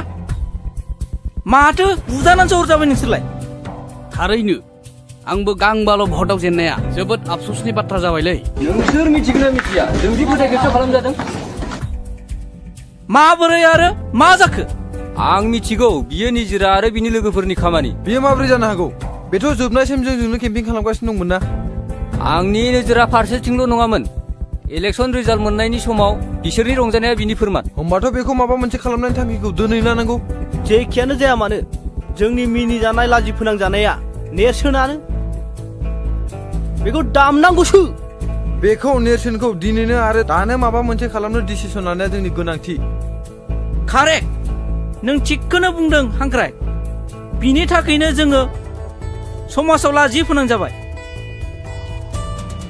माथो बुजानानैसो हरजाबाय नोंसोरलाय थारैनो आंबो गांबाल' भटआव जेननाया जोबोद आफसोसनि बाथ्रा जाबायलै नोंसोर मिथिगोना मिथिया जोंदि फोथायखेबस खालामजादों माबोरै आरो मा जाखो आं मिथिगौ बियो निजिरा आरो बिनि लोगोफोरनि खामानि बियो माबोरै जानो हागौ बेथ' जोबनायसिम जोंजोंनो केम्पिं खालामगासिनो दंमोन ना आंनि नोजोरा फारसेथिंल' नङामोन इलेक्सन रिजाल्ट मोननायनि समाव बिसोरनि रंजानाया बिनि फोरमान। होमबाथ' बेखौ माबा मोनसे खालामनायनि थांखिखौ दोनै लानांगौ। जेखियानो जाया मानो जोंनि मिनिजानाय लाजि फोनांजानाया नेरसोनानो बेखौ दामनांगौसो। बेखौ नेरसोनखौ दिनैनो आरो दानो माबा मोनसे खालामनो डिसिसन लानाया जोंनि गोनांथि। कारेक्ट, नों थिगखौनो बुंदों हांख्राय। बिनि थाखायनो जोङो समाजाव लाजि फोनांजाबाय।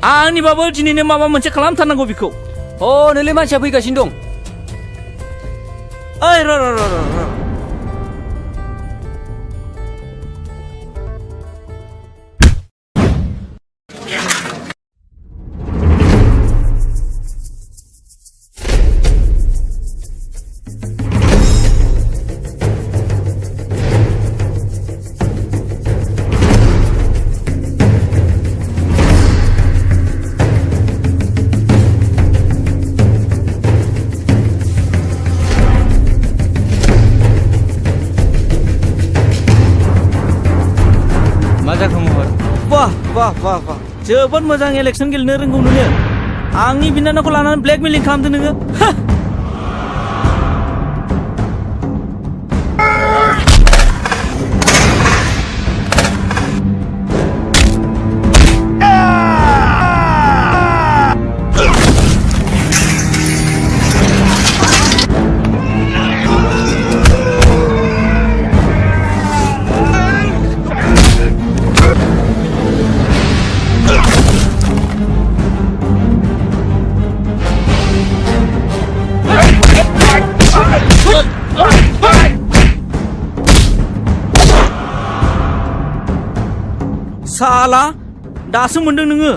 आंनिबाबो दिनैनो माबा मोनसे खालामथारनांगौ बेखौ। नोंलाय मानसिया फैगासिनो दं। ओइ र र र र वाह जोबोद मोजां इलेक्सन गेलेनो रोंगौ नोङो। आंनि बिनानावखौ लानानै ब्लेकमेलिं खालामदों नोङो। साला दासो मोनदों नोङो।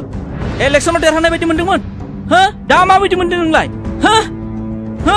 इलेक्सनाव देरहानाय बायदि मोनदोंमोन। हो दा माबायदि मोनदों नोंलाय? हो हो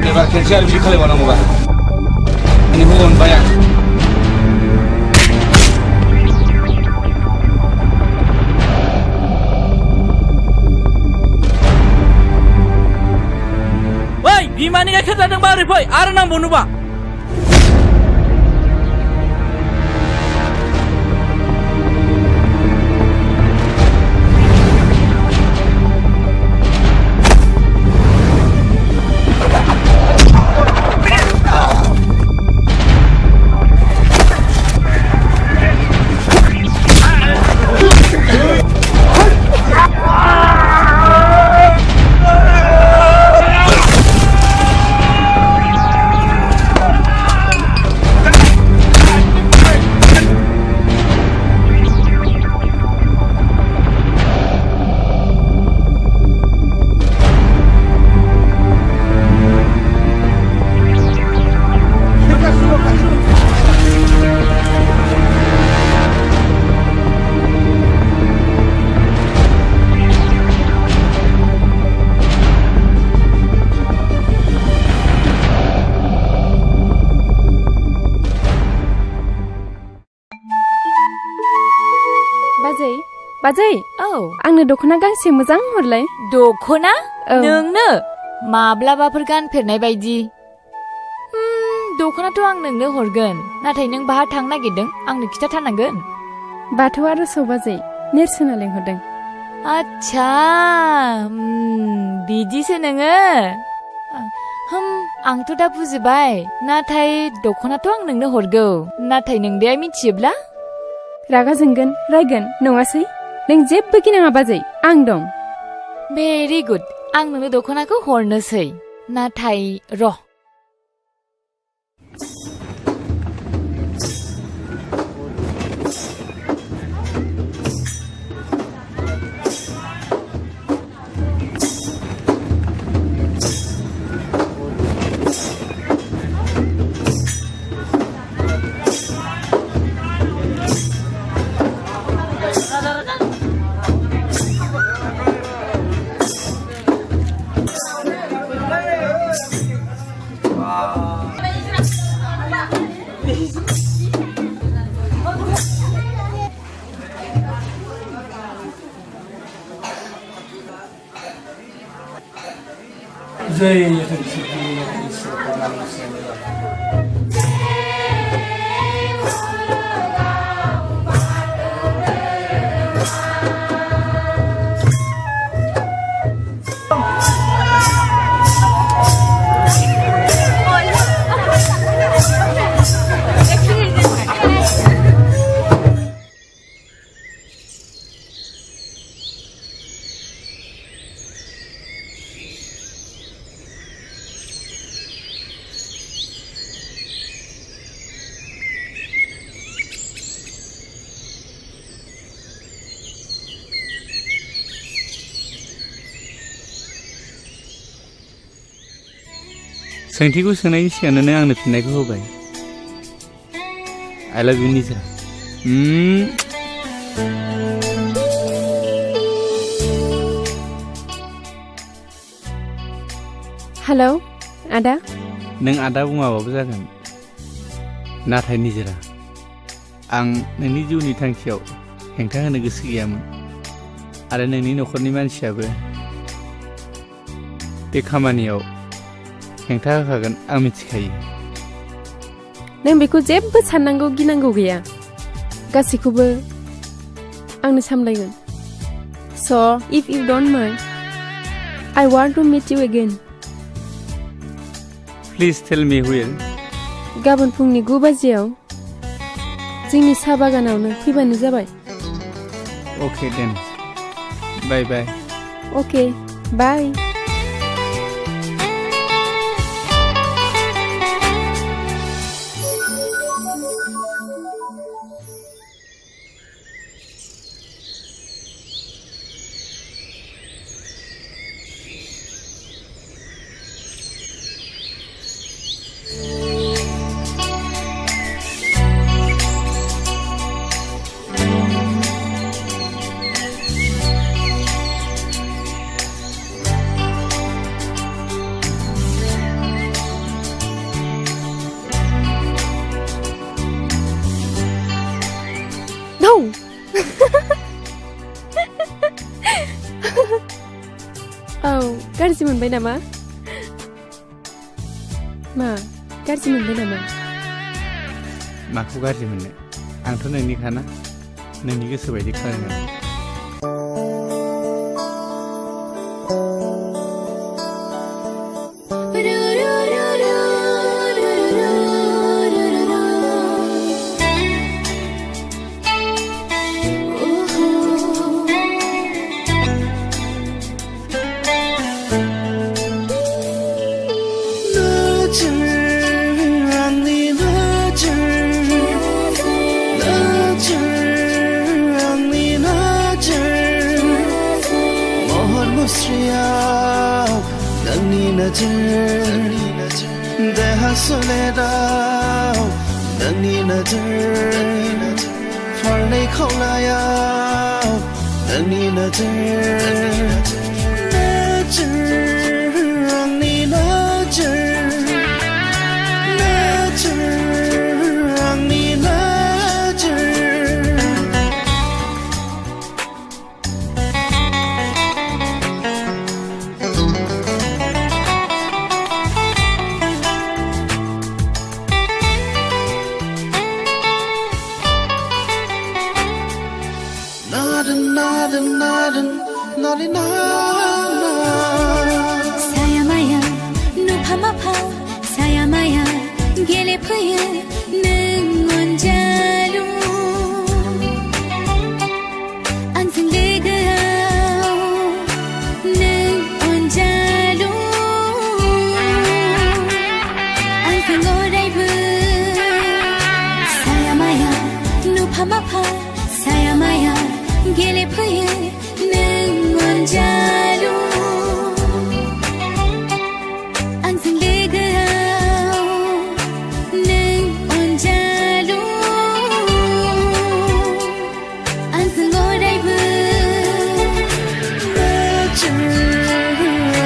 एबार खेनसे आरो बिदि खालामबावनांगौबा नोंखौ अनबाय आं। ओइ बिमानि लेखा जादोंबा ओरै फै आरो नांबावनोबा बाजै औ आंनो दख'ना गांसे मोजां हरलाय दख'ना नोंनो माब्लाबाफोर गानफेरनाय बायदि दख'नाथ' आं नोंनो हरगोन नाथाय नों बाहा थांनो नागिरदों आंनो खिथाथारनांगोन बाथौ आर'जआव बाजै नेरसोना लेंहरदों आच्छा बिदिसो नोङो आंथ' दा बुजिबाय नाथाय दख'नाथ' आं नोंनो हरगौ नाथाय नों दे मिथियोब्ला रागा जोंगोन रायगोन नङासै नों जेबो गिनाङा बाजै आं दं भेरि गुड आं नोंनो दख'नाखौ हरनोसै नाथाय र' सोंथिखौ सोंनायनि सिगांनो आंनो फिननायखौ होबाय I love you निजा हेलौ आदा नों आदा बुङाबाबो जागोन नाथाय निजोरा आं नोंनि जिउनि थांखियाव हेंथा होनो गोसो गैयामोन आरो नोंनि न'खरनि मानसियाबो बे खामानियाव हेंथा होखागोन आं मिथिखायो नों बेखौ जेबो साननांगौ गिनांगौ गैया गासैखौबो आंनो सामलायगोन So if you don't mind I want to meet you again Please tell me where गाबोन फुंनि 9 बाजियाव जोंनि साहा बागानावनो फैबानो जाबाय Okay then Bye bye Okay bye गाज्रि मोनबाय नामा मा गाज्रि मोनदों नामा? माखौ गाज्रि मोननो आंथ' नोंनिखाना नोंनि गोसो बायदि खालामनानै देहा सोलेराव नोंनि नोजोर फारनै खावलायाव नोंनि नोजोर आंनि नोजोर आंनि 사야마야 누파마파 사야마야 गेलेफैयो नों अनजालु आंजों लोगोआव नों अनजालु आंजों अरायबो सायामाया नुफामाफा सायामाया गेलेफैयो नों अनजालु आंजों लोगोआव नों अनजालु आंजों अरायबो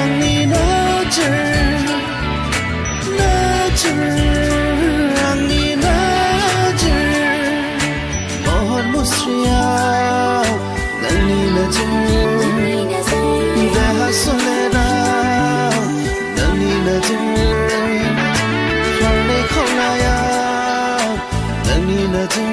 आंनि आंनि महर मुस्रियाव नोंनि देहा सोलेराव नोंनि फारनै खावलायाव नोंनि आंनि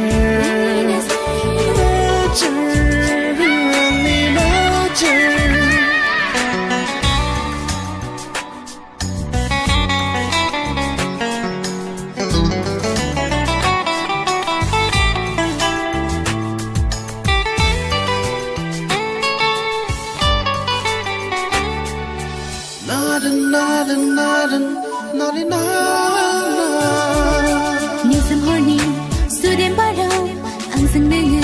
निजोम हरनि सुदेम बाराव आंजों नोङो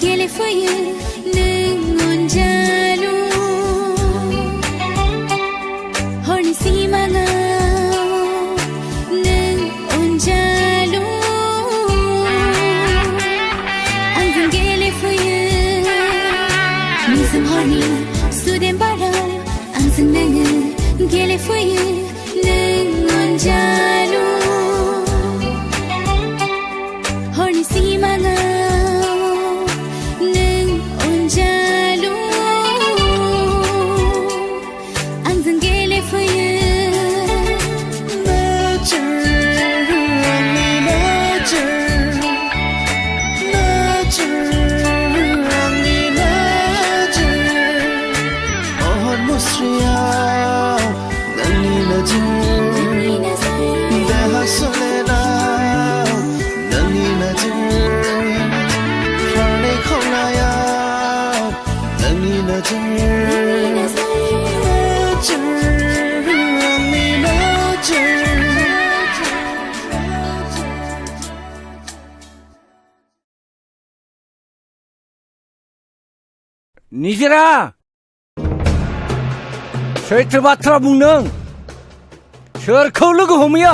गेलेफैयो नों अनजालु हरनि सिमाङाव नों अनजालु आंजों गेलेफैयो निजोम हरनि सुदेम बाराव आंजों नोङो गेलेफैयो नों अनजालु हरनि सिमाङाव नों अनजालु आंजों गेलेफैयो आंनि महर मुस्रियाव नोंनि देहा सोलेराव नोंनि फारनै खावलायाव नोंनि आंनि निजेरा सैथो बाथ्रा बुंदों सोरखौ लोगो हमैया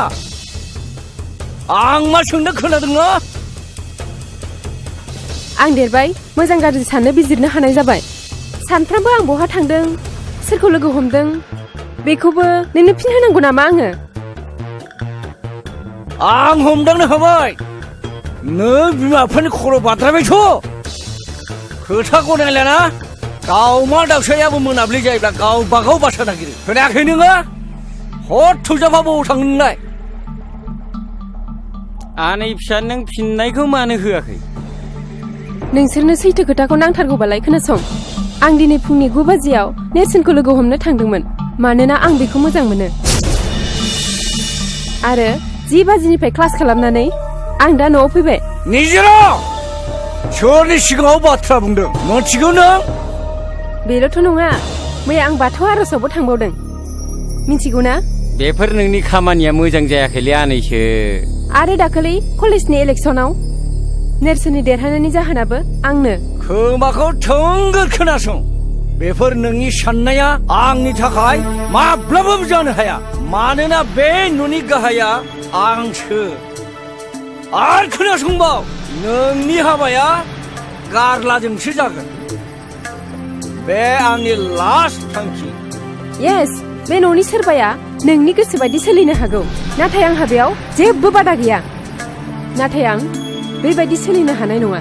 आं मा सोंदों खोनादों ना आं देरबाय मोजां गाज्रि साननो बिजिरनो हानाय जाबाय सानफ्रामबो आं बहा थांदों सोरखौ लोगो हमदों बेखौबो नोंनो फिन होनांगौ नामा आङो आं हमदांनो हाबाय नों बिमा बिफानि खर' बाद्रायबायथ' खोथा गनायलाना दाउमा दाउसायाबो मोनाब्लि जायोब्ला गावबागाव बासा नागिरो खोनायाखै नोङो हर थौजाफा बबाव थाङो नोंलाय आनै फिसा नों फिननायखौ मानो होआखै नोंसोरनो सैथो खोथाखौ नांथारगौबालाय खोनासं आं दिनै फुंनि 9 बाजियाव नेरसोनखौ लोगो हमनो थांदोंमोन मानोना आं बेखौ मोजां मोनो आरो 10 बाजिनिफ्राय क्लास खालामनानै आं दा न'आव फैबाय निजोरा सोरनि सिगाङाव बाथ्रा बुंदों मिथिगौ नों बेल'थ' नङा मैया आं बाथौ आर'जावबो थांबावदों मिथिगौ ना बेफोर नोंनि खामानिया मोजां जायाखैलै आनैसो आरो दाखालि कलेजनि इलेक्सनाव नेरसोननि देरहानायनि जाहोनाबो आंनो खोमाखौ थोंगोर खोनासं बेफोर नोंनि साननाया आंनि थाखाय माब्लाबाबो जानो हाया मानोना बे न'नि गाहाया आंसो आरो खोनासंबाव नोंनि हाबाया गारलाजोंसो जागोन बे आंनि लास्ट थांखि येस बे न'नि सोरबाया नोंनि गोसो बायदि सोलिनो हागौ नाथाय आंहा बेयाव जेबो बादा गैया नाथाय आं बेबायदि सोलिनो हानाय नङा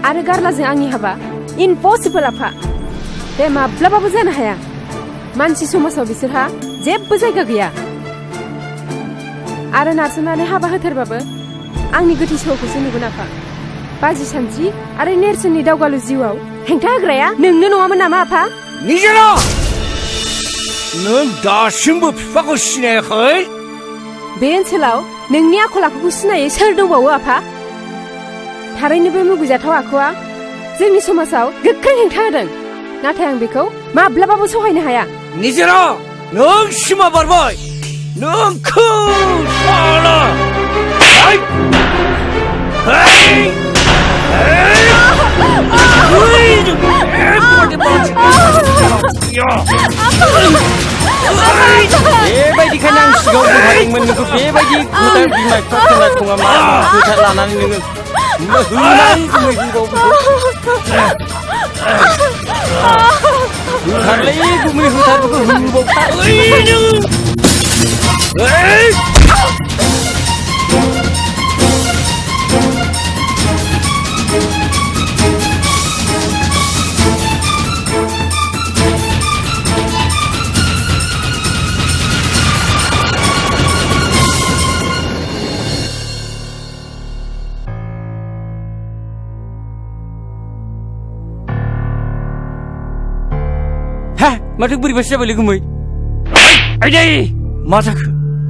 आरो गारलाजों आंनि हाबा इम्पसिबल आफा बे माब्लाबाबो जानो हाया मानसि समाजाव बिसोरहा जेबो जायगा गैया आरो नारसोमनानै हाबा होथारबाबो आंनि गोथै सहखौसो नुगोन आफा बाजि सानस्रि आरो नेरसोननि दावगालु जिउआव हेंथा होग्राया नोंनो नङामोन नामा आफा निजोरा नों दासिमबो बिफाखौ सिनायाखै बे ओनसोलाव नोंनि आखल आखुखौ सिनायै सोर दंबावो आफा थारैनो बे मुगैजाथाव आखुआ जोंनि समाजाव गोख्रों हेंथा होदों नाथाय आं बेखौ माब्लाबाबो सहायनो हाया निजोरा नों सिमा बारबाय नोंखौ साला बेबायदिखायनो आं सिगाङाव बुंखादोंमोन नोंखौ बेबायदि खोथा बिमा बिफा खोनासङा मा खोथा लानानै नोङो होनाय होथारलै गुमै होथारबो माथो बोरैबासो जाबायलै गुमै आइदै मा जाखो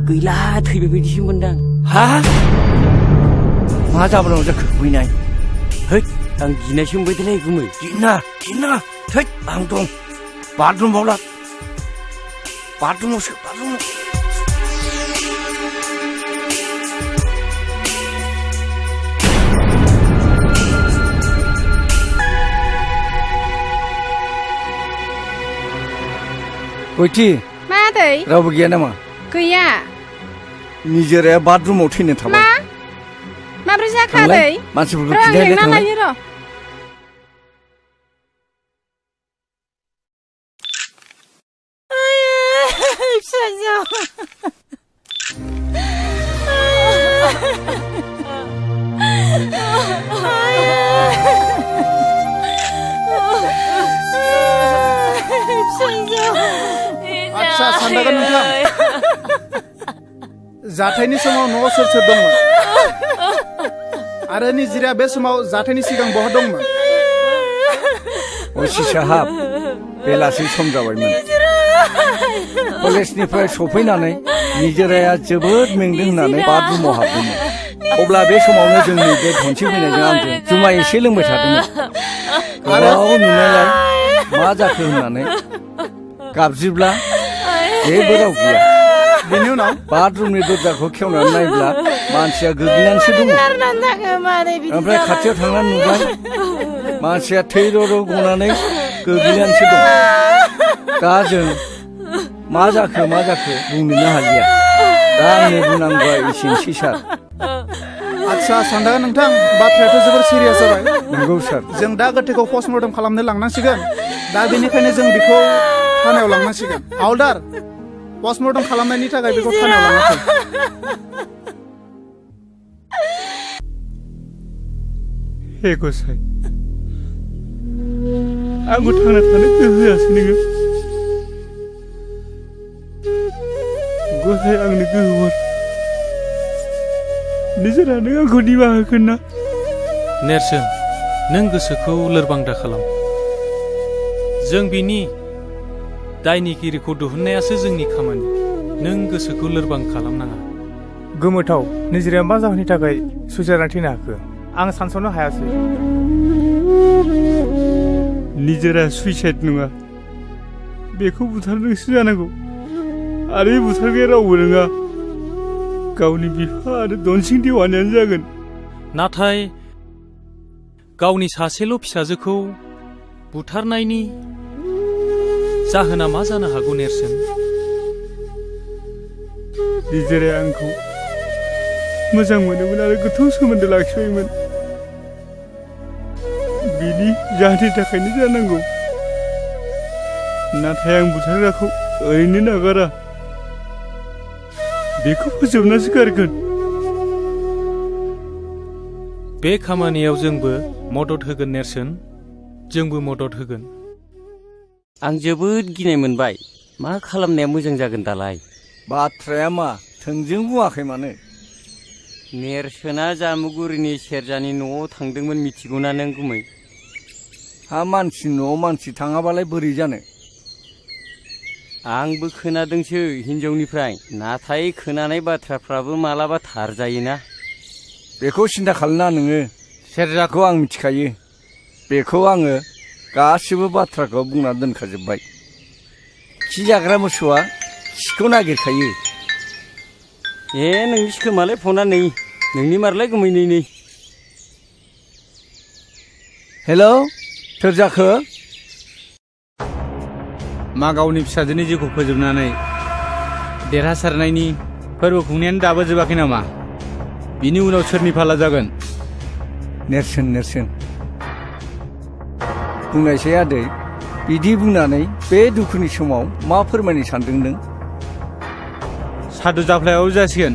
गैला थैबाय बायदिसो मोनदां हा मा जाबोनांगौ जाखो बैनाय हैद आं गिनायसो मोनबायदोलै गुमै गिना थै आं दं बाथरुमाव ला बाथरुमावसो बाथरुमाव गयथि मादै रावबो गैया नामा गैया निजोराया बाथरुमाव थैनो थाबाय माब्रै जाखो आदै मानसिफोरखौ र' आं खिन्थाहैलाय लेंना थांलाय लायो र' आच्छा सानदागोन नोंथां जाथायनि समाव न'आव सोर सोर दंमोन आरो निजिराया बे समाव जाथायनि सिगां बहा दंमोन असि साहाब बेलासि सम जाबायमोन कलेजनिफ्राय सफैनानै निजोराया जोबोद मेंदों होननानै बाथरुमाव हाबदोंमोन अब्ला बे समावनो जोंनि बे धनसि फैनायजों आंजों जुमाय एसे लोंबाय थादोंमोन गोबाव नुनायलाय मा जाखो होननानै गाबज्रिब्ला जेबो राव गैया बेनि उनाव बाथरुमनि दरजाखौ खेवनानै नायब्ला मानसिया गोग्लैनानैसो दङ ओमफ्राय खाथियाव थांनानै नुबाय मानसिया थै र' गनानै गोग्लैनानैसो दं दा जों मा जाखो बुंनोनो हालिया दा आंनि बुंनांगौआ एसेनोसै सार आच्छा सानदागोन नोंथां बाथ्रायाथ' जोबोर सिरियास जाबाय नंगौ सार जों दा गोथैखौ पस्टमर्टम खालामनो लांनांसिगोन दा बेनिखायनो जों बेखौ थानायाव लांनांसिगोन हावलदार पस्टमर्टम खालामनायनि थाखाय बेखौ थानायाव लांनांगौ हे गसाइ आंखौ थांना थानो गोहो होआसै नोङो गसाइ आंनो गोहो हर निजोरा नों आंखौ निमाहा होगोन ना? नेरसोन नों गोसोखौ लोरबां दा खालाम। जों बिनि दायनिगिरिखौ दिहुननायासो जोंनि खामानि। नों गोसोखौ लोरबां खालामनाङा। गोमोथाव निजिराया मा जाहोननि थाखाय सुइसाइड थैनो हाखो आं सानस'नो हायासै। निजोरा सुइसाइड नङा, बेखौ बुथारनोसो जानांगौ। आरो बुथारग्राया रावबो नङा, गावनि बिफा आरो दनसिं देवानियानो जागोन। नाथाय गावनि सासेल' फिसाजोखौ बुथारनायनि जाहोना मा जानो हागौ नेरसोन? निजोराया आंखौ मोजां मोनोमोन आरो गोथौ सोमोन्दो लाखिबायमोन। बिनि जाहोननि थाखायनो जानांगौ। नाथाय आं बुथारग्राखौ ओरैनो नागारा, बेखौ फोजोबनासो गारगोन। बे खामानियाव जोंबो मदद होगोन नेरसोन, जोंबो मदद होगोन। आं जोबोद गिनाय मोनबाय। मा खालामनाया मोजां जागोन दालाय? बाथ्राया मा थोंजों बुङाखै मानो? नेरसोना जामुगुरिनि सेरजानि न'आव थांदोंमोन मिथिगौना नों गुमै? हा मानसि न'आव मानसि थाङाबालाय बोरै जानो? आंबो खोनादोंसो हिनजावनिफ्राय, नाथाय खोनानाय बाथ्राफ्राबो मालाबा थार जायोना। बेखौ सिन्था खालामना नोङो। सेरजाखौ आं मिथिखायो। बेखौ आङो गासिबो बाथ्राखौ बुंना दोनखाजोब्बाय। खि जाग्रा मोसौआ खिखौ नागिरखायो। नोंनि खोमालाय फना नै, नोंनि मारलाय गुमै नै। हेलौ सेरजाखो? मा गावनि फिसाजोनि जिउखौ फोजोबनानै देरहासारनायनि फोरबो खुंनायानो दाबो जोबाखै नामा? बिनि उनाव सोरनि फाला जागोन? नेरसोन बुंनायसै आदै, बिदि बुंनानै बे दुखुनि समाव मा फोरमायनो सानदों नों? सादु जाफ्लायाव जासिगोन।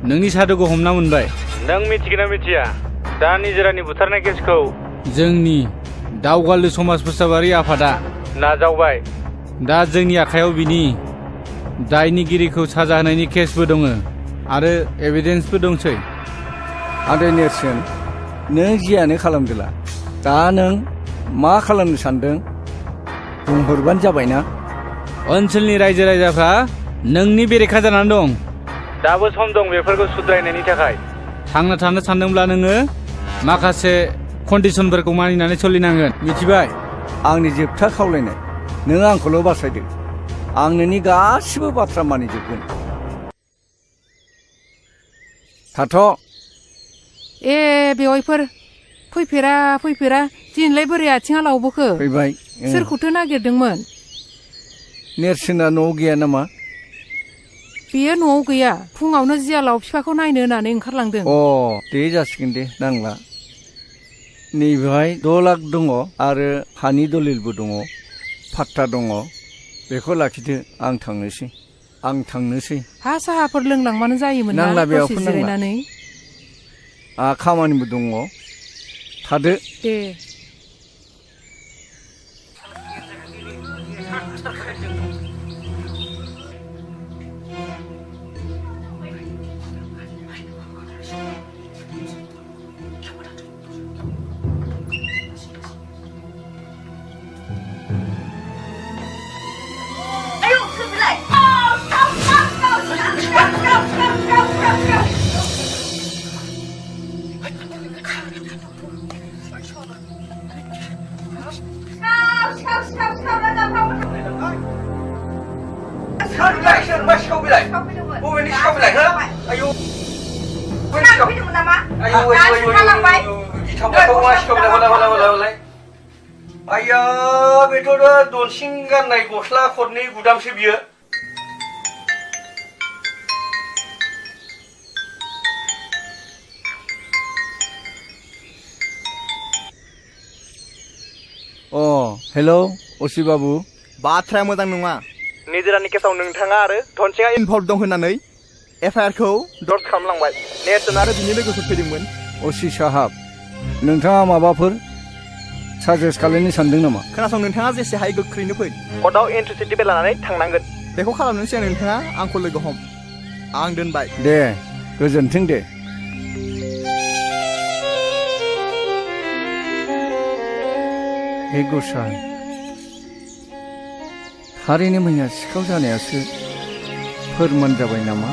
नोंनि सादुखौ हमना मोनबाय। नों मिथिगोना मिथिया दा निजोरानि बुथारनाय केसखौ जोंनि दावगालु समाज फोसाबारि आफादा नाजावबाय। दा जोंनि आखायाव बिनि दायनिगिरिखौ साजा होनायनि केसबो दङ आरो एभिडेन्सबो दंसै। आदै नेरसोन, नों जियानो खालामदोला, दा नों मा खालामनो सानदों बुंहरबानो जाबायना। ओनसोलनि रायजो राजाफ्रा नोंनि बेरेखा जानानै दं। दाबो सम दं बेफोरखौ सुद्रायनायनि थाखाय। थांना थानो सानदोंब्ला नोङो माखासे कन्डिसनफोरखौ मानिनानै सोलिनांगोन, मिथिबाय? आंनि जोबथा खावलायनाय, नों आंखौल' बासायदो। आं नोंनि गासिबो बाथ्रा मानिजोबगोन। थाथ'। बेवाइफोर फैफेरा दिनैलाय बोरै आथिङा लावबोखो? फैबाय। सोरखौथो नागिरदोंमोन? नेरसोना न'आव गैया नामा? बेयो न'आव गैया, फुङावनो जियालाव बिफाखौ नायनो होननानै ओंखारलांदों। दे जासिगोन दे, नांला। नैबेहाय 6 लाख दङ आरो हानि दलिलबो दङ, फाट्टा दङ। बेखौ लाखिदो, आं थांनोसै। हा साहाफोर लोंलांबानो जायोमोन ना दसे जिरायनानै? आंहा खामानिबो दङ, थादो। दे। आया बेथ' दनसिं गाननाय गस्ला खरनै गुदामसो बियो। हेलौ असि बाबु। बाथ्राया मोजां नङा। निजोरानि केसाव नोंथाङा आरो धनसिंआ इनभल्भ दं होननानै एफआइआरखौ दर्ज खालामलांबाय। नेरसोन आरो बिनि लोगोफोर फैदोंमोन। असि साहाब, नोंथाङा माबाफोर साजेस्ट खालामनो सानदों नामा? खोनासं, नोंथाङा जेसे हायो गोख्रैनो फै। कर्टआव एन्ट्रि सार्टिफिकेट लानानै थांनांगोन। बेखौ खालामनो सिगां नोंथाङा आंखौ लोगो हम। आं दोनबाय। दे, गोजोन्थों दे। हे गसाइ थारैनो मैया सिखाव जानायासो फोरमान जाबाय नामा